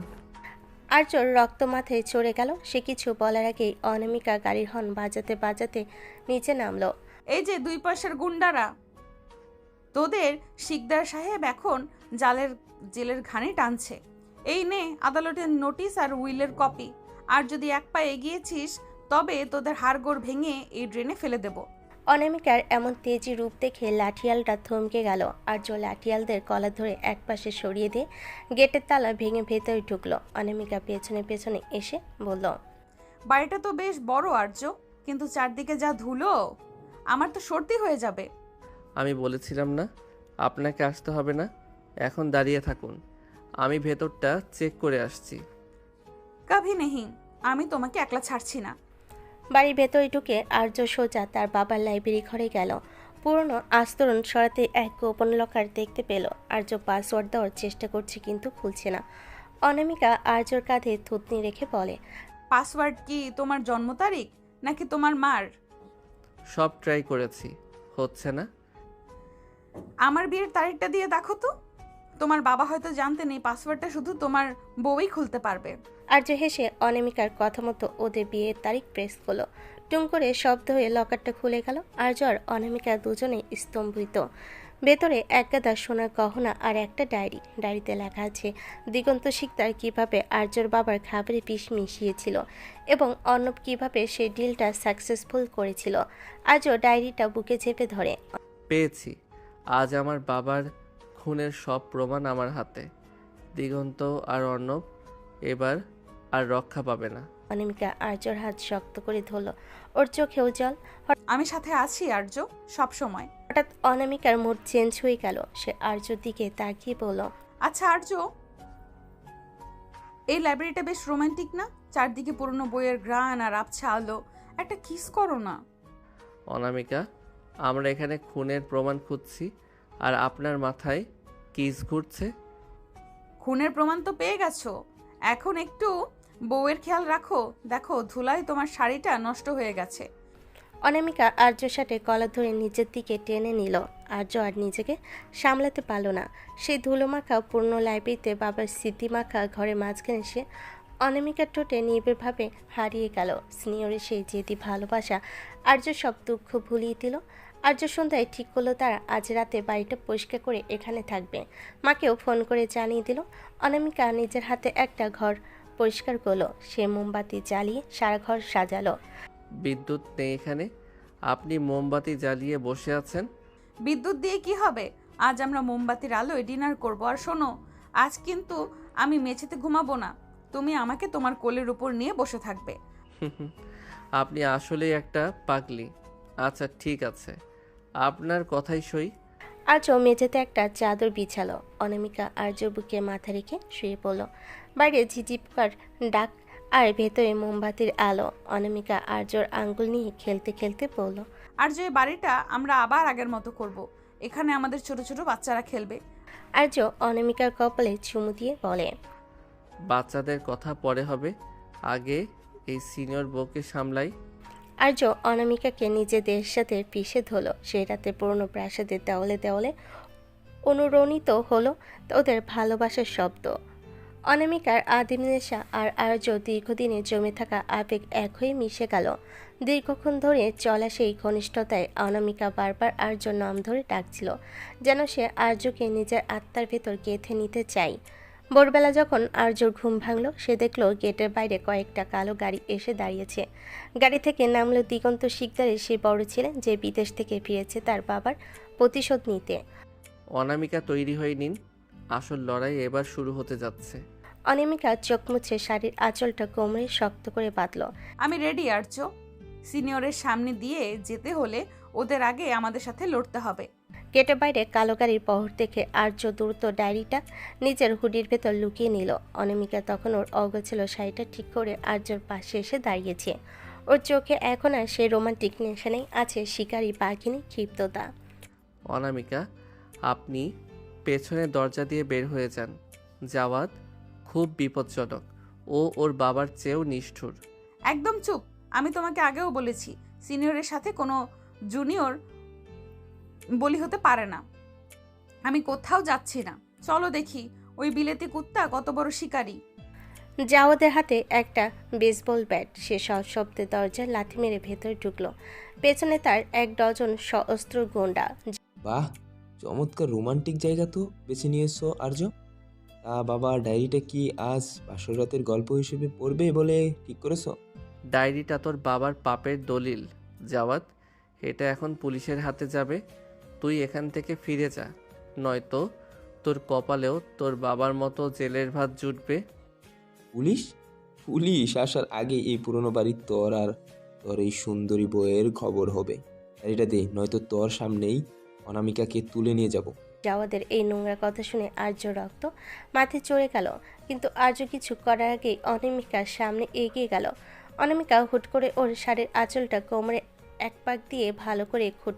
আর্যর রক্ত মাথায় চড়ে গেল। সে কিছু বলার আগেই অনামিকা গাড়ির হর্ন বাজাতে বাজাতে নিচে নামলো। এই যে 2 পয়সার গুন্ডারা, তোদের শিকদার সাহেব এখন জেলের ঘানি টানছে। এই নে আদালতের নোটিশ আর উইলের কপি। আর যদি এক পা এগিয়েছিস তবে তোদের হাড়গোড় ভেঙে এই ড্রেনে ফেলে দেব। অনামিকার এমন তেজি রূপ দেখে লাঠিয়ালটা থমকে গেল। আর্য লাঠিয়ালদের কলা ধরে একপাশে সরিয়ে দিয়ে গেটের তালা ভেঙে ভেতরে ঢুকলো। অনামিকা পেছনে পেছনে এসে বলল, বাড়িটা তো বেশ বড় আর্য, কিন্তু চারদিকে যা ধুলো, আমার তো সর্দি হয়ে যাবে। আমি বলেছিলাম না আপনাকে আসতে হবে না, এখন দাঁড়িয়ে থাকুন, আমি ভেতরটা চেক করে আসছি। কাভি নেহি, আমি তোমাকে একলা ছাড়ছি না। বাড়ির ভেতরে ঢুকে আর্য সোজা তার বাবার লাইব্রেরি ঘরে গেল। পুরনো আস্তরণ সরাতে এক গোপন লকার দেখতে পেল। আর্য পাসওয়ার্ড দেওয়ার চেষ্টা করছে কিন্তু খুলছে না। অনামিকা আর্যর কাঁধে থুতনি রেখে বলে, পাসওয়ার্ড কি তোমার জন্ম তারিখ নাকি তোমার মার? সব ট্রাই করেছি, হচ্ছে না। আমার বিয়ের তারিখটা দিয়ে দেখো তো। তোমার বাবা হয়তো জানতে নেই পাসওয়ার্ডটা শুধু তোমার বউই খুলতে পারবে। আর্য হেসে অনামিকার কথা মতো ওদের বিয়ের তারিখ প্রেস করলো। টুম করে শব্দ হয়ে লকারটা খুলে গেল। আর্য আর অনামিকা দুজনে স্তম্ভিত। ভেতরে এক গাদা সোনার গহনা আর একটা ডায়েরিতে লেখা আছে দিগন্ত শিকদার কিভাবে আর্যর বাবার খাবারে বিষ মিশিয়েছিল এবং অর্ণব কিভাবে সেই ডিলটা সাকসেসফুল করেছিল। আর্য ডায়েরিটা বুকে চেপে ধরে। পেয়েছি, আজ আমার বাবার খুনের সব প্রমাণ আমার হাতে। দিগন্ত আর অর্ণব এবার আর রক্ষা পাবে না। অনামিকা আর্যর হাত শক্ত করে ধরল। ওর চোখেও জল। আমি সাথে আছি আর্য, সব সময়। হঠাৎ অনামিকার মুড চেঞ্জ হয়ে গেল। সে আর্যর দিকে তাকিয়ে বলল, আচ্ছা আর্য, এই লাইব্রেরিটা বেশ রোমান্টিক না? চারদিকে পুরনো বইয়ের ঘ্রাণ আর আবছা আলো। একটা কিস করো না। অনামিকা, আমরা এখানে খুনের প্রমাণ খুঁজছি আর আপনার মাথায় কিস ঘুরছে। খুনের প্রমাণ তো পেয়ে গেছো, এখন একটু বউয়ের খেয়াল রাখো। দেখো ধুলায় তোমার শাড়িটা নষ্ট হয়ে গেছে। অনামিকা আর্যর সাথে কলা ধরে নিজের দিকে টেনে নিল। আর্য আর নিজেকে সামলাতে পারল না। সেই ধুলোমাখা পূর্ণ লাইব্রেরিতে বাবার স্মৃতিমাখা ঘরে মাঝখানে সে অনামিকার ঠোঁটে নিবিড়ভাবে হারিয়ে গেল। সিনিয়রের সেই জেদি ভালোবাসা আর্য সব দুঃখ ভুলিয়ে দিল। আর্য সন্ধ্যায় ঠিক করলো তারা আজ রাতে বাড়িটা পরিষ্কার করে এখানে থাকবে। মাকেও ফোন করে জানিয়ে দিল। অনামিকা নিজের হাতে একটা ঘর পরিষ্কার করলো। সে মোমবাতি জ্বালিয়ে সারা ঘর সাজালো। বিদ্যুৎ নেই এখানে, আপনি মোমবাতি জ্বালিয়ে বসে আছেন। বিদ্যুৎ দিয়ে কি হবে? আজ আমরা মোমবাতির আলোয় ডিনার করব। আর শোনো, আজ কিন্তু আমি মেঝেতে ঘুমাবো না, তুমি আমাকে তোমার কোলের উপর নিয়ে বসে থাকবে। আপনি আসলেই একটা পাগলি। আচ্ছা ঠিক আছে, আপনার কথাই সই। আজও মেঝেতে একটা চাদর বিছালো। অনামিকা আর্যর বুকে মাথা রেখে শুয়ে পড়ল। বাইরে ঝিঝিপকার ডাক আর ভেতরে মোমবাতির আলো। অনামিকা আর্যর আঙ্গুল নিয়ে খেলতে খেলতে বলল, আর যে বাড়িটা আমরা আবার আগের মতো করব। এখানে আমাদের ছোট ছোট বাচ্চারা খেলবে। আর্য অনামিকার কপালে চুমু দিয়ে বলে, বাচ্চাদের কথা পরে হবে, আগে এই সিনিয়র বউকে সামলাই। আর্য অনামিকাকে নিজেদের সাথে পিষে ধরল। সেই রাতে পুরনো প্রাসাদের দেওয়ালে দেওয়ালে অনুরণিত হলো ওদের ভালোবাসার শব্দ। অনামিকার আদিম নেশা আর আর্য দীর্ঘদিনে জমে থাকা আবেগ এক হয়ে মিশে গেল। দীর্ঘক্ষণ ধরে চলা সেই ঘনিষ্ঠতায় অনামিকা বারবার আর্যর নাম ধরে ডাকছিল, যেন সে আর্যকে নিজের আত্মার ভেতর গেঁথে নিতে চায়। ভোরবেলা যখন আর্যর ঘুম ভাঙল, সে দেখল গেটের বাইরে কয়েকটা কালো গাড়ি এসে দাঁড়িয়েছে। গাড়ি থেকে নামলো দিগন্ত শিকদারের সেই বড় ছিলেন যে বিদেশ থেকে ফিরেছে তার বাবার প্রতিশোধ নিতে। অনামিকা তৈরি হয়ে নিন, আসল লড়াই এবার শুরু হতে যাচ্ছে। অনামিকা চোখ মুছে শাড়ির আঁচলটা কোমরে শক্ত করে বাঁধল। আমি রেডি আর্য, সিনিয়রের সামনে দিয়ে যেতে হলে ওদের আগে আমাদের সাথে লড়তে হবে। গেটের বাইরে কালো গাড়ির পহর দেখে আর্য দ্রুত ডায়েরিটা নিজের হুডির ভেতর লুকিয়ে নিল। অনামিকা তখন ওর অগোছালো শাড়িটা ঠিক করে আর্যর পাশে এসে দাঁড়িয়েছে। ওর চোখে এখন আর সেই রোমান্টিক নেশা নেই, আছে শিকারী পাখিনি ক্ষিপ্ততা। অনামিকা, আপনি পেছনের দরজা দিয়ে বের হয়ে যান। জাওয়াদ খুব বিপজ্জনক, ও ওর বাবার চেয়েও নিষ্ঠুর। একদম চুপ, আমি তোমাকে আগেও বলেছি সিনিয়রের সাথে কোনো জুনিয়র বলি হতে পারে না। আমি কোথাও যাচ্ছি না, চলো দেখি ওই বিলেতি কুত্তা কত বড় শিকারী। জাওয়াদের হাতে একটা বেসবল ব্যাট। সে সশব্দে দরজার লাথি মেরে ভেতরে ঢুকলো। পেছনে তার 1 ডজন সশস্ত্র গুন্ডা। বাহ, চমৎকার রোমান্টিক জায়গা তো বেছে নিয়েছো আর্য। তা বাবা, ডায়েরিটা কি আজ বাসর রাতের গল্প হিসেবে পড়বে বলে ঠিক করেছো? ডায়েরিটা তোর বাবার পাপের দলিল জাওয়াদ, এটা এখন পুলিশের হাতে যাবে। তুই এখান থেকে ফিরে যা, নয়তো তোর কপালেও তোর বাবার মতো জেলের ভাত জুটবে। পুলিশ? পুলিশ আসার আগে এই পুরনো বাড়ির তোর আর তোর এই সুন্দরী বইয়ের খবর হবে। আর এটা দে, নয়তো তোর সামনেই অনামিকাকে তুলে নিয়ে যাব। জাওয়াদের এই নোংরা কথা শুনে আর্য রক্ত মাথায় চড়ে গেল, কিন্তু আর্য কিছু করার আগেই অনামিকার সামনে এগিয়ে গেল। অনামিকা হুট করে ওর শাড়ির আঁচলটা কোমরে এক পাক দিয়ে ভালো করে খুঁট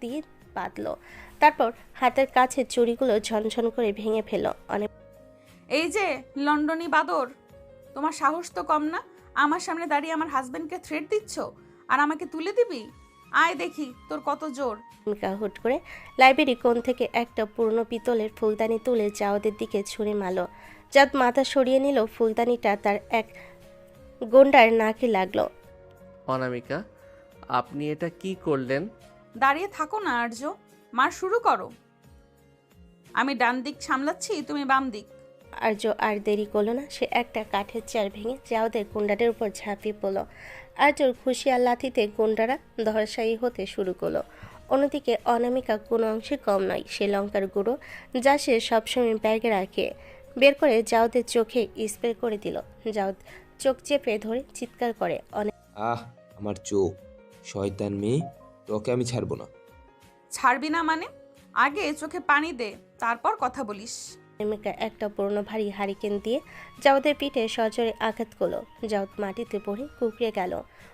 দিয়ে বাঁধল। তারপর হাতের কাছে চুড়িগুলো ঝনঝন করে ভেঙে ফেলল। এই যে লন্ডনী বাদর, তোমার সাহস তো কম না। আমার সামনে দাঁড়িয়ে আমার হাজবেন্ডকে থ্রেট দিচ্ছ আর আমাকে তুলে দিবি? আয় দেখি তোর কত জোর। অনামিকা হুট করে লাইব্রেরি কোণ থেকে একটা পুরনো পিতলের ফুলদানি তুলে জাওয়াদের দিকে ছুঁড়ে মারল। জাওয়াদ মাথা সরিয়ে নিল। ফুলদানিটা তার এক গুন্ডার নাকে লাগলো। অনামিকা, আপনি এটা কি করলেন? দাঁড়িয়ে থাকো না আর্য, মার শুরু করো। আমি ডান দিক সামলাচ্ছি, তুমি বাম দিক। আর্য আর দেরি করলো না, সে একটা কাঠের চেয়ার ভেঙে জাওয়াদের গুন্ডাদের উপর ঝাঁপিয়ে পড়ল। আর্যর খুশি আর লাথিতে গুন্ডারা ধরাশায়ী হতে শুরু করলো। অন্যদিকে অনামিকা কোনো অংশে কম নয়। সে লঙ্কার গুঁড়ো যা সে সবসময় ব্যাগে রাখে বের করে জাওয়াদের চোখে স্প্রে করে দিল। জাওয়াদ চোখ চেপে ধরে চিৎকার করে, আহ, আমার চোখ! শয়তান মেয়ে, তোকে আমি ছাড়বো না। ছাড়বি না মানে? আগে চোখে পানি দে, তারপর কথা বলিস। অনামিকা একটা পুরনো ভারী হারিকেন দিয়ে জাওয়াদের পিঠে সজোরে আঘাত করলো। জাওয়াদ মাটিতে পড়ে কুঁকড়ে গেল।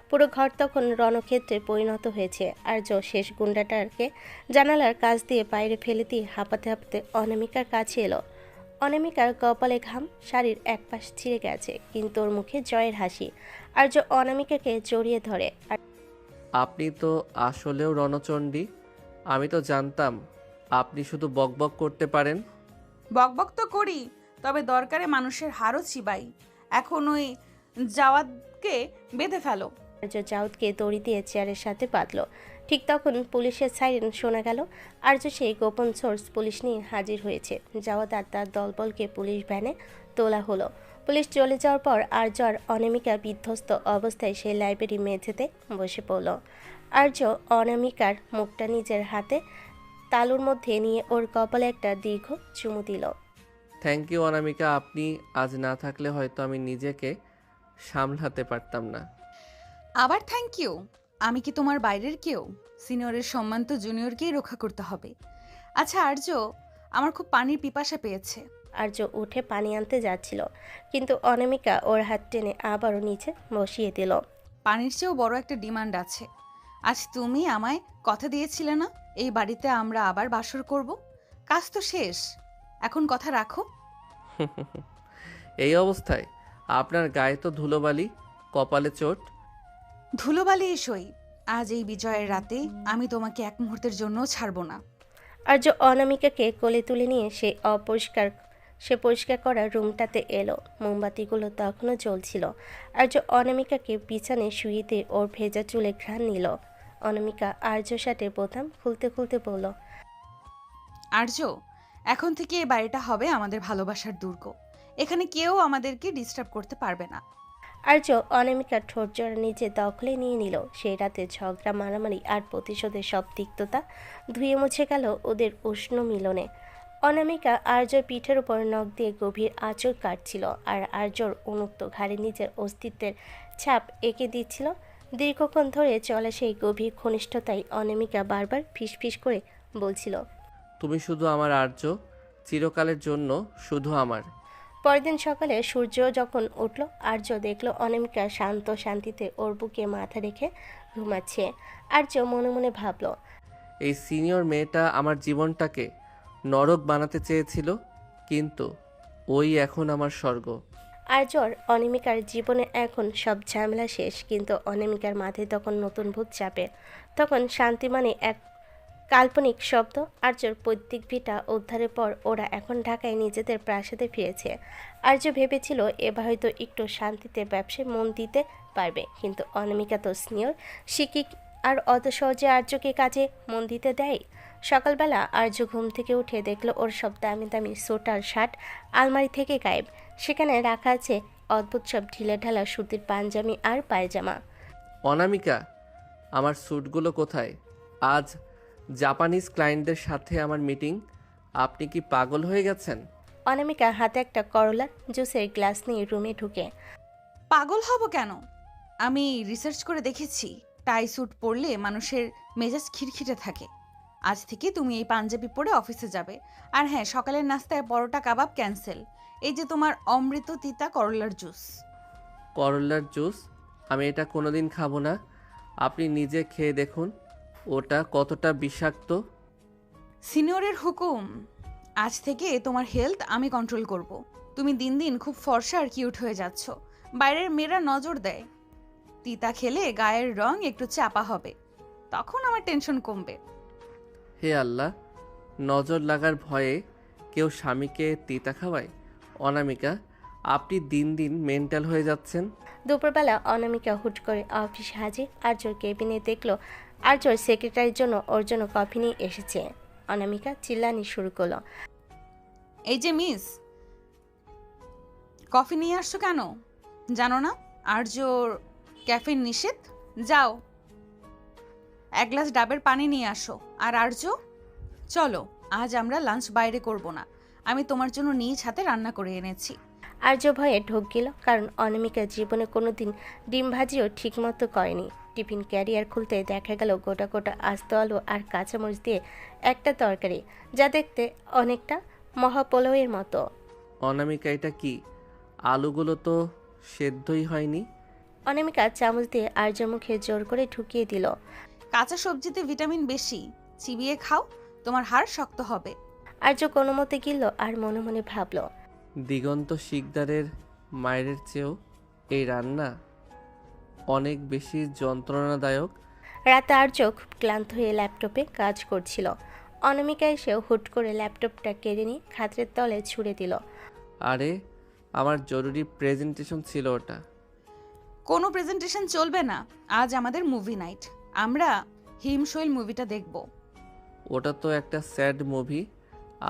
পুরো ঘর তখন রণক্ষেত্রে পরিণত হয়েছে। আর্য শেষ গুন্ডাটাকে জানালার কাছ দিয়ে বাইরে ফেলে দিয়ে হাঁপাতে হাঁপাতে অনামিকার কাছে এলো। অনামিকার কপালে ঘাম, শাড়ির এক পাশ ছিঁড়ে গেছে, কিন্তু ওর মুখে জয়ের হাসি। আর্য অনামিকাকে জড়িয়ে ধরে। আপনি তো আসলেও রণচণ্ডী। আমি তো জানতাম আপনি শুধু বকবক করতে পারেন। বকবক তো করি, তবে দরকারে মানুষের হাড়ও চিবাই। এখন ওই জাওয়াদকে বেঁধে ফেলো। আর্য জাওয়াদকে দড়ি দিয়ে চেয়ারের সাথে বাঁধল। ঠিক তখন পুলিশের সাইরেন শোনা গেল। আর্য সেই গোপন সোর্স পুলিশ নিয়ে হাজির হয়েছে। জাওয়াদ আর তার দলবলকে পুলিশ ভ্যানে তোলা হলো। পুলিশ চলে যাওয়ার পর আর্য আর অনামিকা বিধ্বস্ত অবস্থায় সেই লাইব্রেরি মেঝেতে বসে পড়ল। আর্য অনামিকার মুখটা নিজের হাতে তালুর মধ্যে নিয়ে ওর কপালে একটা দীর্ঘ চুমু দিল। থ্যাংক ইউ অনামিকা, আপনি আজ না থাকলে হয়তো আমি নিজেকে সামলাতে পারতাম না। আবার থ্যাংক ইউ? আমি কি তোমার বাইরের কেউ? সিনিয়রের সম্মান তো জুনিয়রকেই রক্ষা করতে হবে। আচ্ছা আর্য, আমার খুব পানির পিপাসা পেয়েছে। আর্য উঠে পানি আনতে যাচ্ছিল, কিন্তু অনামিকা ওর হাত টেনে আবারও নিচে বসিয়ে দিল। পানির চেয়েও বড় একটা ডিমান্ড আছে। আজ তুমি আমায় কথা দিয়েছিলে না এই বাড়িতে আমরা আবার বাসর করব? কাজ তো শেষ, এখন কথা রাখো। এই অবস্থায় আপনার গায়ে তো ধুলোবালি, কপালে চোট। ধুলোবালি সই, আজ এই বিজয়ের রাতে আমি তোমাকে এক মুহূর্তের জন্যও ছাড়বো না। আর্য অনামিকাকে কোলে তুলে নিয়ে সে পরিষ্কার করা রুমটাতে এলো। মোমবাতিগুলো তখনও জ্বলছিল। আর্য অনামিকাকে বিছানায় শুয়ে দিয়ে ওর ভেজা চুলে ঘ্রাণ নিল। অনামিকা আর্য শার্টের বোতাম খুলতে খুলতে বলল, আর্য, এখন থেকে এই বাড়িটা হবে আমাদের ভালোবাসার দুর্গ। এখানে কেউ আমাদেরকে ডিস্টার্ব করতে পারবে না। আর্য অনামিকার ঠোঁট জোড়া নিজে দখলে নিয়ে নিল। সেই রাতে ঝগড়া, মারামারি আর প্রতিশোধের সব তিক্ততা ধুয়ে মুছে গেল ওদের উষ্ণ মিলনে। অনামিকা আর্যর পিঠের উপর নখ দিয়ে গভীর আঁচড় কাটছিল, আর আর্যর উন্মুক্ত ঘাড়ে নিজের অস্তিত্বের ছাপ এঁকে দিচ্ছিল। দীর্ঘক্ষণ ধরে চলা সেই গভীর ঘনিষ্ঠতায় অনামিকা বারবার ফিসফিস করে বলছিল, তুমি শুধু আমার আর্য, চিরকালের জন্য শুধু আমার। পরদিন সকালে সূর্য যখন উঠল, আর্য দেখল অনামিকা শান্ত শান্তিতে ওর বুকে মাথা রেখে ঘুমাচ্ছে। আর্য মনে মনে ভাবল, এই সিনিয়র মেয়েটা আমার জীবনটাকে নরক বানাতে চেয়েছিল, কিন্তু ওই এখন আমার স্বর্গ। আর্যর অনামিকার জীবনে এখন সব ঝামেলা শেষ, কিন্তু অনামিকার মাথায় তখন নতুন ভূত চাপে। তখন শান্তি মানে এক কাল্পনিক শব্দ। আর্যর পৈতৃক ভিটা উদ্ধারের পর ওরা এখন ঢাকায় নিজেদের প্রাসাদে ফিরেছে। আর্য ভেবেছিল এবার হয়তো একটু শান্তিতে ব্যবসায় মন দিতে পারবে, কিন্তু অনামিকা তো সিনিয়র শিক্ষিক, আর অত সহজে আর্যকে কাজে মন দিতে দেয়। সকালবেলা আর্য ঘুম থেকে উঠে দেখলো ওর সব দামি দামি স্যুট আর শার্ট আলমারি থেকে গায়েব। সেখানে রাখা আছে অদ্ভুত সব ঢিলেঢালা সুতির পাঞ্জাবি আর পায়জামা। অনামিকা, আমার স্যুটগুলো কোথায়? আজ জাপানিজ ক্লায়েন্টদের সাথে আমার মিটিং। আপনি কি পাগল হয়ে গেছেন? অনামিকা হাতে একটা করলার জুসের গ্লাস নিয়ে রুমে ঢুকে। পাগল হব কেন? আমি রিসার্চ করে দেখেছি টাই স্যুট পরলে মানুষের মেজাজ খিটখিটে থাকে। আজ থেকে তুমি এই পাঞ্জাবি পরে অফিসে যাবে। আর হ্যাঁ, সকালের নাস্তায় পরোটা কাবাব ক্যান্সেল। এই যে তোমার অমৃত তিতা করলার জুস। করলার জুস? আমি এটা কোনোদিন খাবো না। আপনি নিজে খেয়ে দেখুন ওটা কতটা বিষাক্ত। সিনিয়রের হুকুম। আজ থেকে তোমার হেলথ আমি কন্ট্রোল করব। তুমি দিন দিন খুব ফর্সা আর কিউট হয়ে যাচ্ছ। বাইরের মেয়েরা নজর দেয়। তিতা খেলে গায়ের রং একটু চাপা হবে, তখন আমার টেনশন কমবে। হে আল্লাহ, নজর লাগার ভয়ে কেউ স্বামীকে তিতা খাওয়ায়? অনামিকা, আপনি দিন দিন মেন্টাল হয়ে যাচ্ছেন। দুপুরবেলা অনামিকা হুট করে অফিসে হাজির। আর্যর কেবিনে দেখলো আর্যর সেক্রেটারির জন্য ওর জন্য কফি নিয়ে এসেছে। অনামিকা চিল্লানি শুরু করলো। এই যে মিস, কফি নিয়ে আসছো কেন? জানো না আর্যর ক্যাফেন নিষেধ? যাও এক গ্লাস ডাবের পানি নিয়ে আসো। আর আর্য, চলো আজ আমরা লাঞ্চ বাইরে করব না, আমি তোমার জন্য নিজ হাতে রান্না করে এনেছি। আর্য ভয়ে ঢোক গেল, কারণ অনামিকা জীবনে কোনোদিন ডিম ভাজিও ঠিকমতো করেনি। টিফিন ক্যারিয়ার খুলতে দেখা গেল গোটা গোটা আস্ত আলু আর কাঁচামরিচ দিয়ে একটা তরকারি, যা দেখতে অনেকটা মহাপোলাওয়ের মতো। অনামিকা, এটা কি? আলুগুলো তো সেদ্ধই হয়নি। অনামিকা চামচ দিয়ে আর্যর মুখে জোর করে ঢুকিয়ে দিল। কাঁচা সবজিতে ভিটামিন বেশি, চিবিয়ে খাও, তোমার হাড় শক্ত হবে। আর্য কোনো মতে গিলল আর মনে মনে ভাবল, দিগন্ত শিকদারের মায়ের চেয়েও এই রান্না অনেক বেশি যন্ত্রণাদায়ক। রাতে আর্য খুব ক্লান্ত হয়ে ল্যাপটপে কাজ করছিল। অনামিকা এসে হুট করে ল্যাপটপটা কেড়ে নিয়ে খাটের তলে ছুঁড়ে দিল। আরে, আমার জরুরি প্রেজেন্টেশন ছিল ওটা। কোনো প্রেজেন্টেশন চলবে না, আজ আমাদের মুভি নাইট। আমরা হিমশৈল মুভিটা দেখব। ওটা তো একটা স্যাড মুভি,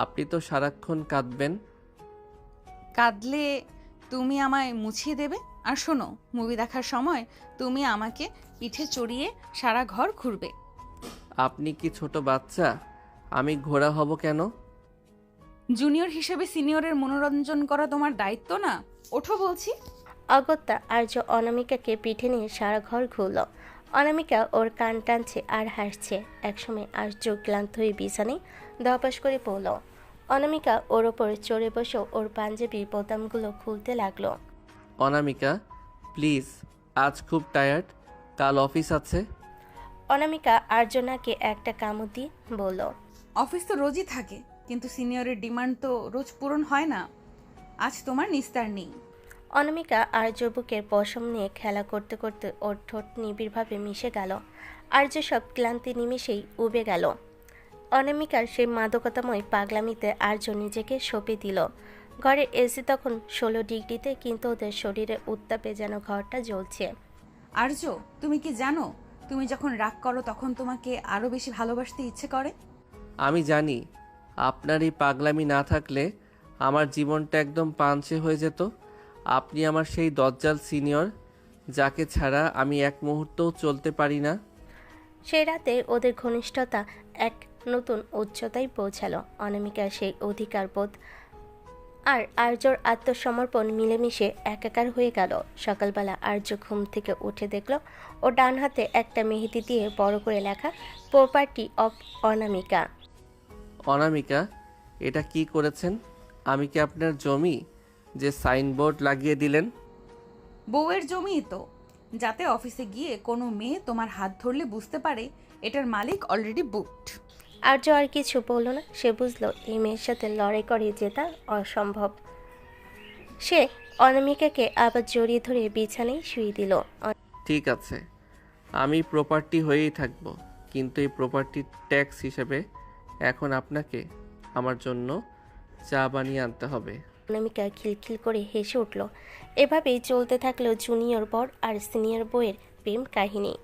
আপনি তো সারাক্ষণ কাঁদবেন। কাঁদলে তুমি আমায় মুছিয়ে দেবে। আর শোনো, মুভি দেখার সময় তুমি আমাকে পিঠে চড়িয়ে সারা ঘর ঘুরবে। আপনি কি ছোট বাচ্চা? আমি ঘোড়া হব কেন? জুনিয়র হিসেবে সিনিয়রের মনোরঞ্জন করা তোমার দায়িত্ব না? ওঠো বলছি। অগত্যা আর্য অনামিকাকে পিঠে নিয়ে সারা ঘর ঘুরল। অনামিকা ওর কান টানছে আর হাসছে। একসময় আর্য ক্লান্ত হয়ে বিছানায় ধপাস করে পড়ল। অনামিকা ওর ওপর চড়ে বসে ওর পাঞ্জাবির বোতামগুলো খুলতে লাগলো। অনামিকা প্লিজ, আজ খুব টায়ার্ড, কাল অফিস আছে। অনামিকা আর্যনাকে একটা কামড় দিয়ে বলল, অফিস তো রোজই থাকে, কিন্তু সিনিয়রের ডিমান্ড তো রোজ পূরণ হয় না। আজ তোমার নিস্তার নেই। অনামিকা আর্য বুকের পশম নিয়ে খেলা করতে করতে ওর ঠোঁট নিবিড়ভাবে মিশে গেল। আর্য সব ক্লান্তি নিমেষেই উবে গেল। অনামিকার সেই মাদকতাময় পাগলামিতে আর্য নিজেকে সঁপে দিল। ঘরের এসি তখন 16 ডিগ্রিতে, কিন্তু ওদের শরীরে উত্তাপে যেন ঘরটা জ্বলছে। আর্য, তুমি কি জানো, তুমি যখন রাগ করো তখন তোমাকে আরো বেশি ভালোবাসতে ইচ্ছে করে। আমি জানি, আপনার এই পাগলামি না থাকলে আমার জীবনটা একদম পাঞ্চে হয়ে যেত। আপনি আমার সেই দজ্জাল সিনিয়র, যাকে ছাড়া আমি এক মুহূর্তও চলতে পারি না। সেই রাতে ওদের ঘনিষ্ঠতা এক নতুন উচ্চতায় পৌঁছালো। অনামিকার সেই অধিকার বোধ আর আর্যর আত্মসমর্পণ মিলেমিশে একাকার হয়ে গেল। সকালবেলা আর্য ঘুম থেকে উঠে দেখল ও ডান হাতে একটা মেহেদি দিয়ে বড় করে লেখা প্রপার্টি অফ অনামিকা। অনামিকা, এটা কি করেছেন? আমি কি আপনার জমি যে সাইনবোর্ড লাগিয়ে দিলেন? বউয়ের জমি তো, যাতে অফিসে গিয়ে কোনো মেয়ে তোমার হাত ধরলে বুঝতে পারে এটার মালিক অলরেডি বুকড। আর্য আর কিছু বলল না। সে বুঝলো এই মেয়ের সাথে লড়াই করে জেতা অসম্ভব। সে অনামিকাকে আবার জড়িয়ে ধরে বিছানায় শুয়ে দিল। ঠিক আছে, আমি প্রপার্টি হয়েই থাকব, কিন্তু এই প্রপার্টির ট্যাক্স হিসেবে এখন আপনাকে আমার জন্য চা বানিয়ে আনতে হবে। অনামিকা খিলখিল করে হেসে উঠল। এভাবেই চলতে থাকলো জুনিয়র বর আর সিনিয়র বউয়ের প্রেম কাহিনী।